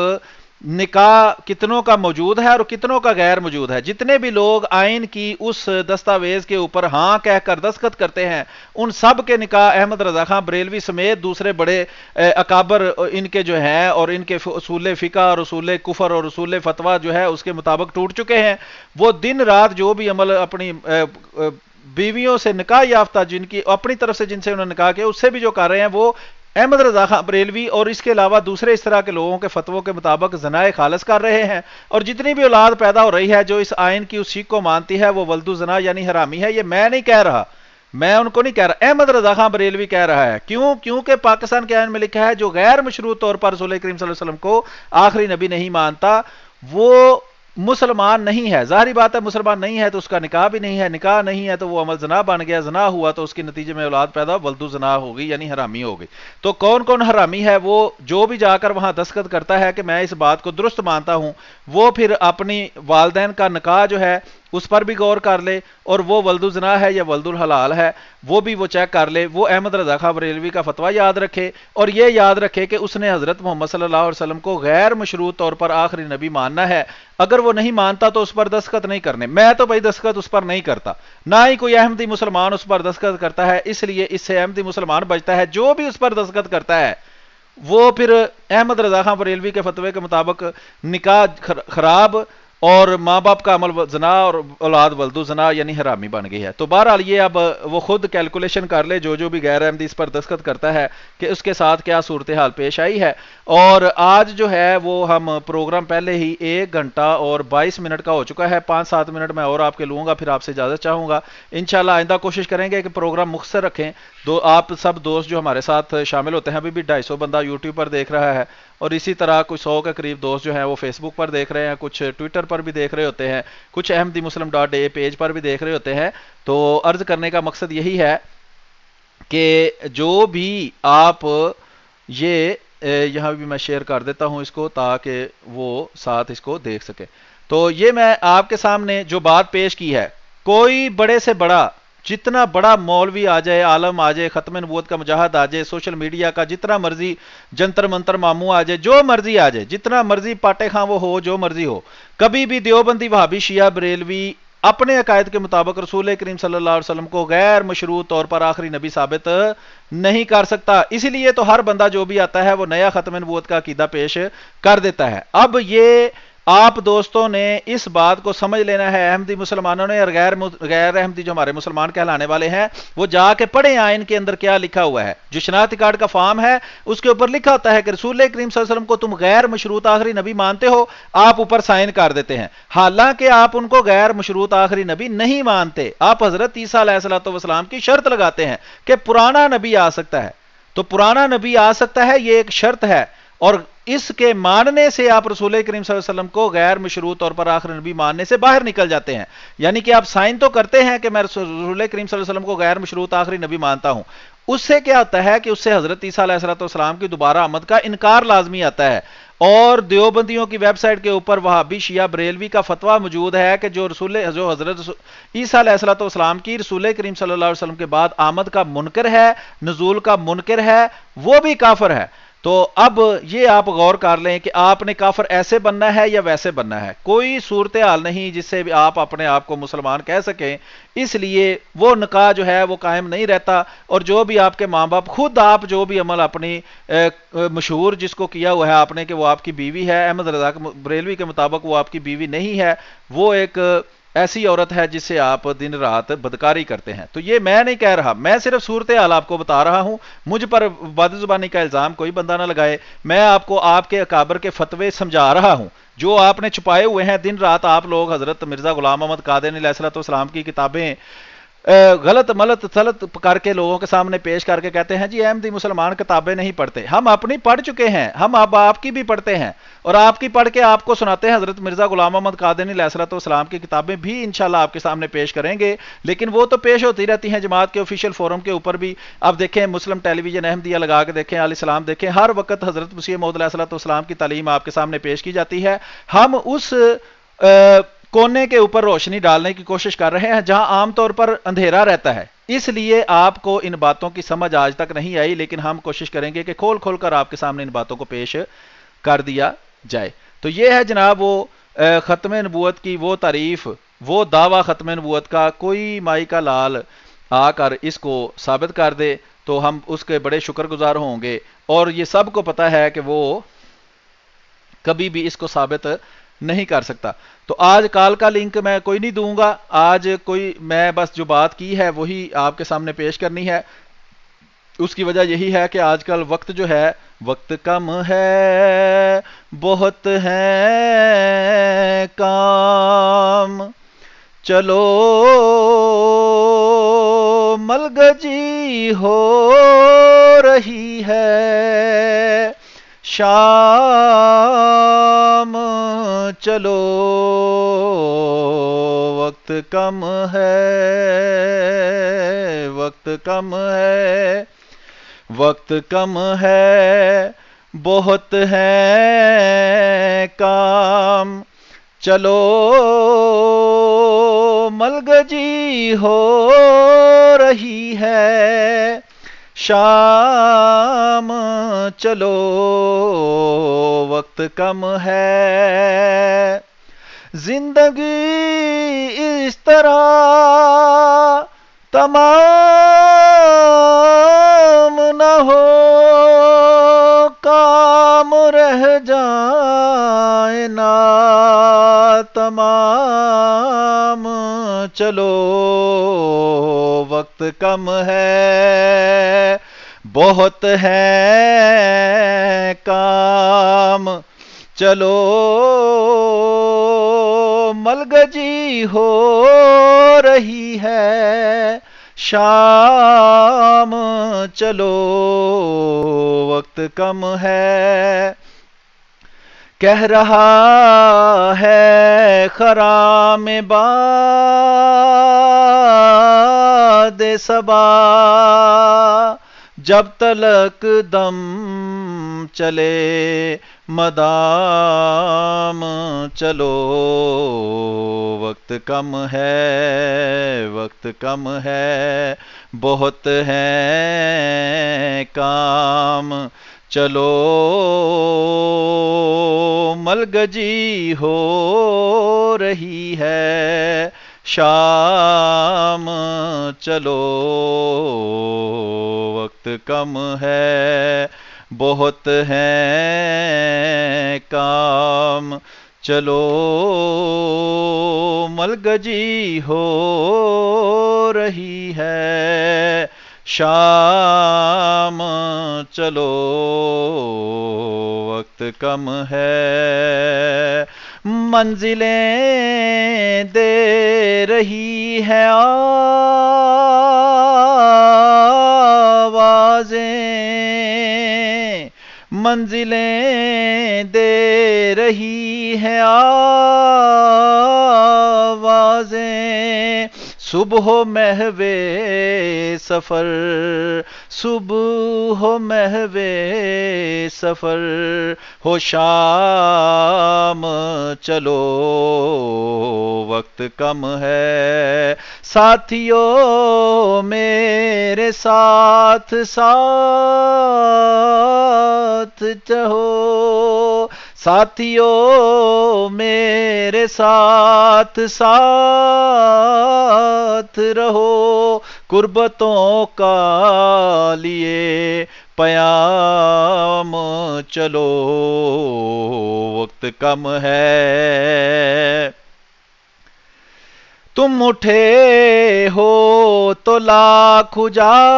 نکاح کتنوں کا موجود ہے اور کتنوں کا غیر موجود ہے. جتنے بھی لوگ آئین کی اس دستاویز کے اوپر ہاں کہہ کر دستخط کرتے ہیں ان سب کے نکاح احمد رضا خان بریلوی سمیت دوسرے بڑے اکابر ان کے جو ہیں اور ان کے اصول فقہ اور اصول کفر اور اصول فتویٰ جو ہے اس کے مطابق ٹوٹ چکے ہیں. وہ دن رات جو بھی عمل اپنی بیویوں سے نکاح یافتہ جن کی اپنی طرف سے جن سے انہوں نے نکاح کیا اس سے بھی جو کر رہے ہیں وہ احمد رضا خان بریلوی اور اس کے علاوہ دوسرے اس طرح کے لوگوں کے فتووں کے مطابق زنائے خالص کر رہے ہیں. اور جتنی بھی اولاد پیدا ہو رہی ہے جو اس آئین کی اس سیکھ کو مانتی ہے وہ ولد زنا یعنی حرامی ہے. یہ میں نہیں کہہ رہا، میں ان کو نہیں کہہ رہا، احمد رضا خان بریلوی کہہ رہا ہے. کیونکہ پاکستان کے آئین میں لکھا ہے جو غیر مشروط طور پر رسول کریم صلی اللہ علیہ وسلم کو آخری نبی نہیں مانتا وہ مسلمان نہیں ہے. ظاہری بات ہے مسلمان نہیں ہے تو اس کا نکاح بھی نہیں ہے، نکاح نہیں ہے تو وہ عمل زنا بن گیا، زنا ہوا تو اس کے نتیجے میں اولاد پیدا ولد زنا ہوگی یعنی حرامی ہوگی. تو کون کون حرامی ہے؟ وہ جو بھی جا کر وہاں دستخط کرتا ہے کہ میں اس بات کو درست مانتا ہوں، وہ پھر اپنی والدین کا نکاح جو ہے اس پر بھی غور کر لے اور وہ ولد زنا ہے یا ولد الحلال ہے وہ بھی وہ چیک کر لے. وہ احمد رضا خان بریلوی کا فتویٰ یاد رکھے اور یہ یاد رکھے کہ اس نے حضرت محمد صلی اللہ علیہ وسلم کو غیر مشروط طور پر آخری نبی ماننا ہے. اگر وہ نہیں مانتا تو اس پر دستخط نہیں کرنے. میں تو بھائی دستخط اس پر نہیں کرتا، نہ ہی کوئی احمدی مسلمان اس پر دستخط کرتا ہے، اس لیے اس سے احمدی مسلمان بچتا ہے. جو بھی اس پر دستخط کرتا ہے وہ پھر احمد رضا خان بریلوی کے فتوے کے مطابق نکاح خراب اور ماں باپ کا عمل زنا اور اولاد ولد زنا یعنی حرامی بن گئی ہے. تو بہرحال یہ اب وہ خود کیلکولیشن کر لے جو بھی غیر احمدی اس پر دستخط کرتا ہے کہ اس کے ساتھ کیا صورتحال پیش آئی ہے. اور آج جو ہے وہ ہم پروگرام پہلے ہی 1 گھنٹہ اور 22 منٹ کا ہو چکا ہے. 5-7 منٹ میں اور آپ کے لوں گا، پھر آپ سے اجازت چاہوں گا. انشاءاللہ آئندہ کوشش کریں گے کہ پروگرام مختصر رکھیں. آپ سب دوست جو ہمارے ساتھ شامل ہوتے ہیں، ابھی بھی 250 بندہ یوٹیوب پر دیکھ رہا ہے اور اسی طرح کچھ 100 کے قریب دوست جو ہیں وہ فیس بک پر دیکھ رہے ہیں، کچھ ٹویٹر پر بھی دیکھ رہے ہوتے ہیں، کچھ احمدی مسلم .a پیج پر بھی دیکھ رہے ہوتے ہیں. تو عرض کرنے کا مقصد یہی ہے کہ جو بھی آپ یہ یہاں بھی میں شیئر کر دیتا ہوں اس کو تاکہ وہ ساتھ اس کو دیکھ سکے. تو یہ میں آپ کے سامنے جو بات پیش کی ہے، کوئی بڑے سے بڑا جتنا بڑا مولوی آ جائے، عالم آ جائے، ختم نبوت کا مجاہد آ جائے، سوشل میڈیا کا جتنا مرضی جنتر منتر ماموں آ جائے، جو مرضی آ جائے، جتنا مرضی پاٹے خاں وہ ہو، جو مرضی ہو، کبھی بھی دیوبندی، وہابی، شیعہ بریلوی اپنے عقائد کے مطابق رسول کریم صلی اللہ علیہ وسلم کو غیر مشروط طور پر آخری نبی ثابت نہیں کر سکتا. اسی لیے تو ہر بندہ جو بھی آتا ہے وہ نیا ختم نبوت کا عقیدہ پیش کر دیتا ہے. اب یہ آپ دوستوں نے اس بات کو سمجھ لینا ہے، احمدی مسلمانوں نے اور غیر احمدی جو ہمارے مسلمان کہلانے والے ہیں وہ جا کے پڑھیں آئین کے اندر کیا لکھا ہوا ہے. جو شناختی کارڈ کا فارم ہے اس کے اوپر لکھا ہوتا ہے کہ رسول کریم صلی اللہ علیہ وسلم کو تم غیر مشروط آخری نبی مانتے ہو، آپ اوپر سائن کر دیتے ہیں، حالانکہ آپ ان کو غیر مشروط آخری نبی نہیں مانتے. آپ حضرت عیسیٰ علیہ الصلوۃ والسلام کی شرط لگاتے ہیں کہ پرانا نبی آ سکتا ہے. تو پرانا نبی آ سکتا ہے، یہ ایک شرط ہے، اور اس کے ماننے سے آپ رسول کریم صلی اللہ علیہ وسلم کو غیر مشروط طور پر آخری نبی ماننے سے باہر نکل جاتے ہیں. یعنی کہ آپ سائن تو کرتے ہیں کہ میں رسول کریم صلی اللہ علیہ وسلم کو غیر مشروط آخری نبی مانتا ہوں، اس سے کیا ہوتا ہے کہ اس سے حضرت عیسیٰ علیہ السلام کی دوبارہ آمد کا انکار لازمی آتا ہے. اور دیوبندیوں کی ویب سائٹ کے اوپر وہابی، شیعہ بریلوی کا فتویٰ موجود ہے کہ جو حضرت عیسیٰ علیہ السلام کی رسول کریم صلی اللہ علیہ وسلم کے بعد آمد کا منکر ہے، نزول کا منکر ہے، وہ بھی کافر ہے. تو اب یہ آپ غور کر لیں کہ آپ نے کافر ایسے بننا ہے یا ویسے بننا ہے. کوئی صورتحال نہیں جس سے بھی آپ اپنے آپ کو مسلمان کہہ سکیں، اس لیے وہ نکاح جو ہے وہ قائم نہیں رہتا. اور جو بھی آپ کے ماں باپ، خود آپ جو بھی عمل اپنی مشہور جس کو کیا ہوا ہے آپ نے کہ وہ آپ کی بیوی ہے، احمد رضا بریلوی کے مطابق وہ آپ کی بیوی نہیں ہے، وہ ایک ایسی عورت ہے جس سے آپ دن رات بدکاری کرتے ہیں. تو یہ میں نہیں کہہ رہا, میں صرف صورتحال آپ کو بتا رہا ہوں. مجھ پر بد زبانی کا الزام کوئی بندہ نہ لگائے. میں آپ کو آپ کے اکابر کے فتوے سمجھا رہا ہوں جو آپ نے چھپائے ہوئے ہیں. دن رات آپ لوگ حضرت مرزا غلام محمد قادری علیہ السلام کی کتابیں غلط ملت تلت کر کے لوگوں کے سامنے پیش کر کے کہتے ہیں جی احمدی مسلمان کتابیں نہیں پڑھتے. ہم اپنی پڑھ چکے ہیں, ہم اب آپ کی بھی پڑھتے ہیں اور آپ کی پڑھ کے آپ کو سناتے ہیں. حضرت مرزا غلام محمد قادری علیہ السلام کی کتابیں بھی انشاءاللہ آپ کے سامنے پیش کریں گے, لیکن وہ تو پیش ہوتی رہتی ہیں جماعت کے آفیشیل فورم کے اوپر بھی. اب دیکھیں مسلم ٹیلی ویژن احمدیہ لگا کے دیکھیں, علیہ السلام دیکھیں, ہر وقت حضرت مسیح موعود علیہ السلام کی تعلیم آپ کے سامنے پیش کی جاتی ہے. ہم اس کونے کے اوپر روشنی ڈالنے کی کوشش کر رہے ہیں جہاں عام طور پر اندھیرا رہتا ہے. اس لیے آپ کو ان باتوں کی سمجھ آج تک نہیں آئی, لیکن ہم کوشش کریں گے کہ کھول کھول کر آپ کے سامنے ان باتوں کو پیش کر دیا جائے. تو یہ ہے جناب وہ ختم نبوت کی وہ تعریف, وہ دعویٰ ختم نبوت کا. کوئی مائی کا لال آ کر اس کو ثابت کر دے تو ہم اس کے بڑے شکر گزار ہوں گے. اور یہ سب کو پتہ ہے کہ وہ کبھی بھی اس کو ثابت نہیں کر سکتا. تو آج کال کا لنک میں کوئی نہیں دوں گا. آج کوئی میں بس جو بات کی ہے وہی آپ کے سامنے پیش کرنی ہے. اس کی وجہ یہی ہے کہ آج کل وقت جو ہے, وقت کم ہے, بہت ہے کام, چلو ملگجی ہو رہی ہے شام, چلو وقت کم ہے, وقت کم ہے, وقت کم ہے, بہت ہے کام, چلو ملگجی ہو رہی ہے شام, چلو وقت کم ہے. زندگی اس طرح تمام نہ ہو, کام رہ جائے نا تمام, چلو وقت کم ہے, بہت ہے کام, چلو ملگجی ہو رہی ہے شام, چلو وقت کم ہے. کہہ رہا ہے خرام باد صبا, جب تلک دم چلے مدام, چلو وقت کم ہے, وقت کم ہے, بہت ہے کام, چلو ملگجی ہو رہی ہے شام, چلو وقت کم ہے, بہت ہے کام, چلو ملگجی ہو رہی ہے شام, چلو وقت کم ہے. منزلیں دے رہی ہے آوازیں, منزلیں دے رہی ہے آوازیں, صبح محو سفر, صبح محو سفر ہو شام, چلو وقت کم ہے. ساتھیوں میرے ساتھ ساتھ چہو, ساتھیوں میرے ساتھ ساتھ رہو, قربتوں کا لیے پیام, چلو وقت کم ہے. تم اٹھے ہو تو لاکھ اجالے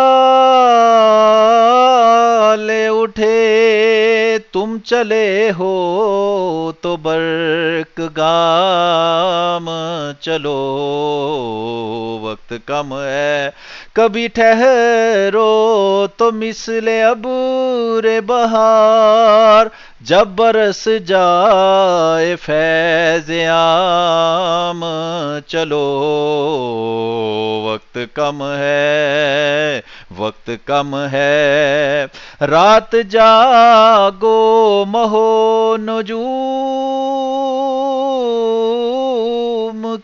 اٹھے، تم چلے ہو تو برق گام چلو، وقت کم ہے کبھی ٹھہرو تو مثل ابر بہار، جب برس جائے فیض عام چلو، وقت کم ہے، وقت کم ہے، رات جاگو مہو نجوم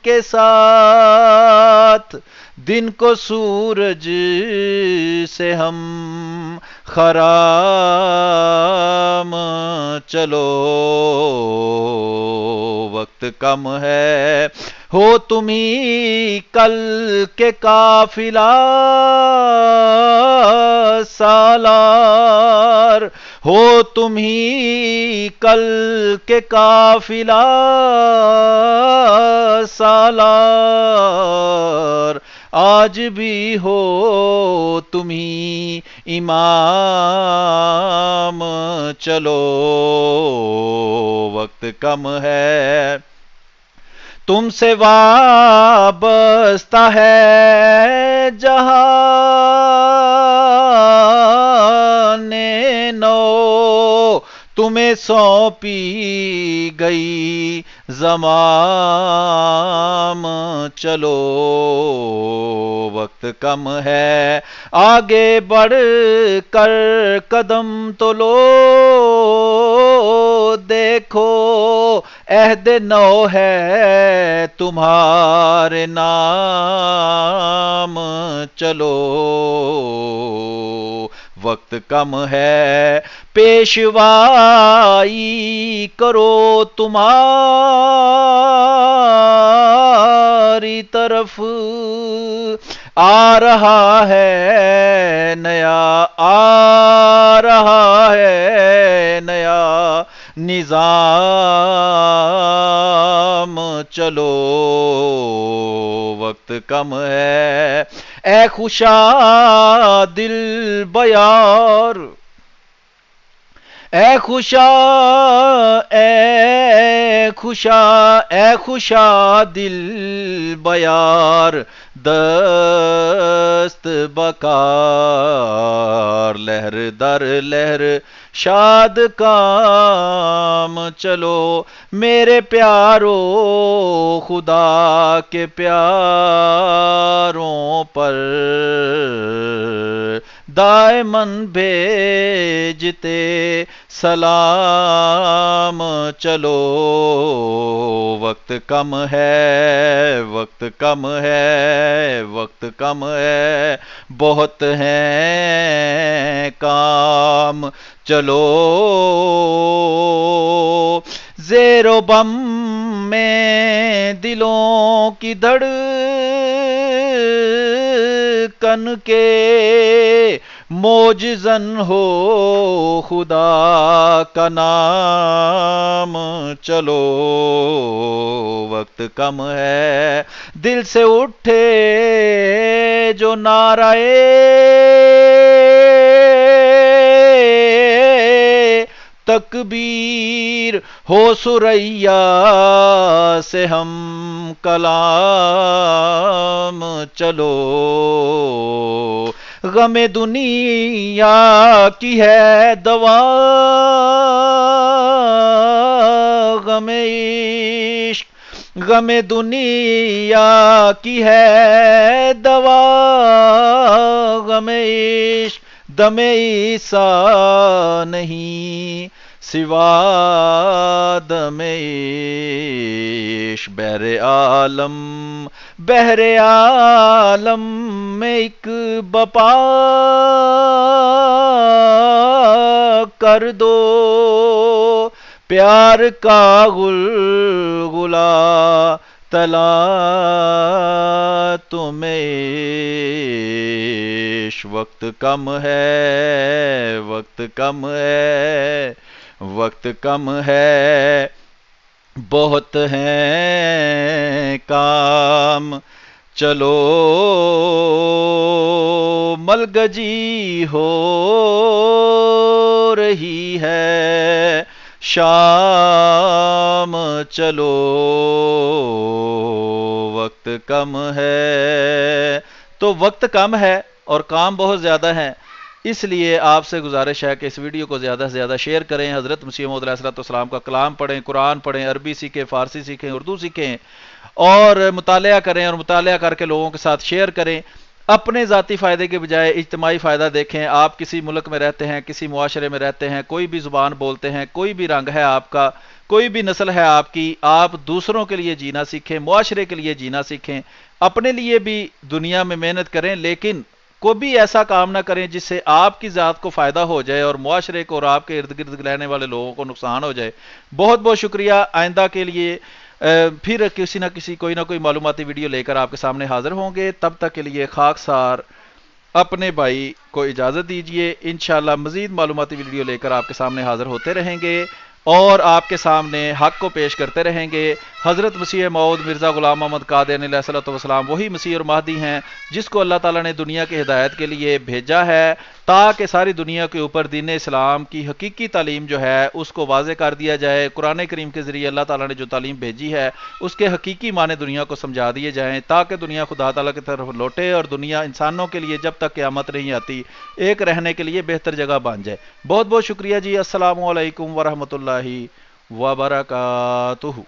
کے ساتھ، دن کو سورج سے ہم خرام چلو، وقت کم ہے، ہو تم ہی کل کے قافلہ سالار، ہو تم ہی کل کے قافلہ سالار، آج بھی ہو تم ہی امام چلو، وقت کم ہے، تم سے وابستہ ہے جہان نو، تمہیں سونپی گئی زمام چلو، وقت کم ہے، آگے بڑھ کر قدم تو لو، دیکھو عہد نو ہے تمہارے نام چلو، وقت کم ہے، پیشوائی کرو تمہاری طرف آ رہا ہے نیا، آ رہا ہے نیا نظام چلو، وقت کم ہے، اے خوشا دل بیار، اے خوشا، اے خوشا، اے خوشا دل بیار، دست بکار، لہر در لہر شاد کام چلو، میرے پیارو خدا کے پیاروں پر دائماً بھیجتے سلام چلو، وقت کم ہے، وقت کم ہے، وقت کم ہے، بہت ہیں کام چلو، زیر و بم میں دلوں کی دھڑکن کے موجزن ہو خدا کا نام چلو، وقت کم ہے، دل سے اٹھے جو نعرہ تکبیر، ہو ثریا سے ہم کلام چلو، غم دنیا کی ہے دوا، غم عشق، غم دنیا کی ہے دوا، غم عشق دم عیسیٰ نہیں سوا دم عشق، بحر عالم، بحر عالم میں ایک بپا کر دو، پیار کا غلغلہ تلا تمہیں عشق، وقت کم ہے، وقت کم ہے، وقت کم ہے، بہت ہیں کام، چلو ملگجی ہو رہی ہے شام، چلو وقت کم ہے۔ تو وقت کم ہے اور کام بہت زیادہ ہے، اس لیے آپ سے گزارش ہے کہ اس ویڈیو کو زیادہ سے زیادہ شیئر کریں، حضرت مسیح موعود علیہ السلام کا کلام پڑھیں، قرآن پڑھیں، عربی سیکھیں، فارسی سیکھیں، اردو سیکھیں، اور مطالعہ کریں، اور مطالعہ کر کے لوگوں کے ساتھ شیئر کریں۔ اپنے ذاتی فائدے کے بجائے اجتماعی فائدہ دیکھیں۔ آپ کسی ملک میں رہتے ہیں، کسی معاشرے میں رہتے ہیں، کوئی بھی زبان بولتے ہیں، کوئی بھی رنگ ہے آپ کا، کوئی بھی نسل ہے آپ کی، آپ دوسروں کے لیے جینا سیکھیں، معاشرے کے لیے جینا سیکھیں، اپنے لیے بھی دنیا میں محنت کریں، لیکن کوئی بھی ایسا کام نہ کریں جس سے آپ کی ذات کو فائدہ ہو جائے اور معاشرے کو اور آپ کے ارد گرد رہنے والے لوگوں کو نقصان ہو جائے۔ بہت بہت شکریہ۔ آئندہ کے لیے پھر کسی نہ کسی کوئی نہ کوئی معلوماتی ویڈیو لے کر آپ کے سامنے حاضر ہوں گے۔ تب تک کے لیے خاکسار اپنے بھائی کو اجازت دیجیے، انشاءاللہ مزید معلوماتی ویڈیو لے کر آپ کے سامنے حاضر ہوتے رہیں گے اور آپ کے سامنے حق کو پیش کرتے رہیں گے۔ حضرت مسیح موعود مرزا غلام محمد قادیانی علیہ الصلوۃ والسلام وہی مسیح اور مہدی ہیں جس کو اللہ تعالیٰ نے دنیا کی ہدایت کے لیے بھیجا ہے، تاکہ ساری دنیا کے اوپر دین اسلام کی حقیقی تعلیم جو ہے اس کو واضح کر دیا جائے۔ قرآن کریم کے ذریعے اللہ تعالیٰ نے جو تعلیم بھیجی ہے اس کے حقیقی معنی دنیا کو سمجھا دیے جائیں، تاکہ دنیا خدا تعالیٰ کی طرف لوٹے اور دنیا انسانوں کے لیے جب تک قیامت نہیں آتی ایک رہنے کے لیے بہتر جگہ بن جائے۔ بہت بہت شکریہ جی۔ السلام علیکم ورحمۃ اللہ وبرکاتہ۔